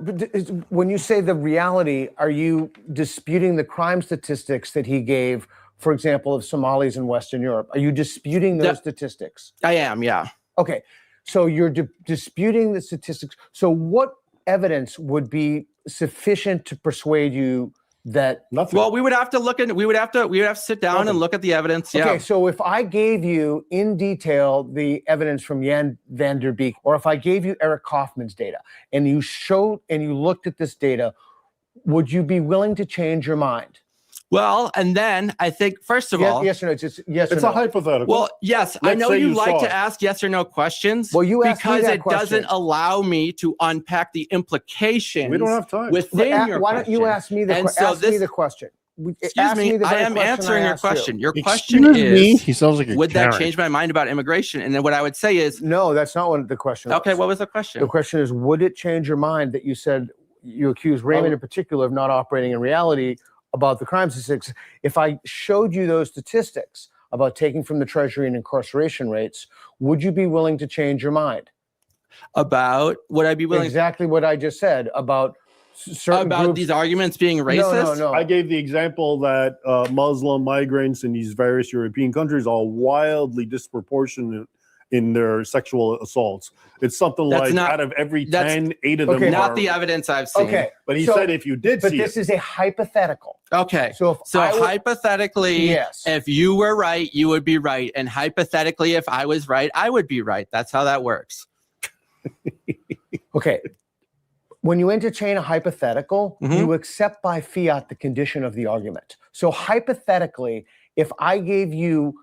when you say the reality, are you disputing the crime statistics that he gave, for example, of Somalis in Western Europe? Are you disputing those statistics? I am, yeah. Okay, so you're disputing the statistics. So what evidence would be sufficient to persuade you that? Nothing. Well, we would have to sit down and look at the evidence. Yeah. Okay, so if I gave you in detail the evidence from Jan van der Beek, or if I gave you Eric Kaufman's data, and you looked at this data, would you be willing to change your mind? Well, and then I think, first of all, yes or no? It's just yes It's or a no. hypothetical. well, yes, I Let's know say you you like saw to it. ask yes or no questions. Well, you asked me because that it question. doesn't allow me to unpack the implications. We don't have time. Within your Why don't you question. ask me the And so me the question? Excuse Ask me, the I very am question answering I your asked you. question. Your question Excuse me? is, He sounds like a would that Karen. change my mind about immigration? And then what I would say is, No, that's not what the question okay, was. what was the question? The question is, would it change your mind that you said you accused Raymond in particular of not operating in reality about the crime statistics? If I showed you those statistics about taking from the Treasury and incarceration rates, would you be willing to change your mind? About, would I be willing Exactly what I just said about certain about groups. these arguments being racist? No. I gave the example that Muslim migrants in these various European countries are wildly disproportionate in their sexual assaults. It's something That's like not- out of every that's 10, 8 of them Okay. Not are. the evidence I've seen. Okay, But he so- said if you did but see this it, is a hypothetical. Okay. So if I would- hypothetically, Yes. if you were right, you would be right. And hypothetically, if I was right, I would be right. That's how that works. Okay. When you entertain a hypothetical, Mhm. you accept by fiat the condition of the argument. So hypothetically, if I gave you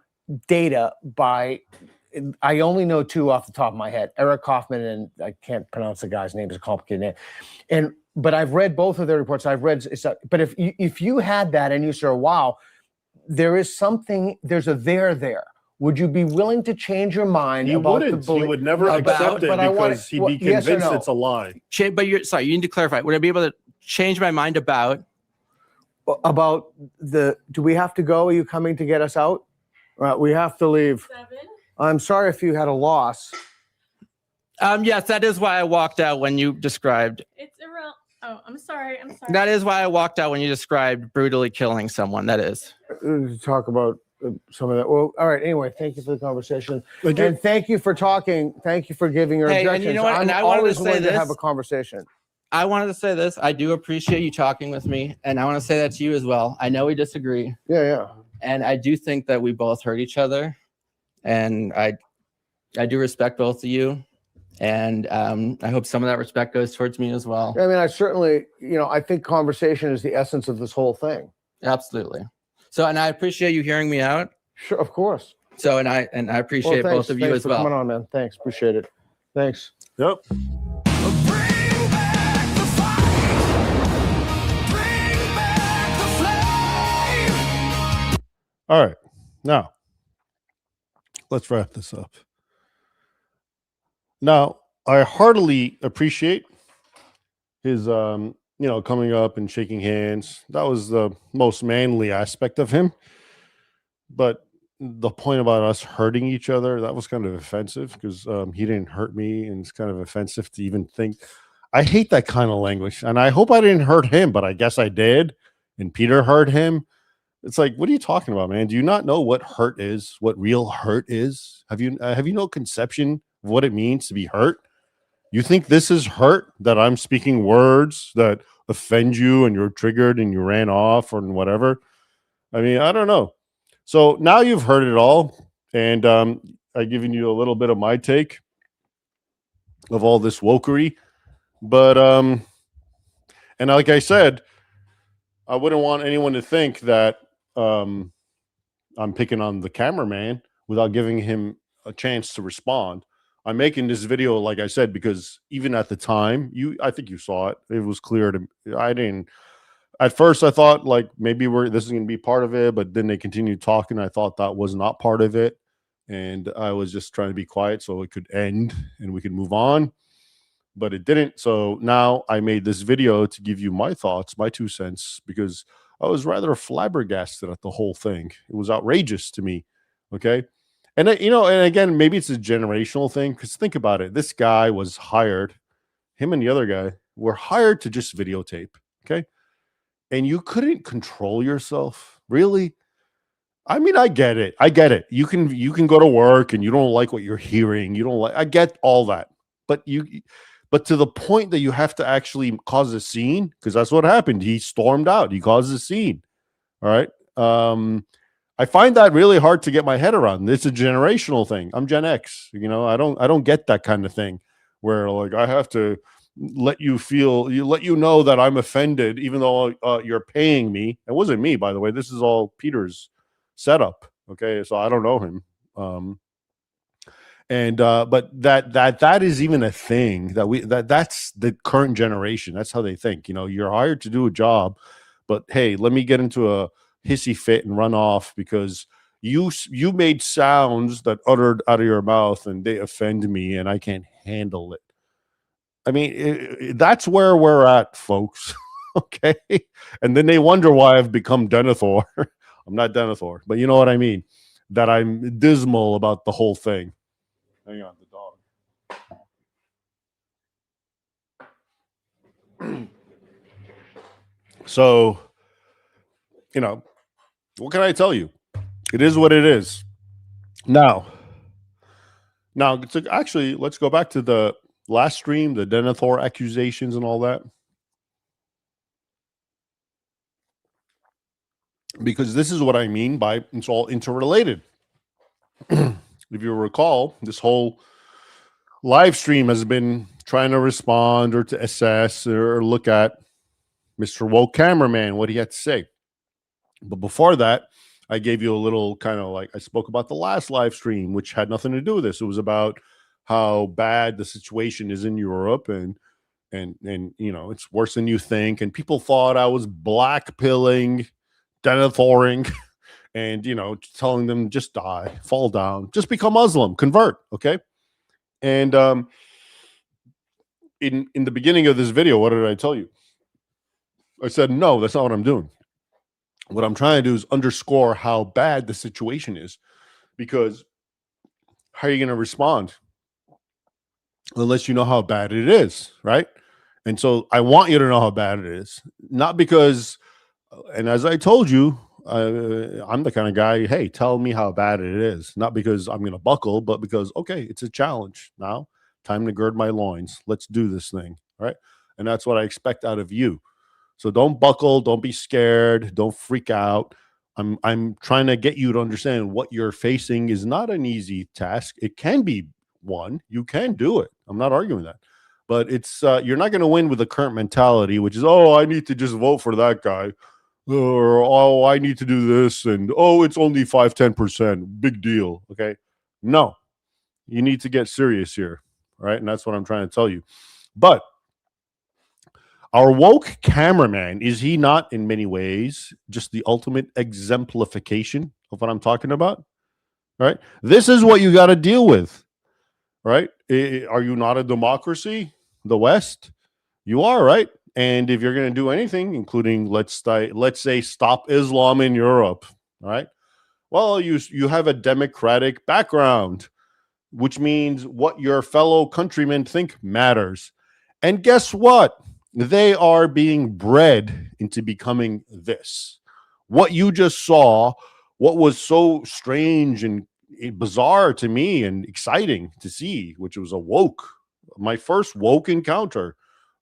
data by, I only know two off the top of my head, Eric Kaufman, and I can't pronounce the guy's name, it's a complicated name. But I've read both of their reports. But if you had that and you say, wow, there is something, there's a there. Would you be willing to change your mind He about wouldn't. the He belief? would never About- accept it but I wanna- because he'd well, be yes or convinced no? it's a lie. But you need to clarify. Would I be able to change my mind about? About do we have to go? Are you coming to get us out? We have to leave. 7. I'm sorry if you had a loss. Yes, that is why I walked out when you described. It's around. Oh, I'm sorry. I'm sorry. That is why I walked out when you described brutally killing someone. That is. Talk about some of that. Well, all right. Anyway, thank you for the conversation. Like, you- And thank you for talking. Thank you for giving your Hey, and objections. you know what? I'm And I wanted to always say willing to this. have a conversation. I wanted to say this. I do appreciate you talking with me, and I want to say that to you as well. I know we disagree, Yeah. and I do think that we both hurt each other, and I do respect both of you, and I hope some of that respect goes towards me as well. I mean, I certainly, I think conversation is the essence of this whole thing. Absolutely. So, and I appreciate you hearing me out. Sure, of course. So, and I appreciate Well, both of you thanks as for well. coming on, man. Thanks. Appreciate it. Thanks. Yep. All right. Now, let's wrap this up. Now, I heartily appreciate his coming up and shaking hands. That was the most manly aspect of him. But the point about us hurting each other, that was kind of offensive because he didn't hurt me, and it's kind of offensive to even think. I hate that kind of language, and I hope I didn't hurt him, but I guess I did, and Peter hurt him. It's like, what are you talking about, man? Do you not know what hurt is? What real hurt is? Have you no conception of what it means to be hurt? You think this is hurt, that I'm speaking words that offend you and you're triggered and you ran off or whatever? I mean, I don't know. So now you've heard it all, and I've given you a little bit of my take of all this wokery. But and like I said, I wouldn't want anyone to think that I'm picking on the cameraman without giving him a chance to respond. I'm making this video, like I said, because even at the time, I think you saw it. It was clear to me. I didn't. At first, I thought like maybe this is going to be part of it, but then they continued talking. I thought that was not part of it, and I was just trying to be quiet so it could end and we could move on. But it didn't. So now I made this video to give you my thoughts, my 2 cents, because I was rather flabbergasted at the whole thing. It was outrageous to me. Okay. And, and again, maybe it's a generational thing, because think about it. This guy was hired, him and the other guy were hired to just videotape. Okay. And you couldn't control yourself. Really? I mean, I get it. You can go to work and you don't like what you're hearing. I get all that. But to the point that you have to actually cause a scene, because that's what happened. He stormed out. He caused a scene. All right. I find that really hard to get my head around. It's a generational thing. I'm Gen X. I don't get that kind of thing where like I have to let you know that I'm offended, even though you're paying me. It wasn't me, by the way. This is all Peter's setup. Okay, so I don't know him. But that is even a thing that's the current generation. That's how they think. You're hired to do a job, but hey, let me get into a hissy fit and run off because you made sounds that uttered out of your mouth and they offend me and I can't handle it. I mean, that's where we're at, folks. Okay, and then they wonder why I've become Denethor. I'm not Denethor, but you know what I mean. That I'm dismal about the whole thing. Hang on, the dog. So, what can I tell you? It is what it is. Now, actually, let's go back to the last stream, the Denethor accusations and all that. Because this is what I mean by it's all interrelated. If you recall, this whole live stream has been trying to respond or to assess or look at Mr. Woke Cameraman, what he had to say. But before that, I gave you a little kind of like I spoke about the last live stream, which had nothing to do with this. It was about how bad the situation is in Europe, and you know, it's worse than you think. And people thought I was black pilling, denathoring, and you know, telling them just die, fall down, just become Muslim, convert. Okay. And in the beginning of this video, what did I tell you? I said, no, that's not what I'm doing. What I'm trying to do is underscore how bad the situation is, because how are you going to respond unless you know how bad it is, right? And so I want you to know how bad it is, not because, and as I told you, I'm the kind of guy, hey, tell me how bad it is, not because I'm going to buckle, but because, okay, it's a challenge now, time to gird my loins. Let's do this thing, right? And that's what I expect out of you. So don't buckle, don't be scared, don't freak out. I'm trying to get you to understand what you're facing is not an easy task. It can be one. You can do it. I'm not arguing that. But it's you're not going to win with the current mentality, which is, oh, I need to just vote for that guy. Or, oh, I need to do this. And, oh, it's only 5-10%. Big deal. Okay. No, you need to get serious here. Right. And that's what I'm trying to tell you. But our woke cameraman, is he not in many ways just the ultimate exemplification of what I'm talking about? Right? This is what you got to deal with. Right? Are you not a democracy? The West? You are, right? And if you're going to do anything, including let's say stop Islam in Europe, right? Well, you have a democratic background, which means what your fellow countrymen think matters. And guess what? They are being bred into becoming this. What you just saw, what was so strange and bizarre to me and exciting to see, which was my first woke encounter,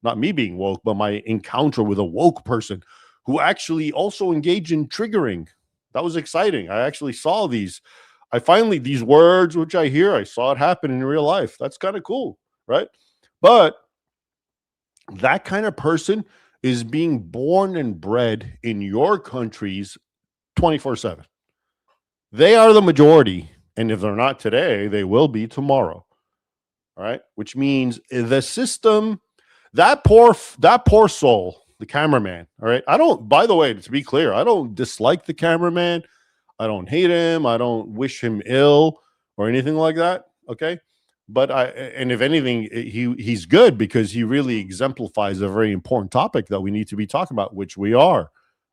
not me being woke, but my encounter with a woke person who actually also engaged in triggering. That was exciting. I actually saw these words, which I hear, I saw it happen in real life. That's kind of cool, right? But that kind of person is being born and bred in your countries 24/7. They are the majority. And if they're not today, they will be tomorrow. All right. Which means the system, that poor soul, the cameraman. All right. By the way, to be clear, I don't dislike the cameraman. I don't hate him. I don't wish him ill or anything like that. Okay. But if anything, he's good because he really exemplifies a very important topic that we need to be talking about, which we are,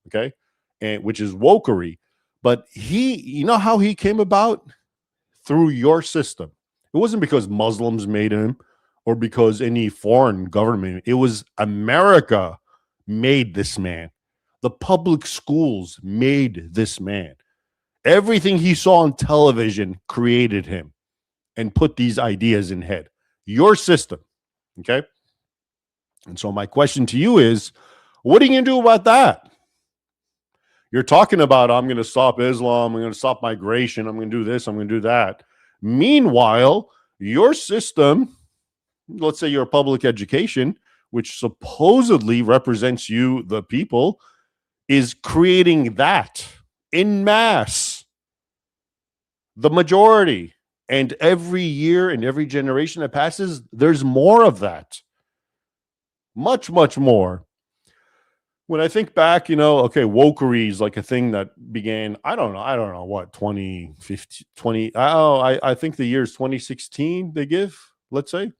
okay, and which is wokery. But you know how he came about? Through your system. It wasn't because Muslims made him or because any foreign government. It was America made this man. The public schools made this man. Everything he saw on television created him and put these ideas in head. Your system. Okay. And so my question to you is, what are you going to do about that? You're talking about, I'm going to stop Islam. I'm going to stop migration. I'm going to do this. I'm going to do that. Meanwhile, your system, let's say your public education, which supposedly represents you, the people, is creating that en masse. The majority. And every year and every generation that passes, there's more of that. Much, much more. When I think back, okay, wokery is like a thing that began, I don't know what, 2015, I think the year is 2016 they give, let's say.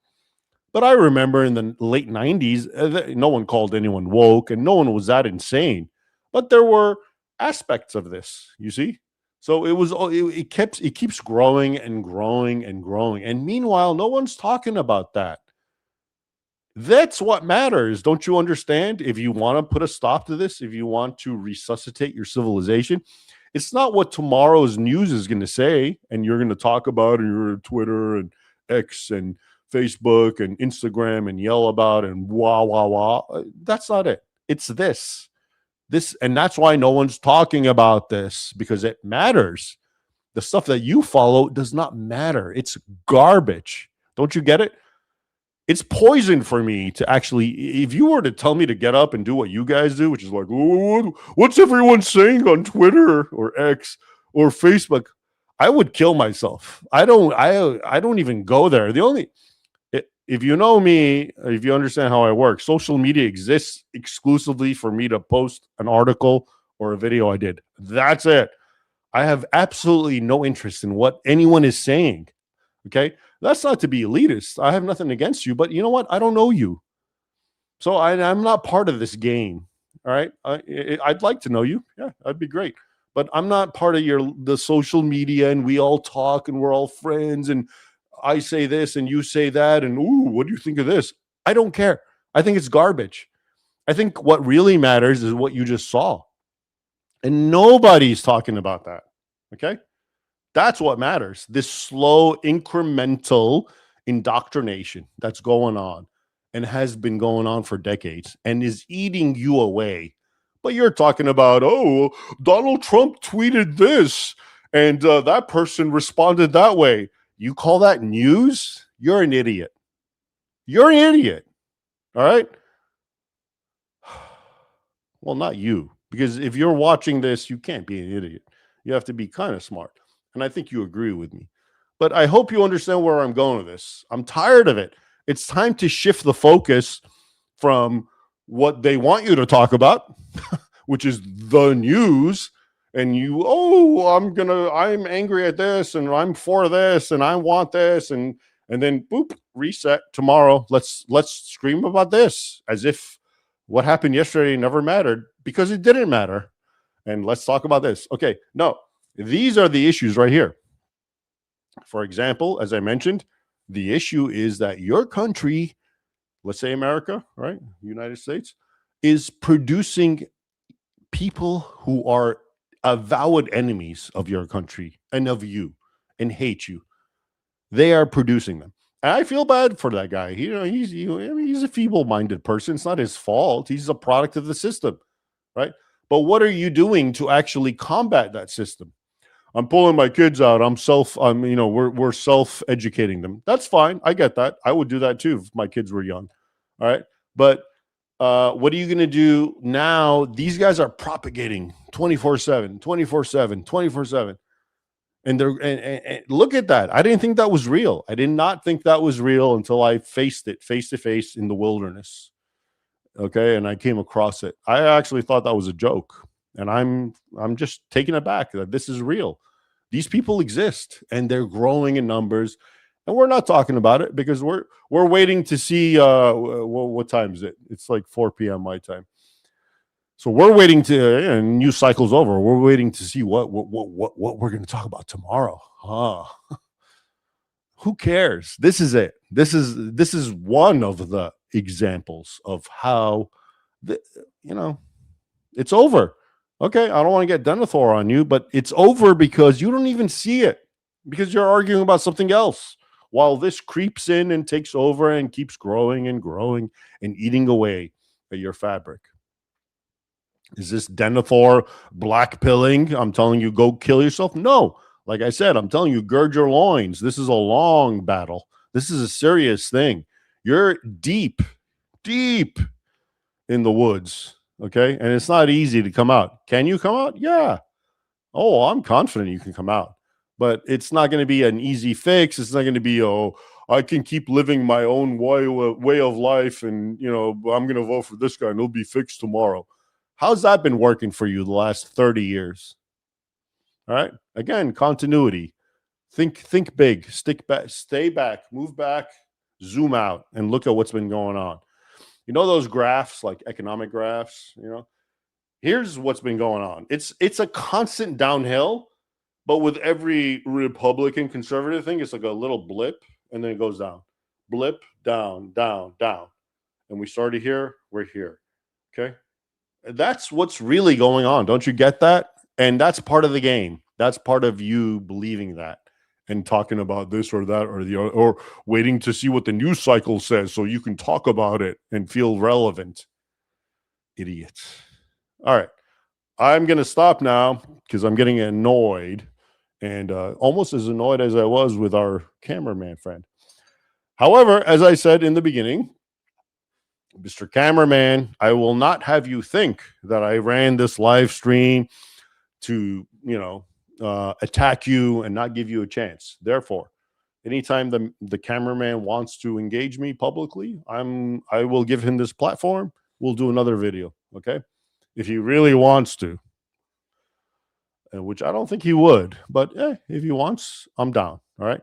But I remember in the late 90s, no one called anyone woke and no one was that insane. But there were aspects of this, you see? So it keeps growing and growing and growing. And meanwhile, no one's talking about that. That's what matters. Don't you understand? If you want to put a stop to this, if you want to resuscitate your civilization, it's not what tomorrow's news is going to say. And you're going to talk about in your Twitter and X and Facebook and Instagram and yell about and wah, wah, wah. That's not it. It's this. And that's why no one's talking about this, because it matters. The stuff that you follow does not matter. It's garbage. Don't you get it? it's poison for me to actually, if you were to tell me to get up and do what you guys do, which is like, what's everyone saying on Twitter or X or Facebook, I would kill myself. I don't even go there. The only, if you know me, if you understand how I work, social media exists exclusively for me to post an article or a video I did. That's it. I have absolutely no interest in what anyone is saying. Okay. That's not to be elitist. I have nothing against you, but you know what? I don't know you. So I'm not part of this game. All right. I'd like to know you. Yeah, that'd be great. But I'm not part of the social media and we all talk and we're all friends and I say this and you say that. And ooh, what do you think of this? I don't care. I think it's garbage. I think what really matters is what you just saw. And nobody's talking about that. Okay. That's what matters. This slow, incremental indoctrination that's going on and has been going on for decades and is eating you away. But you're talking about, oh, Donald Trump tweeted this and that person responded that way. You call that news? You're an idiot. You're an idiot. All right. Well, not you, because if you're watching this, you can't be an idiot. You have to be kind of smart. And I think you agree with me. But I hope you understand where I'm going with this. I'm tired of it. It's time to shift the focus from what they want you to talk about, which is the news. And you, oh, I'm angry at this and I'm for this and I want this. And then boop, reset tomorrow. Let's scream about this as if what happened yesterday never mattered, because it didn't matter. And let's talk about this. Okay. No. These are the issues right here. For example, as I mentioned, the issue is that your country, let's say America, right? United States, is producing people who are avowed enemies of your country and of you and hate you. They are producing them. And I feel bad for that guy. He's a feeble-minded person. It's not his fault. He's a product of the system, right? But what are you doing to actually combat that system? I'm pulling my kids out. We're self-educating them. That's fine. I get that. I would do that too if my kids were young. All right. But what are you going to do now? These guys are propagating 24/7, 24/7, 24/7. And and look at that. I didn't think that was real. I did not think that was real until I faced it face to face in the wilderness. Okay. And I came across it. I actually thought that was a joke. And I'm just taken aback that this is real. These people exist and they're growing in numbers. And we're not talking about it because we're waiting to see what time is it? It's like 4 p.m. my time. So we're waiting to, and news cycle's over. We're waiting to see what we're going to talk about tomorrow. Who cares? This is it. This is one of the examples of how it's over. Okay, I don't want to get Denethor on you, but it's over because you don't even see it, because you're arguing about something else while this creeps in and takes over and keeps growing and growing and eating away at your fabric. Is this Denethor black pilling? I'm telling you, go kill yourself? No. Like I said, I'm telling you, gird your loins. This is a long battle. This is a serious thing. You're deep in the woods. Okay. And it's not easy to come out. Can you come out? Yeah. Oh, I'm confident you can come out, but it's not going to be an easy fix. It's not going to be, oh, I can keep living my own way of life. And, I'm going to vote for this guy and it'll be fixed tomorrow. How's that been working for you the last 30 years? All right. Again, continuity. Think big, stick back, stay back, move back, zoom out, and look at what's been going on. Those graphs, like economic graphs, here's what's been going on. It's a constant downhill, but with every Republican conservative thing, it's like a little blip and then it goes down. Blip, down, down, down. And we started here, we're here. Okay. That's what's really going on. Don't you get that? And that's part of the game. That's part of you believing that and talking about this or that or the other, or waiting to see what the news cycle says so you can talk about it and feel relevant. Idiots. All right. I'm going to stop now because I'm getting annoyed, and almost as annoyed as I was with our cameraman friend. However, as I said in the beginning, Mr. Cameraman, I will not have you think that I ran this live stream to, attack you and not give you a chance. Therefore, anytime the cameraman wants to engage me publicly, I will give him this platform. We'll do another video, okay? If he really wants to, which I don't think he would, but if he wants, I'm down. All right.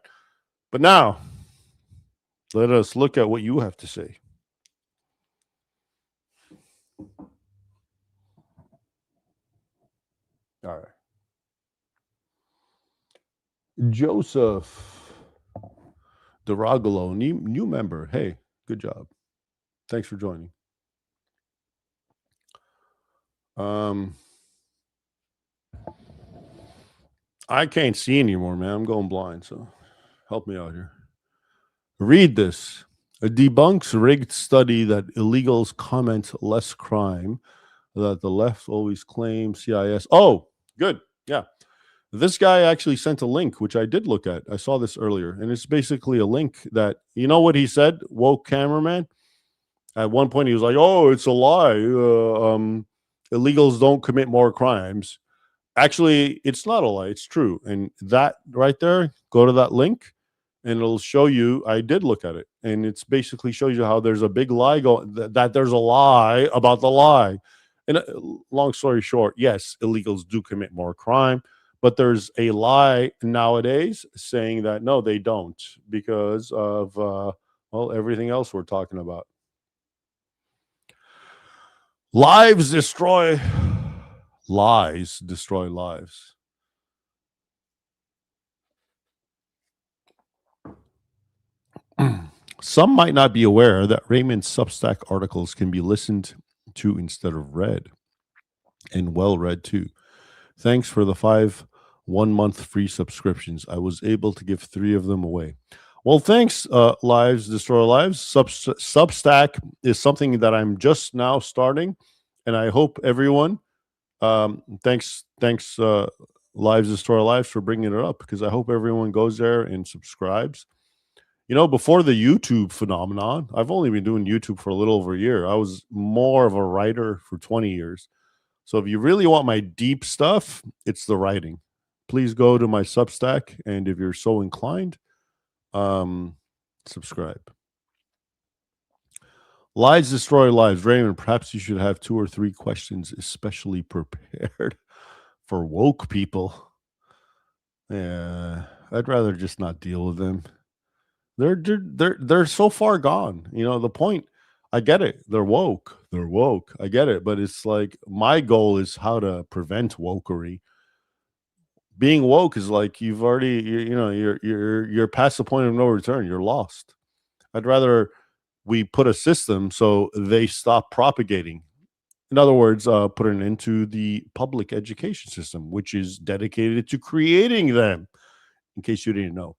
But now, let us look at what you have to say. All right. Joseph Duragolo, new member. Hey, good job. Thanks for joining. I can't see anymore, man. I'm going blind, so help me out here. Read this. It debunks rigged study that illegals comment less crime, that the left always claims CIS. Oh, good. Yeah. This guy actually sent a link, which I did look at. I saw this earlier, and it's basically a link that, you know what he said, woke cameraman? At one point, he was like, oh, it's a lie. Illegals don't commit more crimes. Actually, it's not a lie. It's true. And that right there, go to that link, and it'll show you. I did look at it, and it's basically shows you how there's a big lie going, that there's a lie about the lie. And long story short, yes, illegals do commit more crime, but there's a lie nowadays saying that no, they don't, because of everything else we're talking about. Lies destroy lives. Some might not be aware that Raymond's Substack articles can be listened to instead of read, and well read too. Thanks for the 5 1-month free subscriptions. I was able to give 3 of them away. Well, thanks, Lives Destroy Lives. Substack is something that I'm just now starting, and I hope everyone, thanks, Lives Destroy Lives, for bringing it up, because I hope everyone goes there and subscribes. Before the YouTube phenomenon, I've only been doing YouTube for a little over a year. I was more of a writer for 20 years. So if you really want my deep stuff, it's the writing. Please go to my Substack, and if you're so inclined, subscribe. Lies destroy lives. Raymond, perhaps you should have 2 or 3 questions especially prepared for woke people. Yeah, I'd rather just not deal with them. They're so far gone. The point, I get it. They're woke. I get it. But it's like, my goal is how to prevent wokery. Being woke is like, you've already, you're past the point of no return. You're lost. I'd rather we put a system so they stop propagating. In other words, put an end to the public education system, which is dedicated to creating them, in case you didn't know.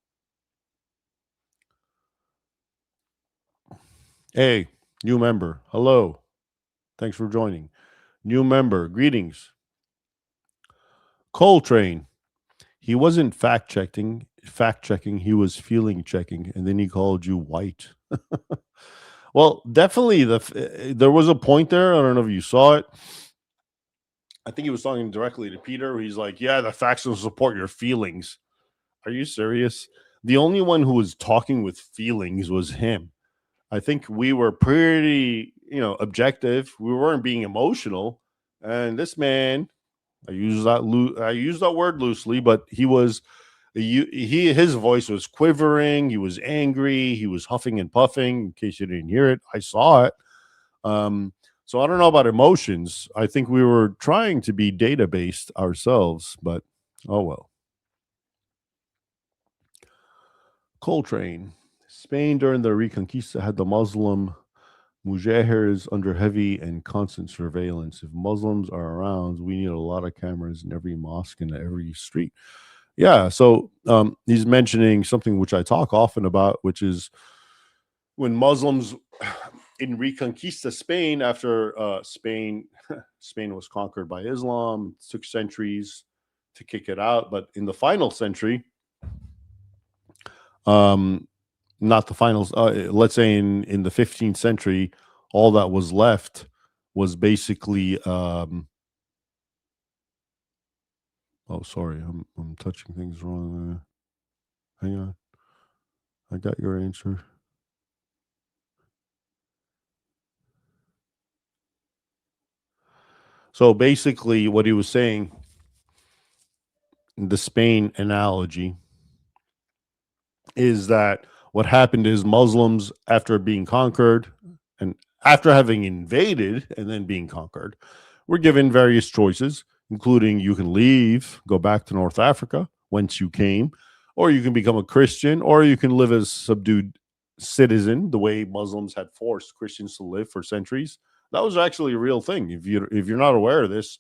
Hey, new member. Hello. Thanks for joining. New member. Greetings. Coltrane. He wasn't fact checking. He was feeling checking, and then he called you white. Well, definitely there was a point there. I don't know if you saw it. I think he was talking directly to Peter. He's like, yeah, the facts will support your feelings. Are you serious? The only one who was talking with feelings was him. I think we were pretty, objective. We weren't being emotional. And this man, I use that word loosely, but his voice was quivering. He was angry. He was huffing and puffing. In case you didn't hear it, I saw it. So I don't know about emotions. I think we were trying to be data-based ourselves, but oh well. Coltrane. Spain during the Reconquista had the Muslim mujahirs under heavy and constant surveillance. If Muslims are around, we need a lot of cameras in every mosque and every street. Yeah, so he's mentioning something which I talk often about, which is when Muslims in Reconquista Spain, after Spain was conquered by Islam, it took centuries to kick it out, but in the final century, not the finals. Let's say in the 15th century, all that was left was basically. Oh, sorry, I'm touching things wrong. Hang on, I got your answer. So basically, what he was saying, the Spain analogy, is that what happened is Muslims, after being conquered and after having invaded and then being conquered, were given various choices, including you can leave, go back to North Africa, whence you came, or you can become a Christian, or you can live as subdued citizen, the way Muslims had forced Christians to live for centuries. That was actually a real thing. If you're not aware of this,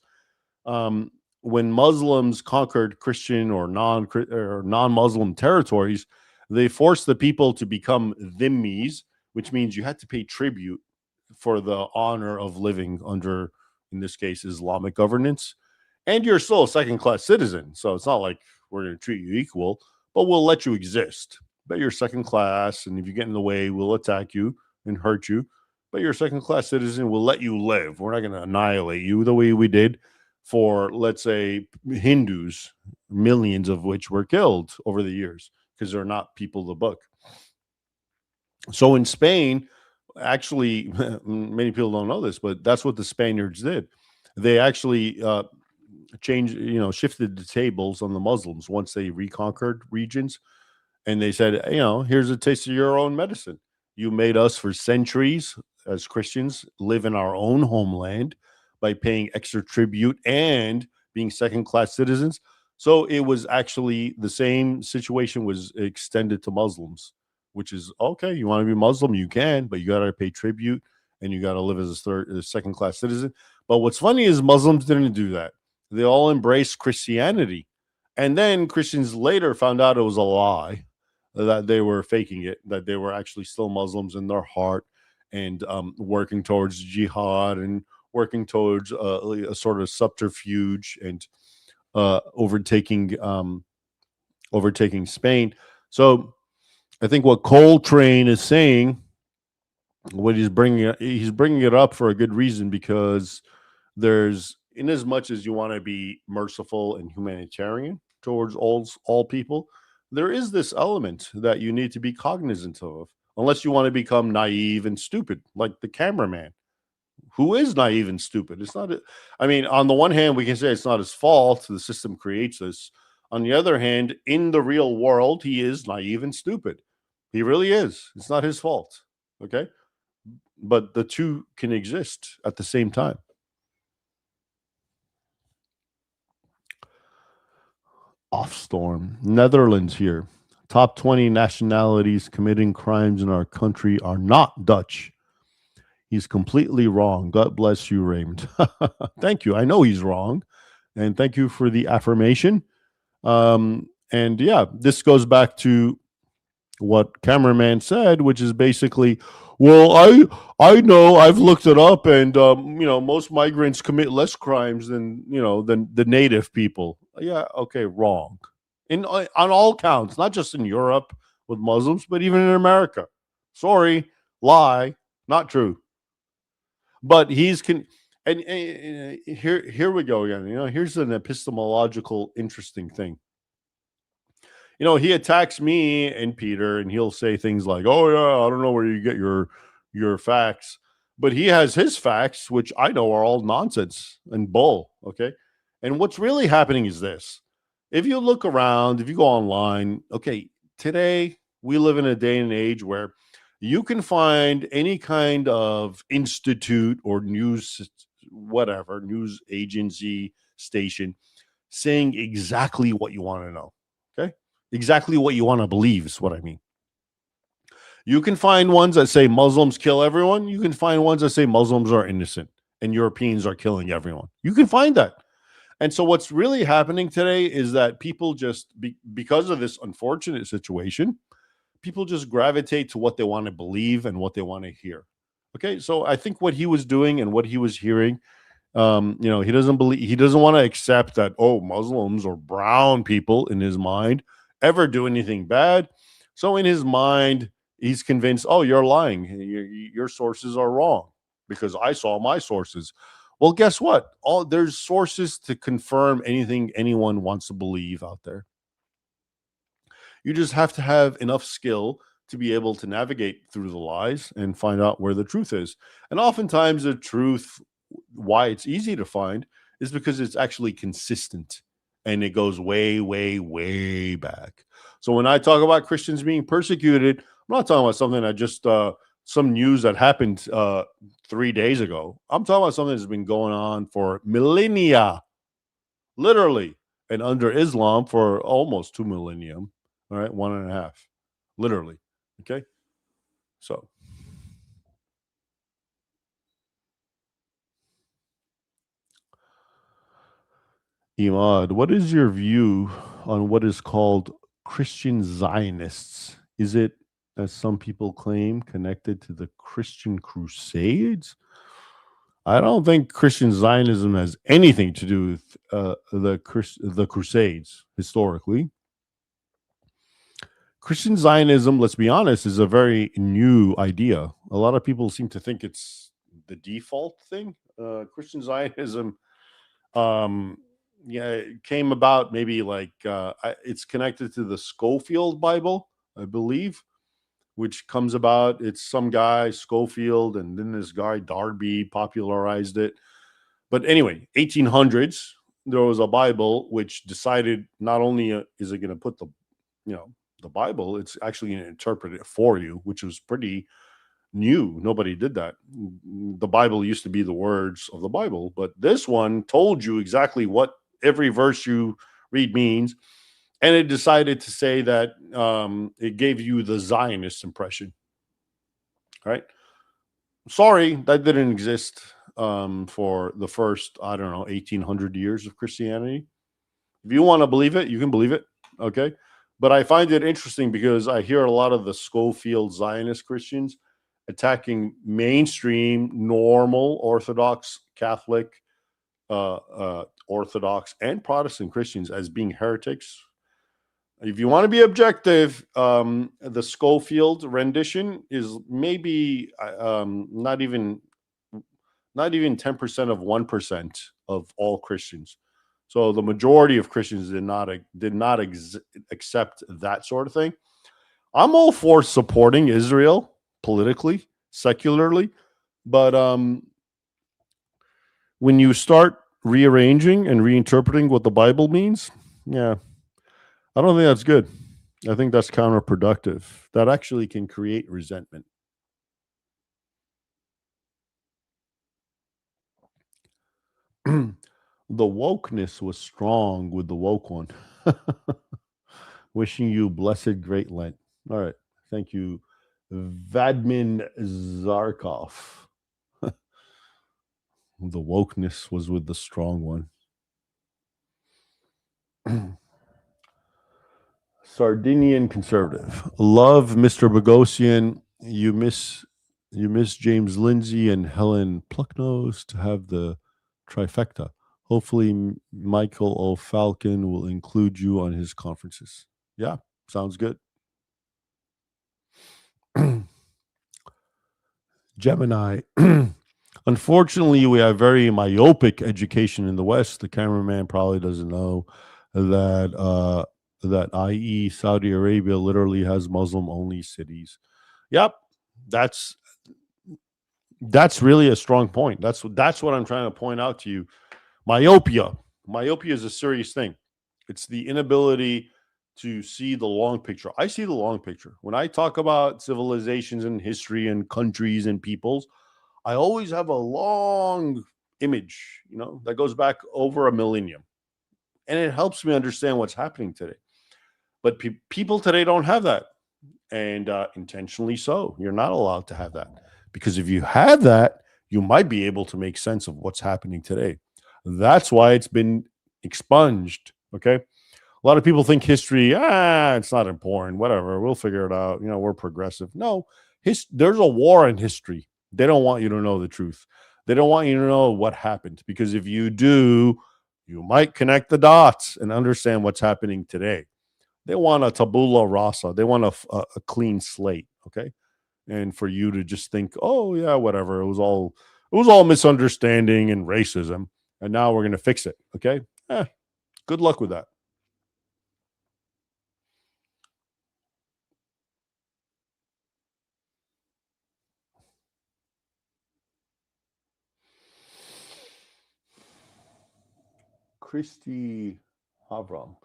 um, when Muslims conquered Christian or non-Muslim territories, they forced the people to become dhimmis, which means you had to pay tribute for the honor of living under, in this case, Islamic governance. And you're still a second-class citizen, so it's not like we're going to treat you equal, but we'll let you exist. But you're second class, and if you get in the way, we'll attack you and hurt you. But you're a second-class citizen. We'll let you live. We're not going to annihilate you the way we did for, let's say, Hindus, millions of which were killed over the years because they're not people of the book. So in Spain, actually, many people don't know this, but that's what the Spaniards did. They actually shifted the tables on the Muslims once they reconquered regions. And they said, here's a taste of your own medicine. You made us for centuries as Christians live in our own homeland by paying extra tribute and being second-class citizens. So it was actually the same situation was extended to Muslims, which is, okay, you want to be Muslim, you can, but you got to pay tribute and you got to live as a second-class citizen. But what's funny is Muslims didn't do that. They all embraced Christianity. And then Christians later found out it was a lie, that they were faking it, that they were actually still Muslims in their heart and working towards jihad and working towards a sort of subterfuge and overtaking Spain. So I think what Coltrane is saying, what he's bringing it up for a good reason, because there's, in as much as you want to be merciful and humanitarian towards all people, there is this element that you need to be cognizant of, unless you want to become naive and stupid, like the cameraman, who is naive and stupid. It's not, I mean, on the one hand, we can say it's not his fault. The system creates this. On the other hand, in the real world, he is naive and stupid. He really is. It's not his fault. Okay. But the two can exist at the same time. Offstorm, Netherlands here. Top 20 nationalities committing crimes in our country are not Dutch. He's completely wrong. God bless you, Raymond. Thank you. I know he's wrong. And thank you for the affirmation. And yeah, this goes back to what Cameraman said, which is basically, well, I know, I've looked it up, and most migrants commit less crimes than the native people. Yeah, okay, wrong. On all counts, not just in Europe with Muslims, but even in America. Sorry, lie, not true. But and here we go again. Here's an epistemological interesting thing. He attacks me and Peter, and he'll say things like, "Oh yeah, I don't know where you get your facts," but he has his facts, which I know are all nonsense and bull. Okay, and what's really happening is this: if you look around, if you go online, okay, today we live in a day and age where you can find any kind of institute or news agency station saying exactly what you want to know. Okay. Exactly what you want to believe is what I mean. You can find ones that say Muslims kill everyone. You can find ones that say Muslims are innocent and Europeans are killing everyone. You can find that. And so what's really happening today is that people just, because of this unfortunate situation, people just gravitate to what they want to believe and what they want to hear. Okay. So I think what he was doing and what he was hearing, he doesn't want to accept that, Muslims or brown people in his mind ever do anything bad. So in his mind, He's convinced, oh, you're lying. Your sources are wrong because I saw my sources. Well, guess what? There's sources to confirm anything anyone wants to believe out there. You just have to have enough skill to be able to navigate through the lies and find out where the truth is. And oftentimes the truth, why it's easy to find, is because it's actually consistent and it goes way, way, way back. So when I talk about Christians being persecuted, I'm not talking about something that just some news that happened 3 days ago. I'm talking about something that's been going on for millennia, literally, and under Islam for almost 2 millennium. All right, 1.5, literally. Okay, so Imad, what is your view on what is called Christian Zionists? Is it, as some people claim, connected to the Christian Crusades? I don't think Christian Zionism has anything to do with the Crusades historically. Christian Zionism, let's be honest, is a very new idea. A lot of people seem to think it's the default thing. Christian Zionism, it came about maybe like it's connected to the Schofield Bible, I believe, which comes about. It's some guy, Schofield, and then this guy, Darby, popularized it. But anyway, 1800s, there was a Bible which decided not only is it going to put the Bible, it's actually going to interpret it for you, which was pretty new. Nobody did that. The Bible used to be the words of the Bible, but this one told you exactly what every verse you read means. And it decided to say that it gave you the Zionist impression. Right? Sorry, that didn't exist for the first, 1800 years of Christianity. If you want to believe it, you can believe it. Okay. But I find it interesting because I hear a lot of the Schofield Zionist Christians attacking mainstream, normal, Orthodox, Catholic, Orthodox, and Protestant Christians as being heretics. If you want to be objective, the Schofield rendition is maybe not even 10% of 1% of all Christians. So the majority of Christians did not accept that sort of thing. I'm all for supporting Israel politically, secularly, but when you start rearranging and reinterpreting what the Bible means, I don't think that's good. I think that's counterproductive. That actually can create resentment. The wokeness was strong with the woke one. Wishing you blessed great Lent. All right. Thank you, Vadmin Zarkov. The wokeness was with the strong one. Sardinian conservative. Love Mr. Bogosian. You miss James Lindsay and Helen Plucknose to have the trifecta. Hopefully Michael O'Falcon will include you on his conferences. Yeah, sounds good. Gemini. Unfortunately, we have very myopic education in the West. The cameraman probably doesn't know that i.e. Saudi Arabia literally has Muslim-only cities. Yep, that's really a strong point. That's what I'm trying to point out to you. Myopia is a serious thing. It's the inability to see the long picture. I see the long picture. When I talk about civilizations and history and countries and peoples, I always have a long image, that goes back over a millennium. And it helps me understand what's happening today. But people today don't have that. And intentionally so. You're not allowed to have that. Because if you had that, you might be able to make sense of what's happening today. That's why it's been expunged. Okay. A lot of people think history, it's not important. Whatever. We'll figure it out. We're progressive. No, there's a war in history. They don't want you to know the truth. They don't want you to know what happened. Because if you do, you might connect the dots and understand what's happening today. They want a tabula rasa. They want a clean slate. Okay. And for you to just think, oh yeah, whatever. It was all misunderstanding and racism. And now we're going to fix it. Okay. Good luck with that. Christy Avram.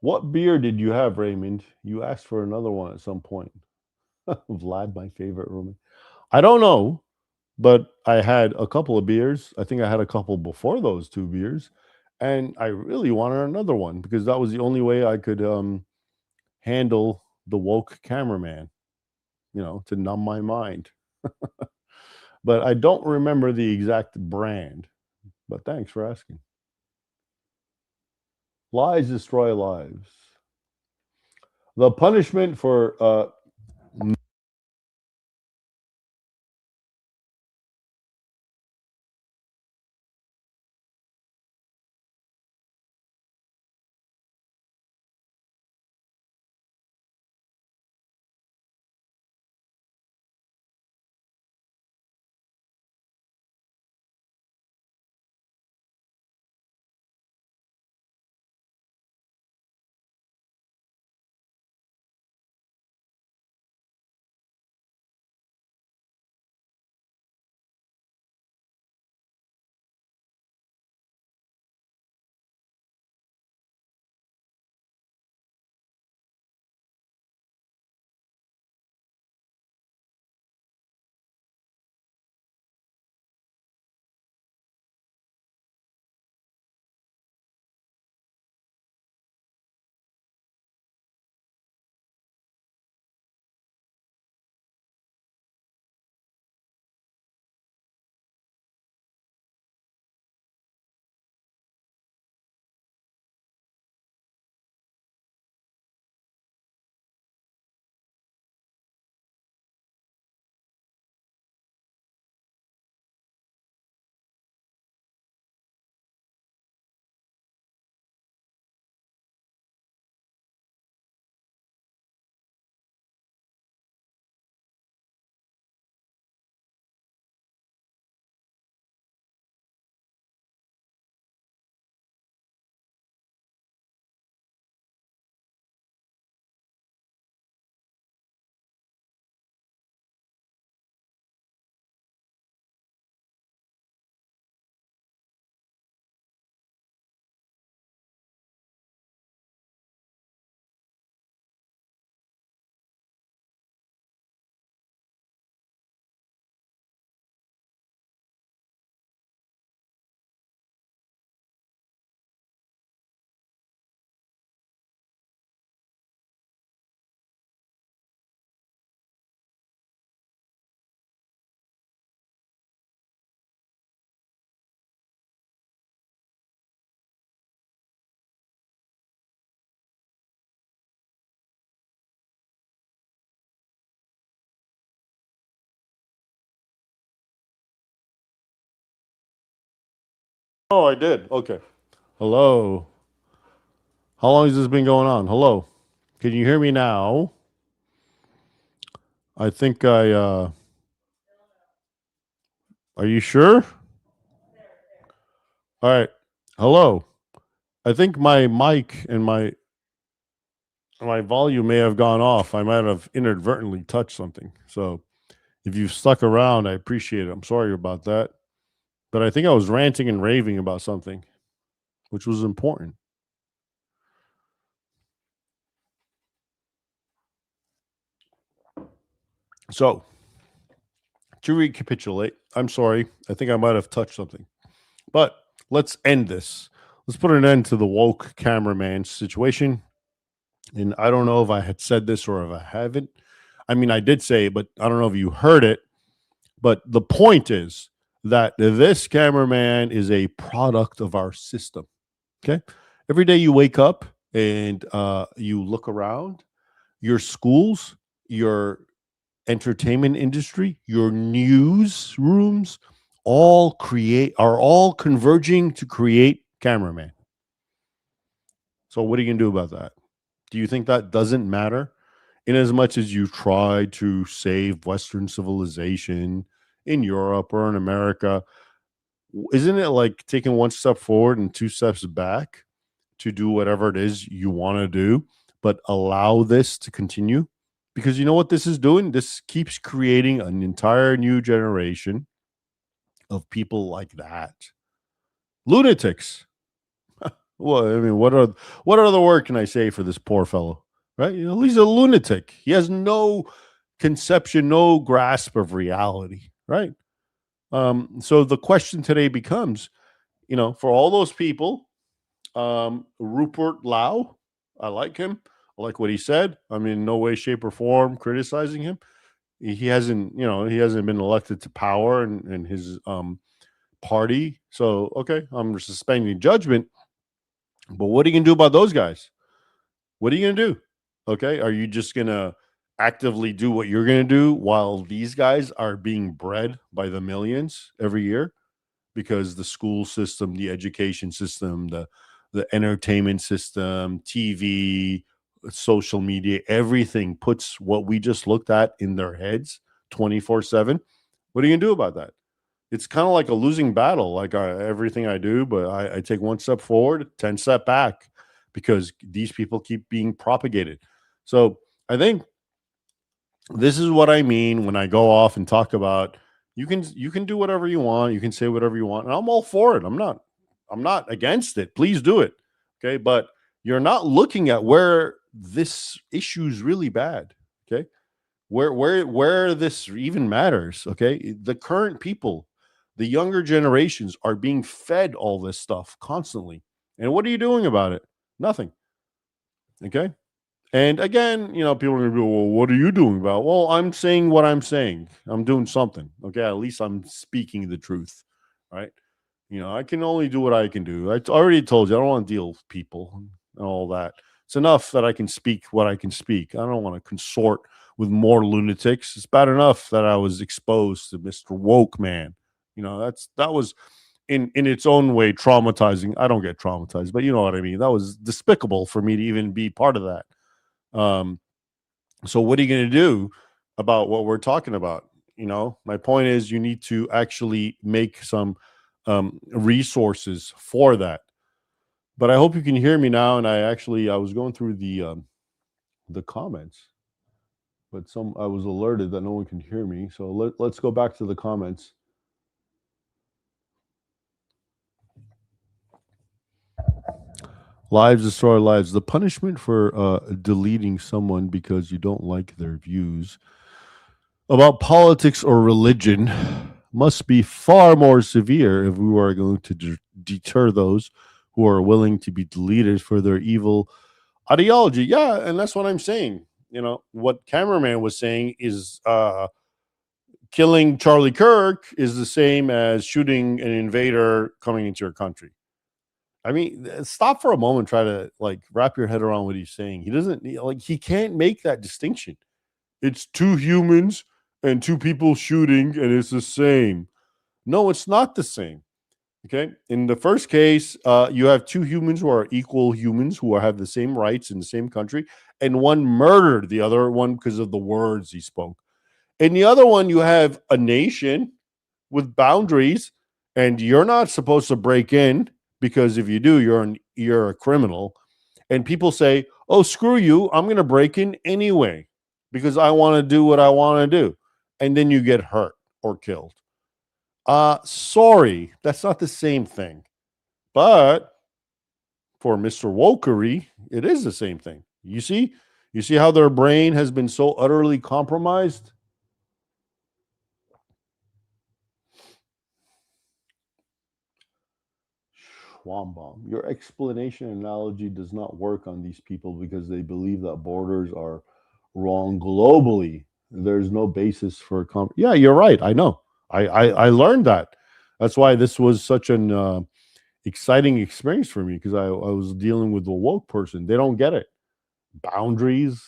What beer did you have, Raymond? You asked for another one at some point. Vlad, my favorite roommate. I don't know, but I had a couple of beers. I think I had a couple before those 2 beers. And I really wanted another one because that was the only way I could handle the woke cameraman, to numb my mind. But I don't remember the exact brand. But thanks for asking. Lies destroy lives. The punishment for Oh, I did. Okay. Hello. How long has this been going on? Hello. Can you hear me now? I think are you sure? All right. Hello. I think my mic and my volume may have gone off. I might have inadvertently touched something. So if you've stuck around, I appreciate it. I'm sorry about that. But I think I was ranting and raving about something, which was important. So to recapitulate, I'm sorry. I think I might have touched something. But let's end this. Let's put an end to the woke cameraman situation. And I don't know if I had said this or if I haven't. I mean, I did say it, but I don't know if you heard it. But the point is that this cameraman is a product of our system. Okay. Every day you wake up and you look around, your schools, your entertainment industry, your newsrooms, are all converging to create cameraman. So what are you gonna do about that? Do you think that doesn't matter in as much as you try to save Western civilization in Europe or in America, isn't it like taking one step forward and two steps back to do whatever it is you want to do, but allow this to continue? Because you know what this is doing? This keeps creating an entire new generation of people like that. Lunatics. Well, I mean, what other word can I say for this poor fellow? Right? You know, he's a lunatic. He has no conception, no grasp of reality. Right? So the question today becomes, you know, for all those people, Rupert Lau, I like him. I like what he said. I mean, in no way, shape, or form criticizing him. He hasn't, you know, he hasn't been elected to power in his party. So, okay, I'm suspending judgment. But what are you going to do about those guys? What are you going to do? Okay, are you just going to actively do what you're going to do while these guys are being bred by the millions every year? Because the school system, the education system, the entertainment system, TV, social media, everything puts what we just looked at in their heads 24/7. What are you going to do about that? It's kind of like a losing battle, like everything I do, but I take one step forward, 10 step back, because these people keep being propagated. So I think this is what I mean when I go off and talk about you can do whatever you want, you can say whatever you want, and I'm all for it. I'm not against it. Please do it. Okay, but you're not looking at where this issue is really bad. Okay, where this even matters. Okay, the current people, the younger generations are being fed all this stuff constantly. And what are you doing about it? Nothing. Okay. And again, you know, people are going to be, well, what are you doing about it? Well, I'm saying what I'm saying. I'm doing something. Okay. At least I'm speaking the truth. Right. You know, I can only do what I can do. I already told you, I don't want to deal with people and all that. It's enough that I can speak what I can speak. I don't want to consort with more lunatics. It's bad enough that I was exposed to Mr. Woke Man. You know, that was in its own way traumatizing. I don't get traumatized, but you know what I mean. That was despicable for me to even be part of that. So what are you going to do about what we're talking about? You know, my point is you need to actually make some resources for that. But I hope you can hear me now. And I was going through the comments, but I was alerted that no one can hear me. So let's go back to the comments. Lives destroy lives. The punishment for deleting someone because you don't like their views about politics or religion must be far more severe if we are going to deter those who are willing to be deleted for their evil ideology. Yeah, and that's what I'm saying. You know, what Cameraman was saying is killing Charlie Kirk is the same as shooting an invader coming into your country. I mean, stop for a moment, try to like wrap your head around what he's saying. He can't make that distinction. It's two humans and two people shooting, and it's the same. No, it's not the same. Okay. In the first case, you have two humans who are equal humans who have the same rights in the same country, and one murdered the other one because of the words he spoke. In the other one, you have a nation with boundaries, and you're not supposed to break in. Because if you do, you're a criminal. And people say, oh, screw you. I'm going to break in anyway because I want to do what I want to do. And then you get hurt or killed. Sorry, that's not the same thing. But for Mr. Wokery, it is the same thing. You see how their brain has been so utterly compromised? Schwambom, your explanation analogy does not work on these people because they believe that borders are wrong globally. There's no basis for yeah, you're right. I know. I learned that. That's why this was such an exciting experience for me, because I was dealing with a woke person. They don't get it. Boundaries,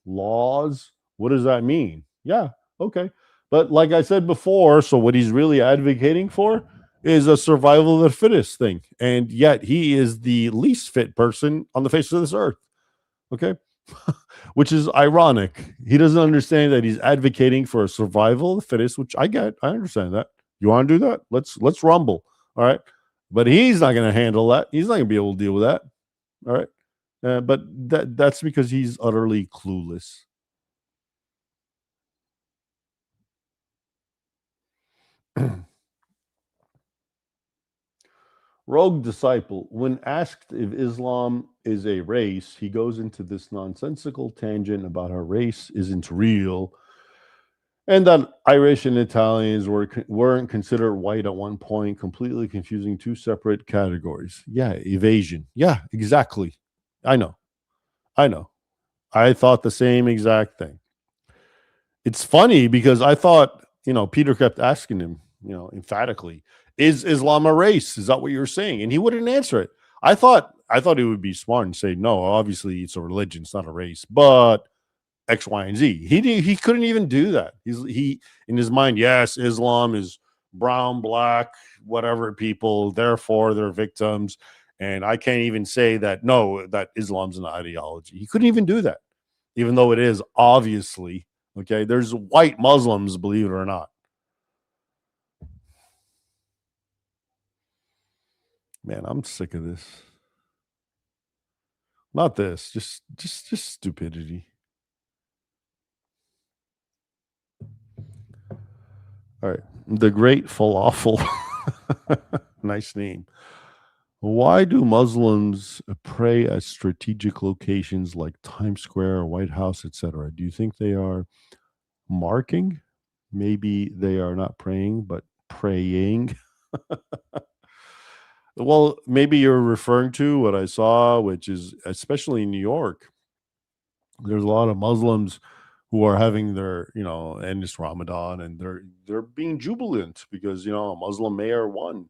laws, what does that mean? Yeah, okay. But like I said before, so what he's really advocating for is a survival of the fittest thing. And yet he is the least fit person on the face of this earth. Okay. which is ironic. He doesn't understand that he's advocating for a survival of the fittest, which I get. I understand that. You want to do that? Let's rumble. All right. But he's not going to handle that. He's not going to be able to deal with that. All right. But that's because he's utterly clueless. Rogue Disciple, when asked if Islam is a race, he goes into this nonsensical tangent about how race isn't real and that Irish and Italians weren't considered white at one point, completely confusing two separate categories. Yeah, evasion. Yeah, exactly. I know. I thought the same exact thing. It's funny because I thought, Peter kept asking him, emphatically, is Islam a race? Is that what you're saying? And he wouldn't answer it. I thought he would be smart and say, no, obviously it's a religion, it's not a race, but X, Y, and Z. He couldn't even do that. He in his mind, yes, Islam is brown, black, whatever people, therefore they're victims. And I can't even say that, no, that Islam's an ideology. He couldn't even do that, even though it is obviously. Okay, there's white Muslims, believe it or not. Man, I'm sick of this. Not this, just stupidity. All right, the Great Falafel. Nice name. Why do Muslims pray at strategic locations like Times Square, White House, etc.? Do you think they are marking? Maybe they are not praying, but praying. Well, maybe you're referring to what I saw, which is especially in New York. There's a lot of Muslims who are having their, end this Ramadan, and they're being jubilant because a Muslim mayor won,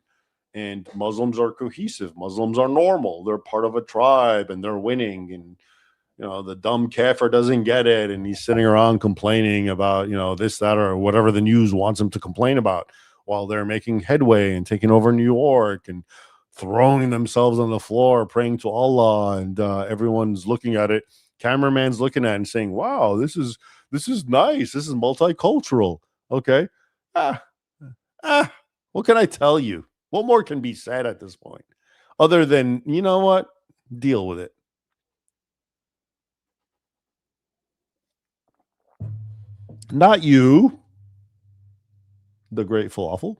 and Muslims are cohesive. Muslims are normal. They're part of a tribe, and they're winning. And the dumb kafir doesn't get it, and he's sitting around complaining about this, that, or whatever the news wants him to complain about, while they're making headway and taking over New York and throwing themselves on the floor, praying to Allah, and everyone's looking at it. Cameraman's looking at it and saying, "Wow, this is nice. This is multicultural." Okay, ah, what can I tell you? What more can be said at this point, other than what? Deal with it. Not you, the Great Falafel.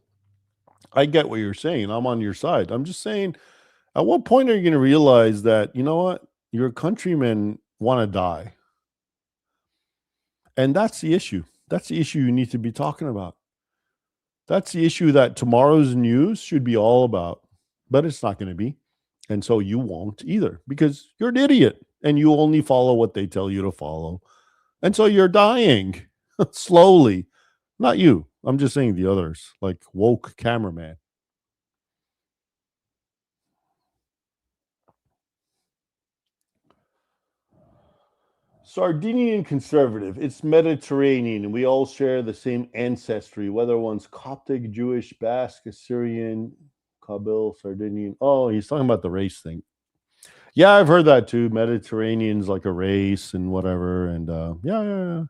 I get what you're saying. I'm on your side. I'm just saying, at what point are you going to realize that, your countrymen want to die? And that's the issue. That's the issue you need to be talking about. That's the issue that tomorrow's news should be all about, but it's not going to be. And so you won't either, because you're an idiot and you only follow what they tell you to follow. And so you're dying slowly. Not you. I'm just saying the others, like woke cameraman. Sardinian conservative. It's Mediterranean, and we all share the same ancestry, whether one's Coptic, Jewish, Basque, Assyrian, Kabyle, Sardinian. Oh, he's talking about the race thing. Yeah, I've heard that too. Mediterranean's like a race and whatever. And yeah.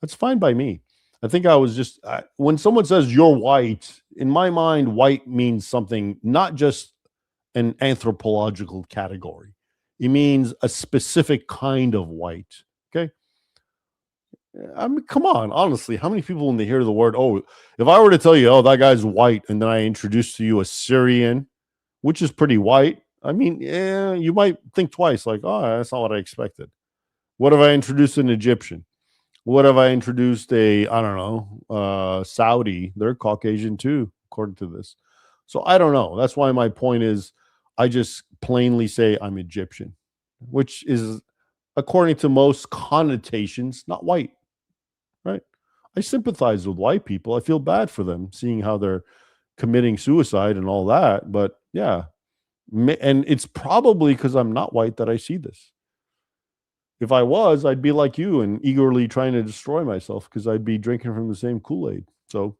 That's fine by me. I think I was just, when someone says you're white, in my mind, white means something, not just an anthropological category. It means a specific kind of white. Okay. I mean, come on, honestly, how many people, when they hear the word, oh, if I were to tell you, oh, that guy's white, and then I introduce to you a Syrian, which is pretty white, I mean, yeah, you might think twice, like, oh, that's not what I expected. What if I introduced an Egyptian? What if I introduced I don't know, Saudi? They're Caucasian too, according to this. So I don't know. That's why my point is, I just plainly say I'm Egyptian, which is, according to most connotations, not white, right? I sympathize with white people. I feel bad for them, seeing how they're committing suicide and all that. But yeah, and it's probably because I'm not white that I see this. If I was, I'd be like you and eagerly trying to destroy myself, because I'd be drinking from the same Kool-Aid. So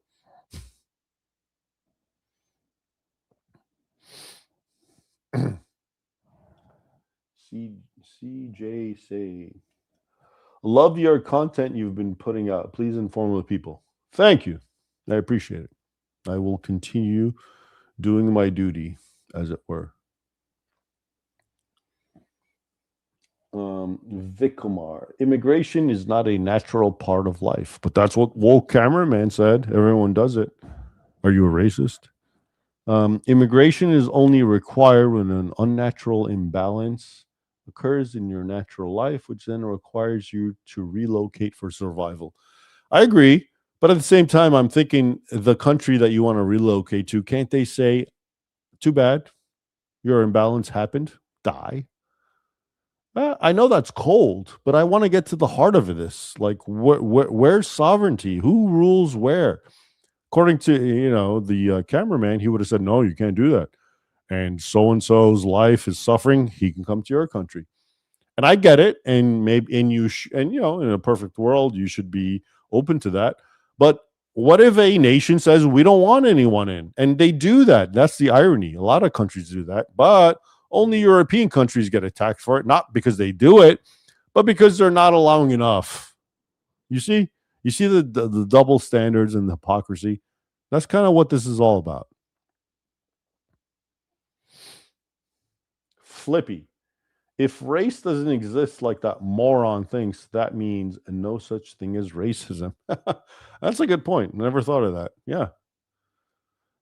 CJ say, love your content you've been putting out. Please inform the people. Thank you. I appreciate it. I will continue doing my duty, as it were. Vikumar, immigration is not a natural part of life, but that's what woke cameraman said. Everyone does it. Are you a racist? Immigration is only required when an unnatural imbalance occurs in your natural life, which then requires you to relocate for survival. I agree, but at the same time, I'm thinking the country that you want to relocate to, can't they say, too bad, your imbalance happened, die? I know that's cold, but I want to get to the heart of this. Like, where's sovereignty? Who rules where? According to the cameraman, he would have said, "No, you can't do that." And so's life is suffering. He can come to your country, and I get it. And maybe, in a perfect world, you should be open to that. But what if a nation says we don't want anyone in, and they do that? That's the irony. A lot of countries do that, but only European countries get attacked for it, not because they do it, but because they're not allowing enough. You see the double standards and the hypocrisy. That's kind of what this is all about. Flippy. If race doesn't exist like that moron thinks, that means no such thing as racism. That's a good point. Never thought of that. Yeah.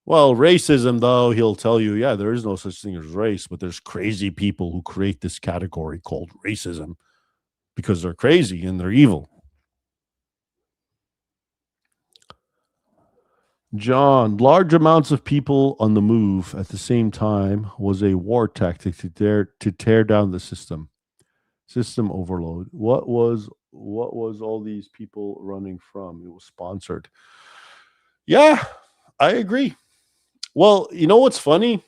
Well, racism, though, he'll tell you, yeah, there is no such thing as race, but there's crazy people who create this category called racism because they're crazy and they're evil. John, large amounts of people on the move at the same time was a war tactic to tear down the system overload. What was all these people running from? It was sponsored. Yeah, I agree. Well, you know what's funny?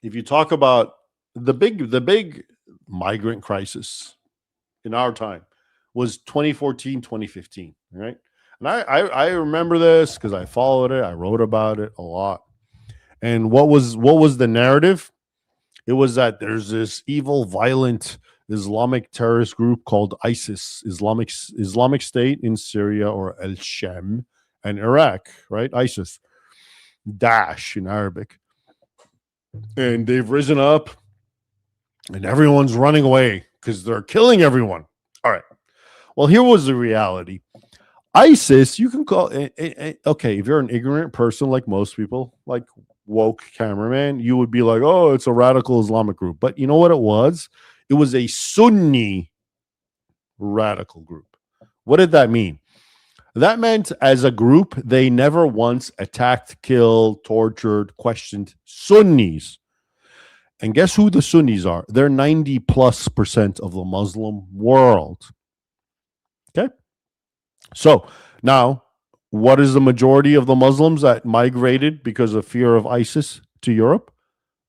If you talk about the big migrant crisis in our time was 2014, 2015, right? And I remember this because I followed it. I wrote about it a lot. And what was the narrative? It was that there's this evil, violent Islamic terrorist group called ISIS, Islamic State in Syria, or Al-Sham, and Iraq, right? ISIS, Daesh in Arabic. And they've risen up, and everyone's running away because they're killing everyone. All right. Well, here was the reality. ISIS, you can call okay, if you're an ignorant person like most people, like woke cameraman, you would be like, oh, it's a radical Islamic group. But you know what it was? It was a Sunni radical group. What did that mean? That meant as a group, they never once attacked, killed, tortured, questioned Sunnis. And guess who the Sunnis are? They're 90+% of the Muslim world. Okay? So now, what is the majority of the Muslims that migrated because of fear of ISIS to Europe?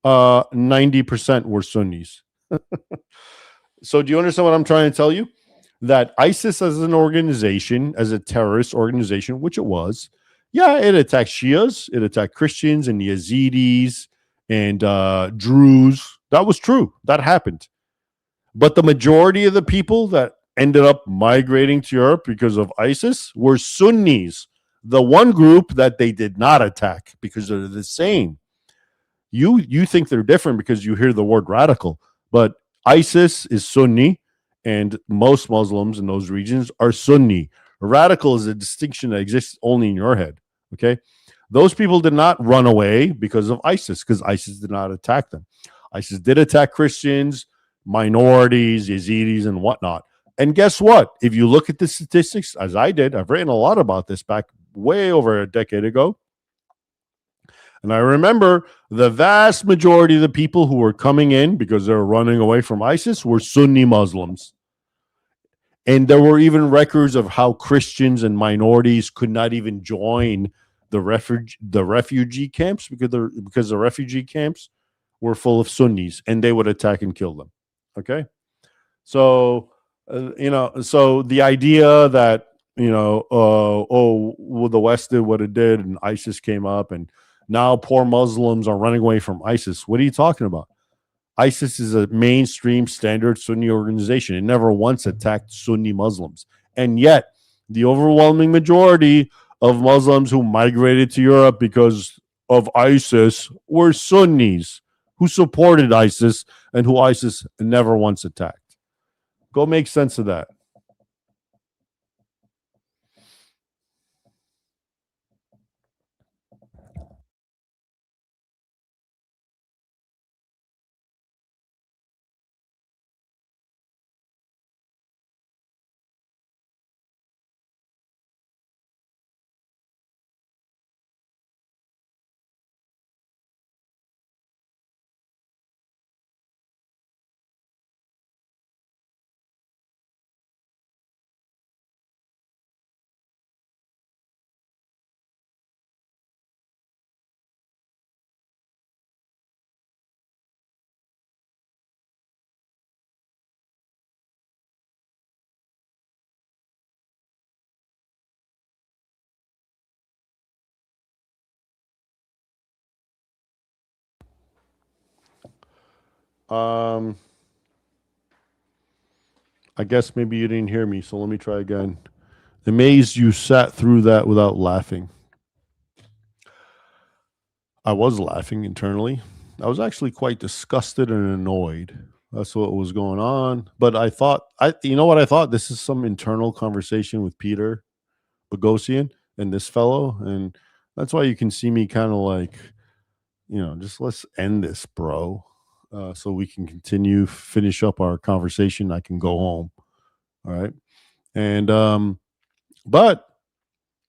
90% were Sunnis. So do you understand what I'm trying to tell you? That ISIS as an organization, as a terrorist organization, which it was, yeah, it attacked Shias, it attacked Christians and Yazidis and Druze. That was true. That happened. But the majority of the people that ended up migrating to Europe because of ISIS were Sunnis, the one group that they did not attack because they're the same. You think they're different because you hear the word radical, but ISIS is Sunni, and most Muslims in those regions are Sunni. Radical is a distinction that exists only in your head. Okay, those people did not run away because of ISIS, because ISIS did not attack them. ISIS did attack Christians, minorities, Yazidis, and whatnot. And guess what? If you look at the statistics, as I did, I've written a lot about this back way over a decade ago. And I remember the vast majority of the people who were coming in because they were running away from ISIS were Sunni Muslims. And there were even records of how Christians and minorities could not even join the refugee camps because the refugee camps were full of Sunnis and they would attack and kill them. Okay? So, so the idea that, well, the West did what it did and ISIS came up and now poor Muslims are running away from ISIS. What are you talking about? ISIS is a mainstream standard Sunni organization. It never once attacked Sunni Muslims. And yet, the overwhelming majority of Muslims who migrated to Europe because of ISIS were Sunnis who supported ISIS and who ISIS never once attacked. Go make sense of that. I guess maybe you didn't hear me, so let me try again. Amazed you sat through that without laughing. I was laughing internally. I was actually quite disgusted and annoyed. That's what was going on. But I thought, you know what I thought? This is some internal conversation with Peter Bogosian and this fellow. And that's why you can see me kind of like, just let's end this, bro. So we can finish up our conversation. I can go home. All right. And, but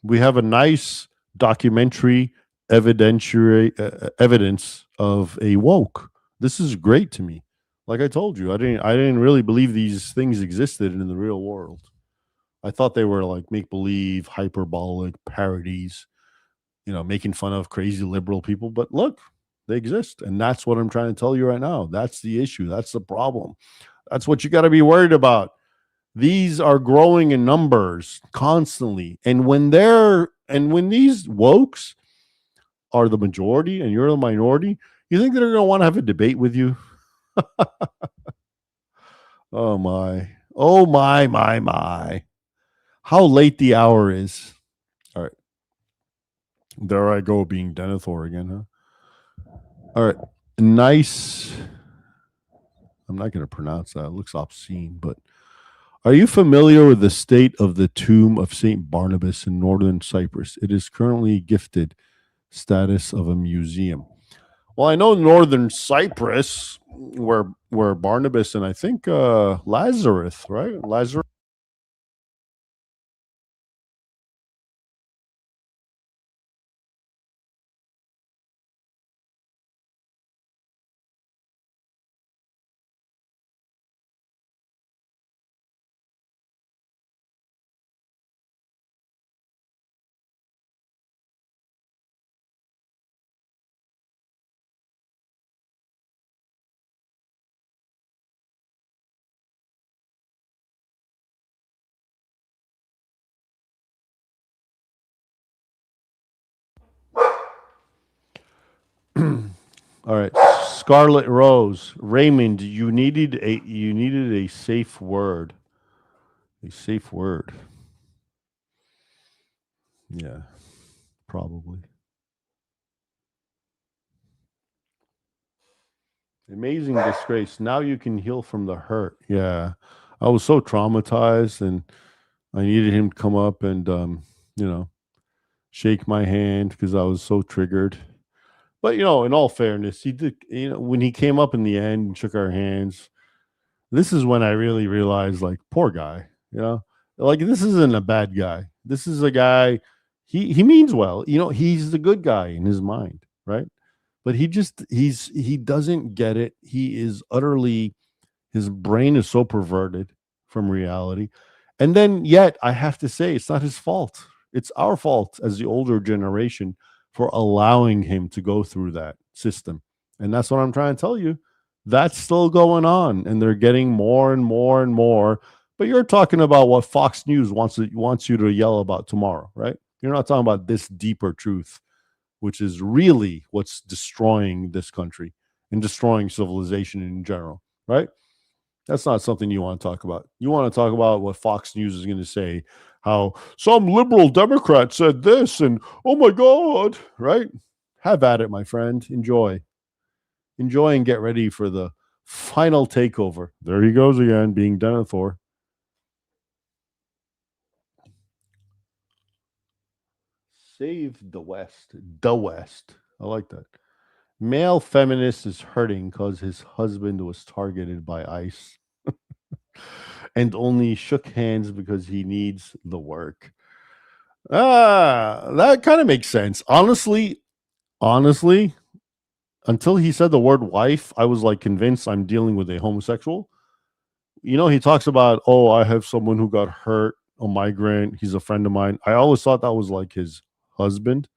we have a nice documentary evidence of a woke. This is great to me. Like I told you, I didn't really believe these things existed in the real world. I thought they were like make believe, hyperbolic parodies, making fun of crazy liberal people. But look, they exist, and that's what I'm trying to tell you right now. That's the issue. That's the problem. That's what you got to be worried about. These are growing in numbers constantly, and when these wokes are the majority and you're the minority, you think they're going to want to have a debate with you? Oh my. How late the hour is. All right. There I go being Denethor again, huh? All right. Nice. I'm not going to pronounce that. It looks obscene, but are you familiar with the state of the tomb of St. Barnabas in northern Cyprus? It is currently gifted status of a museum. Well, I know northern Cyprus, where Barnabas and I think Lazarus, right? Lazarus. All right, Scarlet Rose, Raymond, you needed a safe word. A safe word. Yeah, probably. Amazing disgrace. Now you can heal from the hurt. Yeah, I was so traumatized, and I needed him to come up and shake my hand because I was so triggered. But in all fairness, he did. When he came up in the end and shook our hands, this is when I really realized, like, poor guy. Like this isn't a bad guy. This is a guy. He means well. He's the good guy in his mind, right? But he doesn't get it. He is utterly. His brain is so perverted from reality, and then yet I have to say it's not his fault. It's our fault as the older generation for allowing him to go through that system. And that's what I'm trying to tell you. That's still going on, and they're getting more and more and more. But you're talking about what Fox News wants you to yell about tomorrow, right? You're not talking about this deeper truth, which is really what's destroying this country and destroying civilization in general, right? That's not something you want to talk about. You want to talk about what Fox News is going to say, how some liberal Democrat said this, and oh my God, right? Have at it, my friend. Enjoy. Enjoy and get ready for the final takeover. There he goes again, being done for. Save the West. The West. I like that. Male feminist is hurting because his husband was targeted by ICE and only shook hands because he needs the work. That kind of makes sense. Honestly, until he said the word wife, I was like convinced I'm dealing with a homosexual. You know, he talks about, oh, I have someone who got hurt, a migrant. He's a friend of mine. I always thought that was like his husband.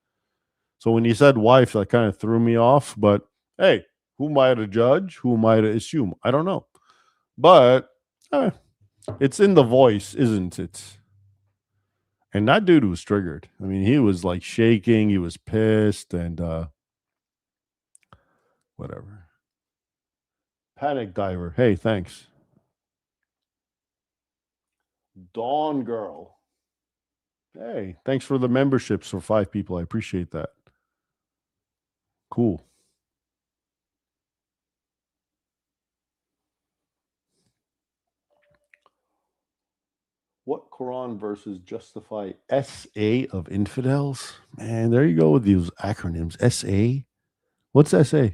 So when he said wife, that kind of threw me off. But hey, who am I to judge? Who am I to assume? I don't know. But it's in the voice, isn't it? And that dude was triggered. I mean, he was like shaking. He was pissed and whatever. Panic diver. Hey, thanks. Dawn girl. Hey, thanks for the memberships for 5 people. I appreciate that. Cool. What Quran verses justify SA of infidels? Man, there you go with these acronyms. SA? What's SA?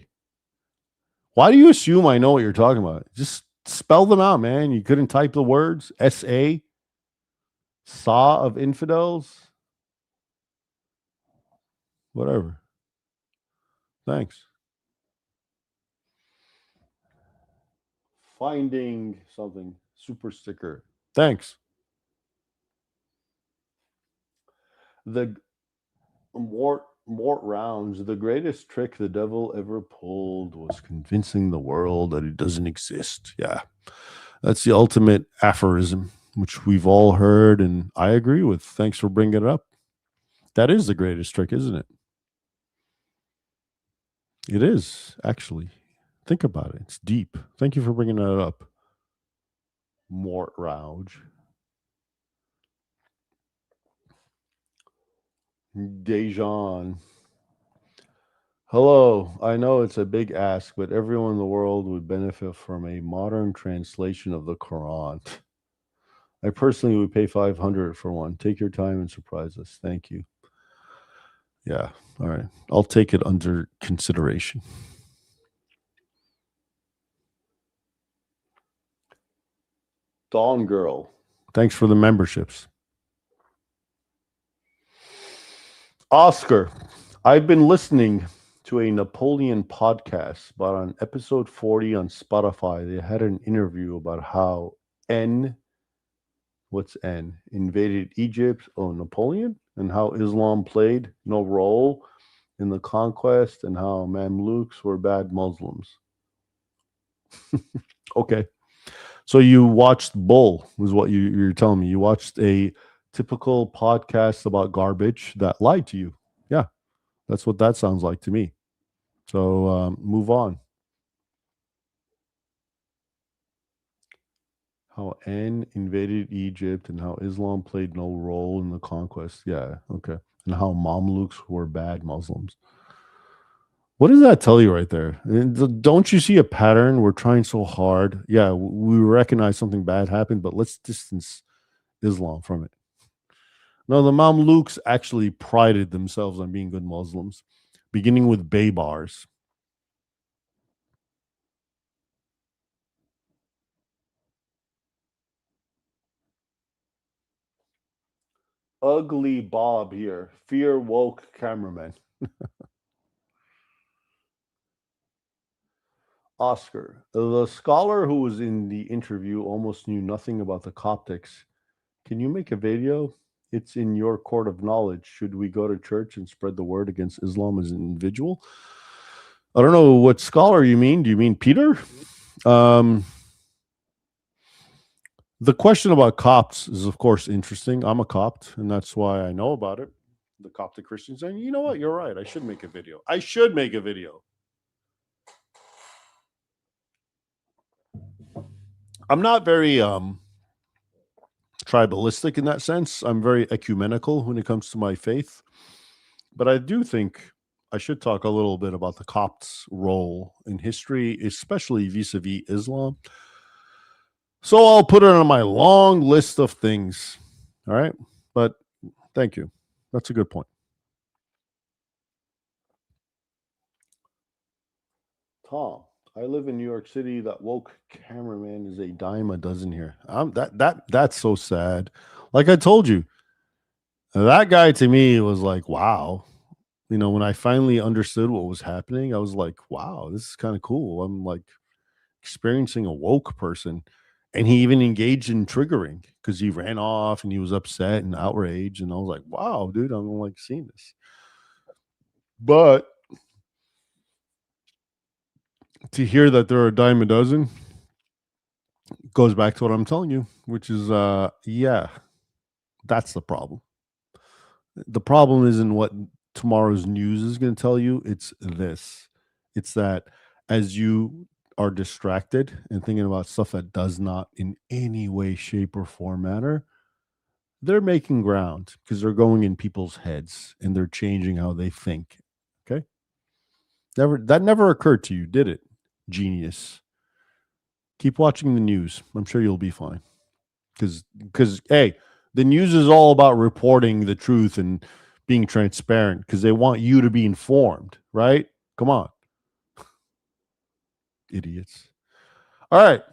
Why do you assume I know what you're talking about? Just spell them out, man. You couldn't type the words. SA? Saw of infidels? Whatever. Thanks. Finding something. Super sticker. Thanks. The Mort Rounds, the greatest trick the devil ever pulled was convincing the world that it doesn't exist. Yeah. That's the ultimate aphorism, which we've all heard and I agree with. Thanks for bringing it up. That is the greatest trick, isn't it? It is, actually. Think about it. It's deep. Thank you for bringing that up. Mort Rouge. Dejan. Hello. I know it's a big ask, but everyone in the world would benefit from a modern translation of the Quran. I personally would pay $500 for one. Take your time and surprise us. Thank you. Yeah. All right. I'll take it under consideration. Dawn Girl. Thanks for the memberships. Oscar. I've been listening to a Napoleon podcast, but on episode 40 on Spotify, they had an interview about how what's N? Invaded Egypt, Napoleon, and how Islam played no role in the conquest and how Mamluks were bad Muslims. Okay. So you watched Bull, was what you're telling me. You watched a typical podcast about garbage that lied to you. Yeah, that's what that sounds like to me. So move on. How N invaded Egypt and how Islam played no role in the conquest. Yeah, okay. And how Mamluks were bad Muslims. What does that tell you right there? Don't you see a pattern? We're trying so hard. Yeah, we recognize something bad happened, but let's distance Islam from it. No, the Mamluks actually prided themselves on being good Muslims, beginning with Baybars. Ugly Bob here. Fear woke cameraman. Oscar, the scholar who was in the interview almost knew nothing about the Coptics. Can you make a video? It's in your court of knowledge. Should we go to church and spread the word against Islam as an individual? I don't know what scholar you mean. Do you mean Peter? The question about Copts is, of course, interesting. I'm a Copt, and that's why I know about it. The Coptic Christians. And you know what? You're right. I should make a video. I'm not very tribalistic in that sense. I'm very ecumenical when it comes to my faith. But I do think I should talk a little bit about the Copts' role in history, especially vis-a-vis Islam. So I'll put it on my long list of things. All right. But thank you. That's a good point. Tom, I live in New York City. That woke cameraman is a dime a dozen here. That's so sad. Like I told you, that guy to me was like, wow. You know, when I finally understood what was happening, I was like, wow, this is kind of cool. I'm like experiencing a woke person. And he even engaged in triggering because he ran off and he was upset and outraged. And I was like, wow, dude, I'm like seeing this. But to hear that there are a dime a dozen goes back to what I'm telling you, which is, yeah, that's the problem. The problem isn't what tomorrow's news is going to tell you. It's this. It's that as you are distracted and thinking about stuff that does not in any way, shape, or form matter, they're making ground because they're going in people's heads and they're changing how they think. Okay. That never occurred to you, did it? Genius. Keep watching the news. I'm sure you'll be fine. Because hey, the news is all about reporting the truth and being transparent because they want you to be informed, right? Come on. Idiots. All right.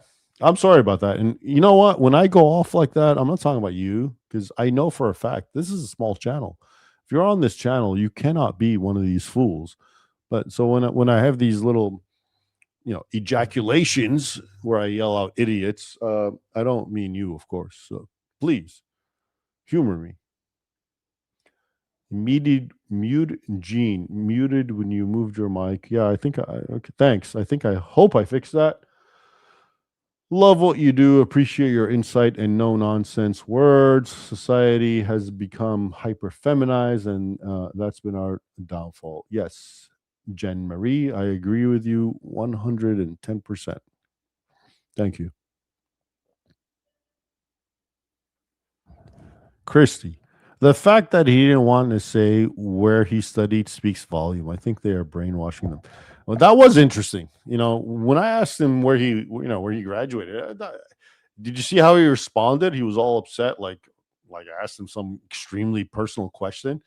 I'm sorry about that. And you know what? When I go off like that, I'm not talking about you because I know for a fact this is a small channel. If you're on this channel, you cannot be one of these fools. But so when I have these little, ejaculations where I yell out idiots, I don't mean you, of course. So please humor me. Muted Gene muted when you moved your mic. Yeah, okay, thanks. I hope I fixed that. Love what you do. Appreciate your insight and no nonsense words. Society has become hyper feminized, and that's been our downfall. Yes, Jen Marie, I agree with you 110%. Thank you. Christy, the fact that he didn't want to say where he studied speaks volume. I think they are brainwashing them. Well, that was interesting. When I asked him where he graduated, did you see how he responded? He was all upset, like I asked him some extremely personal question.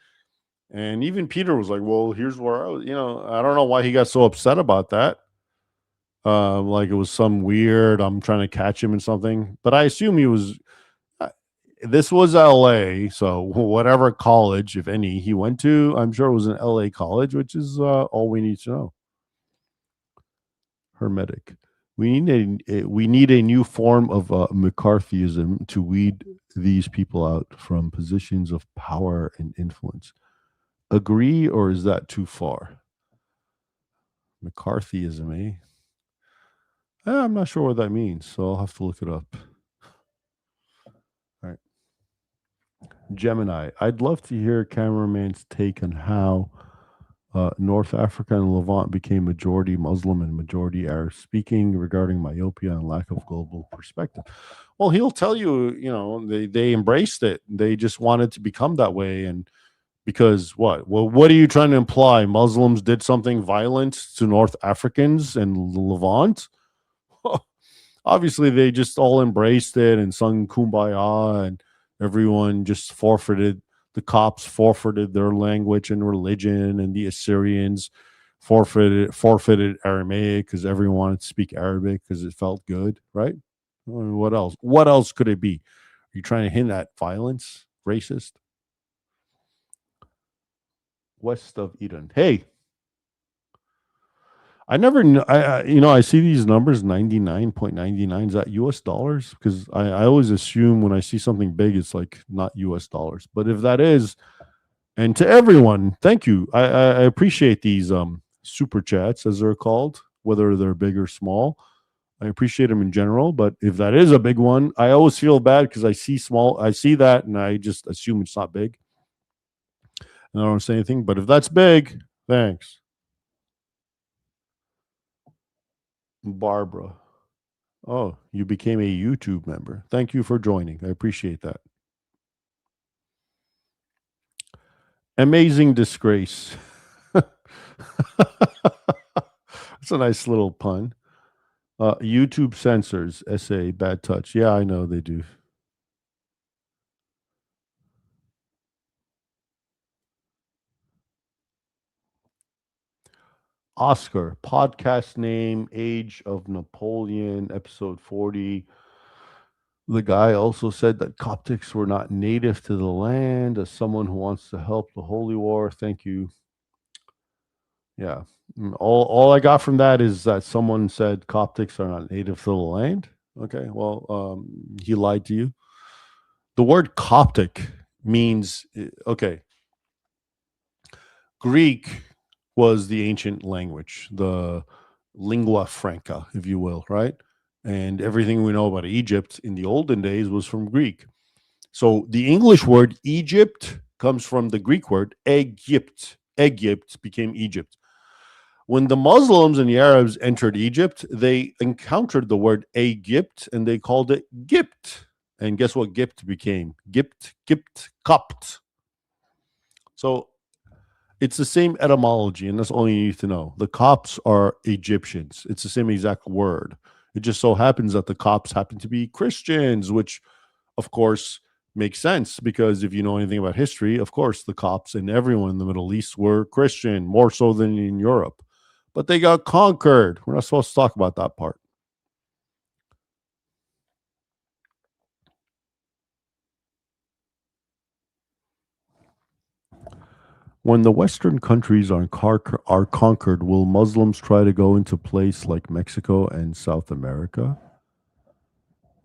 And even Peter was like, well, here's where I was, I don't know why he got so upset about that. Like it was some weird, I'm trying to catch him in something. But I assume he was this was LA, so whatever college, if any, he went to, I'm sure it was an LA college, which is all we need to know. Hermetic. We need a new form of McCarthyism to weed these people out from positions of power and influence. Agree, or is that too far? McCarthyism, eh? I'm not sure what that means, so I'll have to look it up. All right. Gemini, I'd love to hear Cameraman's take on how North Africa and Levant became majority Muslim and majority Arab speaking regarding myopia and lack of global perspective. Well, he'll tell you, they embraced it. They just wanted to become that way. And because what? Well, what are you trying to imply? Muslims did something violent to North Africans and Levant? Obviously, they just all embraced it and sung Kumbaya, and everyone just forfeited. The Copts forfeited their language and religion, and the Assyrians forfeited Aramaic because everyone wanted to speak Arabic because it felt good, right? What else? What else could it be? Are you trying to hint at violence, racist? West of Eden. Hey, I never knew. I see these numbers 99.99. Is that US dollars? Because I always assume when I see something big, it's like not US dollars. But if that is, and to everyone, thank you. I appreciate these super chats, as they're called, whether they're big or small. I appreciate them in general. But if that is a big one, I always feel bad because I see that and I just assume it's not big. And I don't say anything. But if that's big, thanks. Barbara. Oh, you became a YouTube member. Thank you for joining. I appreciate that. Amazing disgrace. That's a nice little pun. YouTube censors, essay, bad touch. Yeah, I know they do. Oscar, podcast name, Age of Napoleon, episode 40. The guy also said that Coptics were not native to the land. As someone who wants to help the Holy War, thank you. Yeah. All I got from that is that someone said Coptics are not native to the land. Okay, well, he lied to you. The word Coptic means, okay, Greek was the ancient language, the lingua franca, if you will, right? And everything we know about Egypt in the olden days was from Greek. So the English word Egypt comes from the Greek word Egypt. Egypt became Egypt. When the Muslims and the Arabs entered Egypt, they encountered the word Egypt and they called it Gipt. And guess what Gipt became? Gipt, Copt. So it's the same etymology, and that's all you need to know. The Copts are Egyptians. It's the same exact word. It just so happens that the Copts happen to be Christians, which, of course, makes sense because if you know anything about history, of course, the Copts and everyone in the Middle East were Christian, more so than in Europe. But they got conquered. We're not supposed to talk about that part. When the Western countries are conquered, will Muslims try to go into place like Mexico and South America?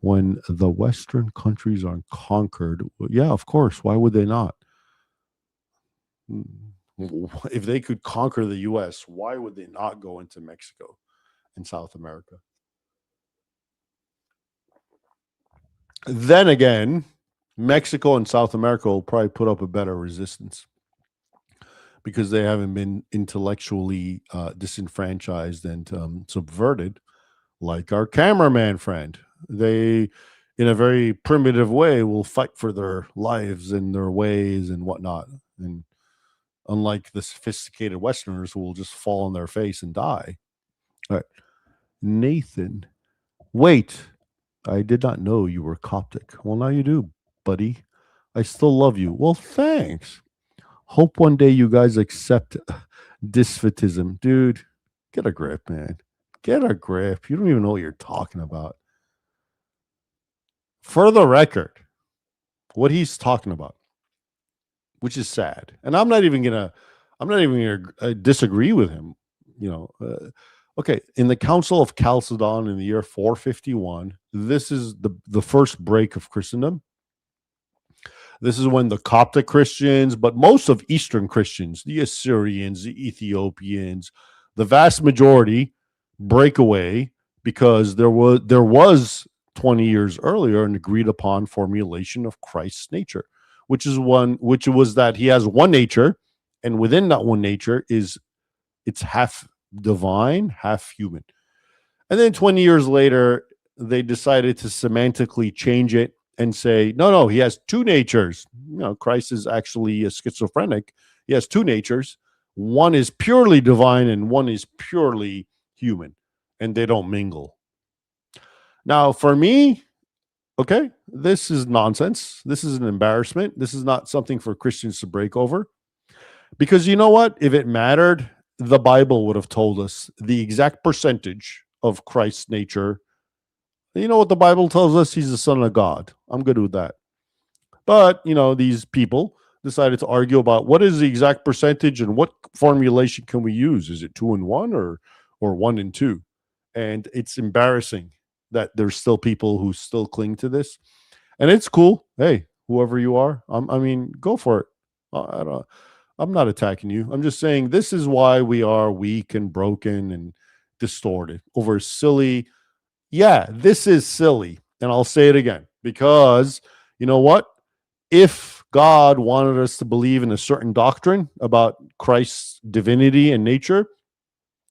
When the Western countries are conquered, yeah, of course. Why would they not? If they could conquer the U.S., why would they not go into Mexico and South America? Then again, Mexico and South America will probably put up a better resistance because they haven't been intellectually disenfranchised and subverted like our cameraman friend. They, in a very primitive way, will fight for their lives and their ways and whatnot. And unlike the sophisticated Westerners who will just fall on their face and die. All right. Nathan, wait, I did not know you were Coptic. Well, now you do, buddy. I still love you. Well, thanks. Hope one day you guys accept dysphatism. Dude, get a grip, man. Get a grip. You don't even know what you're talking about. For the record, what he's talking about, which is sad, and I'm not even gonna disagree with him. Okay, in the Council of Chalcedon in the year 451, this is the first break of Christendom. This is when the Coptic Christians, but most of Eastern Christians, the Assyrians, the Ethiopians, the vast majority break away because there was 20 years earlier an agreed upon formulation of Christ's nature, which was that he has one nature, and within that one nature it's half divine, half human. And then 20 years later, they decided to semantically change it and say, no, he has two natures. Christ is actually a schizophrenic. He has two natures. One is purely divine and one is purely human, and they don't mingle. Now, for me, okay, this is nonsense. This is an embarrassment. This is not something for Christians to break over. Because you know what? If it mattered, the Bible would have told us the exact percentage of Christ's nature. You know what the Bible tells us? He's the Son of God. I'm good with that. But, these people decided to argue about what is the exact percentage and what formulation can we use? Is it 2 and 1 or 1 and 2? And it's embarrassing that there's still people who still cling to this. And it's cool. Hey, whoever you are, go for it. I'm not attacking you. I'm just saying this is why we are weak and broken and distorted over silly. Yeah, this is silly. And I'll say it again, because you know what? If God wanted us to believe in a certain doctrine about Christ's divinity and nature,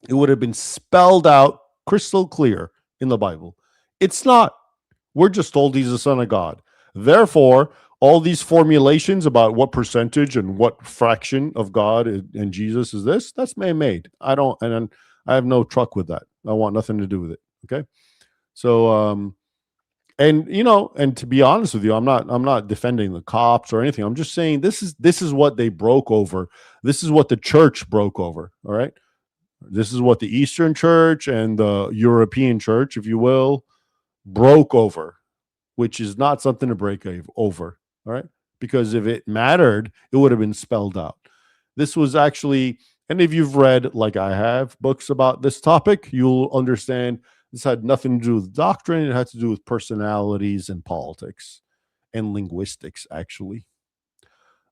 it would have been spelled out crystal clear in the Bible. It's not. We're just told he's the son of God. Therefore, all these formulations about what percentage and what fraction of God and Jesus is this, that's man-made. I don't, and I have no truck with that. I want nothing to do with it. Okay. So, and and to be honest with you, I'm not defending the cops or anything. I'm just saying this is what they broke over. This is what the church broke over. All right. This is what the Eastern Church and the European Church, if you will, broke over, which is not something to break over. All right. Because if it mattered, it would have been spelled out. This was actually, and if you've read, like I have, books about this topic, you'll understand this had nothing to do with doctrine. It had to do with personalities and politics and linguistics, actually.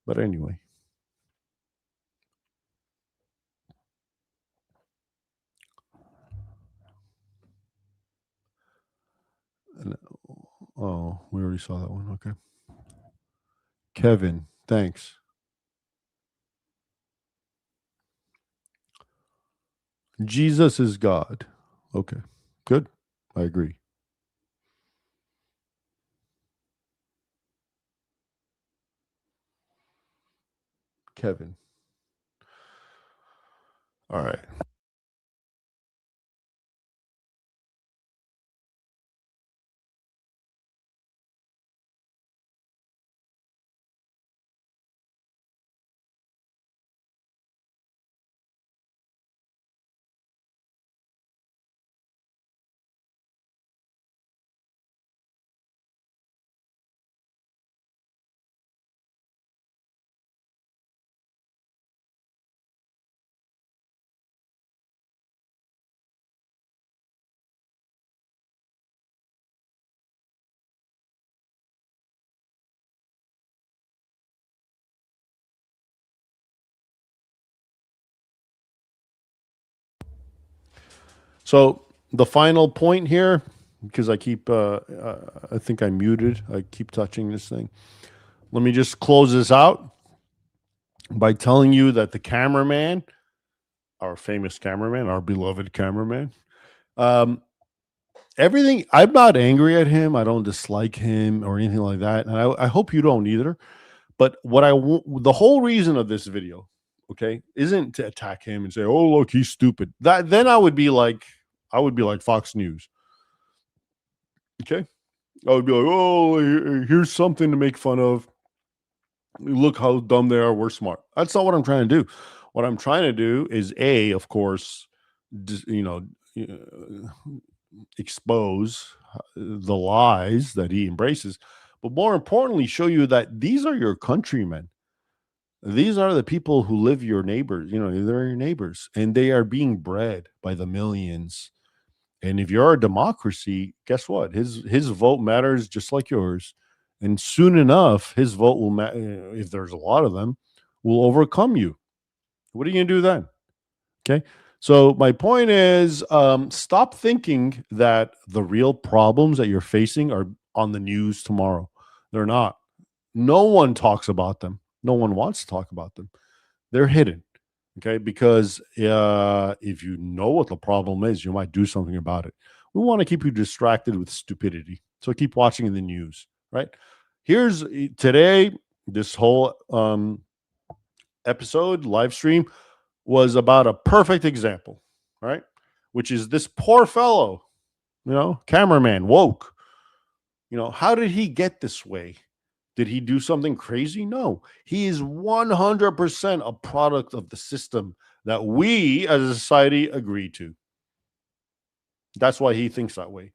But anyway. Oh, we already saw that one. Okay. Kevin, thanks. Jesus is God. Okay, good. I agree. Kevin. All right. So the final point here, because I keep, I think I muted. I keep touching this thing. Let me just close this out by telling you that the cameraman, our famous cameraman, our beloved cameraman, everything, I'm not angry at him. I don't dislike him or anything like that. And I hope you don't either. But what the whole reason of this video, okay, isn't to attack him and say, oh, look, he's stupid. Then I would be like Fox News. Okay. I would be like, oh, here's something to make fun of. Look how dumb they are. We're smart. That's not what I'm trying to do. What I'm trying to do is, of course, expose the lies that he embraces, but more importantly, show you that these are your countrymen. These are the people who live your neighbors. They're your neighbors, and they are being bred by the millions. And if you're a democracy, guess what? His vote matters just like yours. And soon enough, his vote will matter. If there's a lot of them, will overcome you. What are you going to do then? Okay. So my point is, stop thinking that the real problems that you're facing are on the news tomorrow. They're not. No one talks about them. No one wants to talk about them. They're hidden. Okay. Because if you know what the problem is, you might do something about it. We want to keep you distracted with stupidity. So keep watching in the news, right? Here's today, this whole episode, live stream, was about a perfect example, right? Which is this poor fellow, cameraman, woke. How did he get this way? Did he do something crazy? No. He is 100% a product of the system that we as a society agree to. That's why he thinks that way.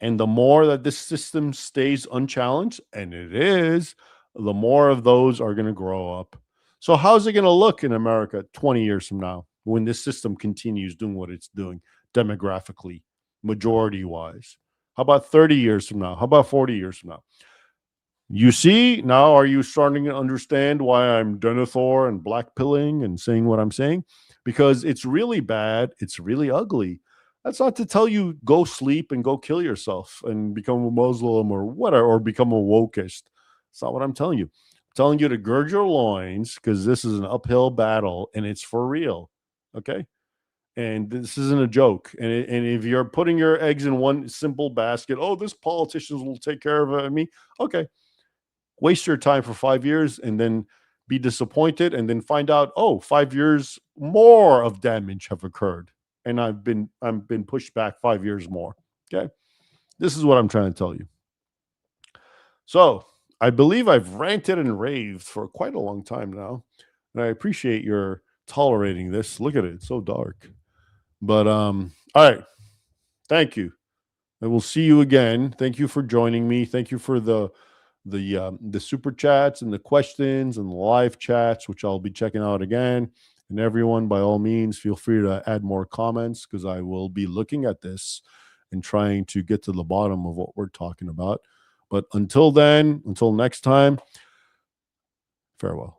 And the more that this system stays unchallenged, and it is, the more of those are going to grow up. So how's it going to look in America 20 years from now when this system continues doing what it's doing demographically, majority-wise? How about 30 years from now? How about 40 years from now? You see, now are you starting to understand why I'm Denethor and blackpilling and saying what I'm saying? Because it's really bad. It's really ugly. That's not to tell you go sleep and go kill yourself and become a Muslim or whatever, or become a wokeist. That's not what I'm telling you. I'm telling you to gird your loins because this is an uphill battle and it's for real. Okay? And this isn't a joke. And if you're putting your eggs in one simple basket, oh, this politicians will take care of me. Okay. Waste your time for 5 years and then be disappointed and then find out, oh, 5 years more of damage have occurred. And I've been pushed back 5 years more. Okay. This is what I'm trying to tell you. So I believe I've ranted and raved for quite a long time now. And I appreciate your tolerating this. Look at it. It's so dark. But all right. Thank you. I will see you again. Thank you for joining me. Thank you for the super chats and the questions and the live chats, which I'll be checking out again. And everyone, by all means, feel free to add more comments because I will be looking at this and trying to get to the bottom of what we're talking about. But until then, until next time, farewell.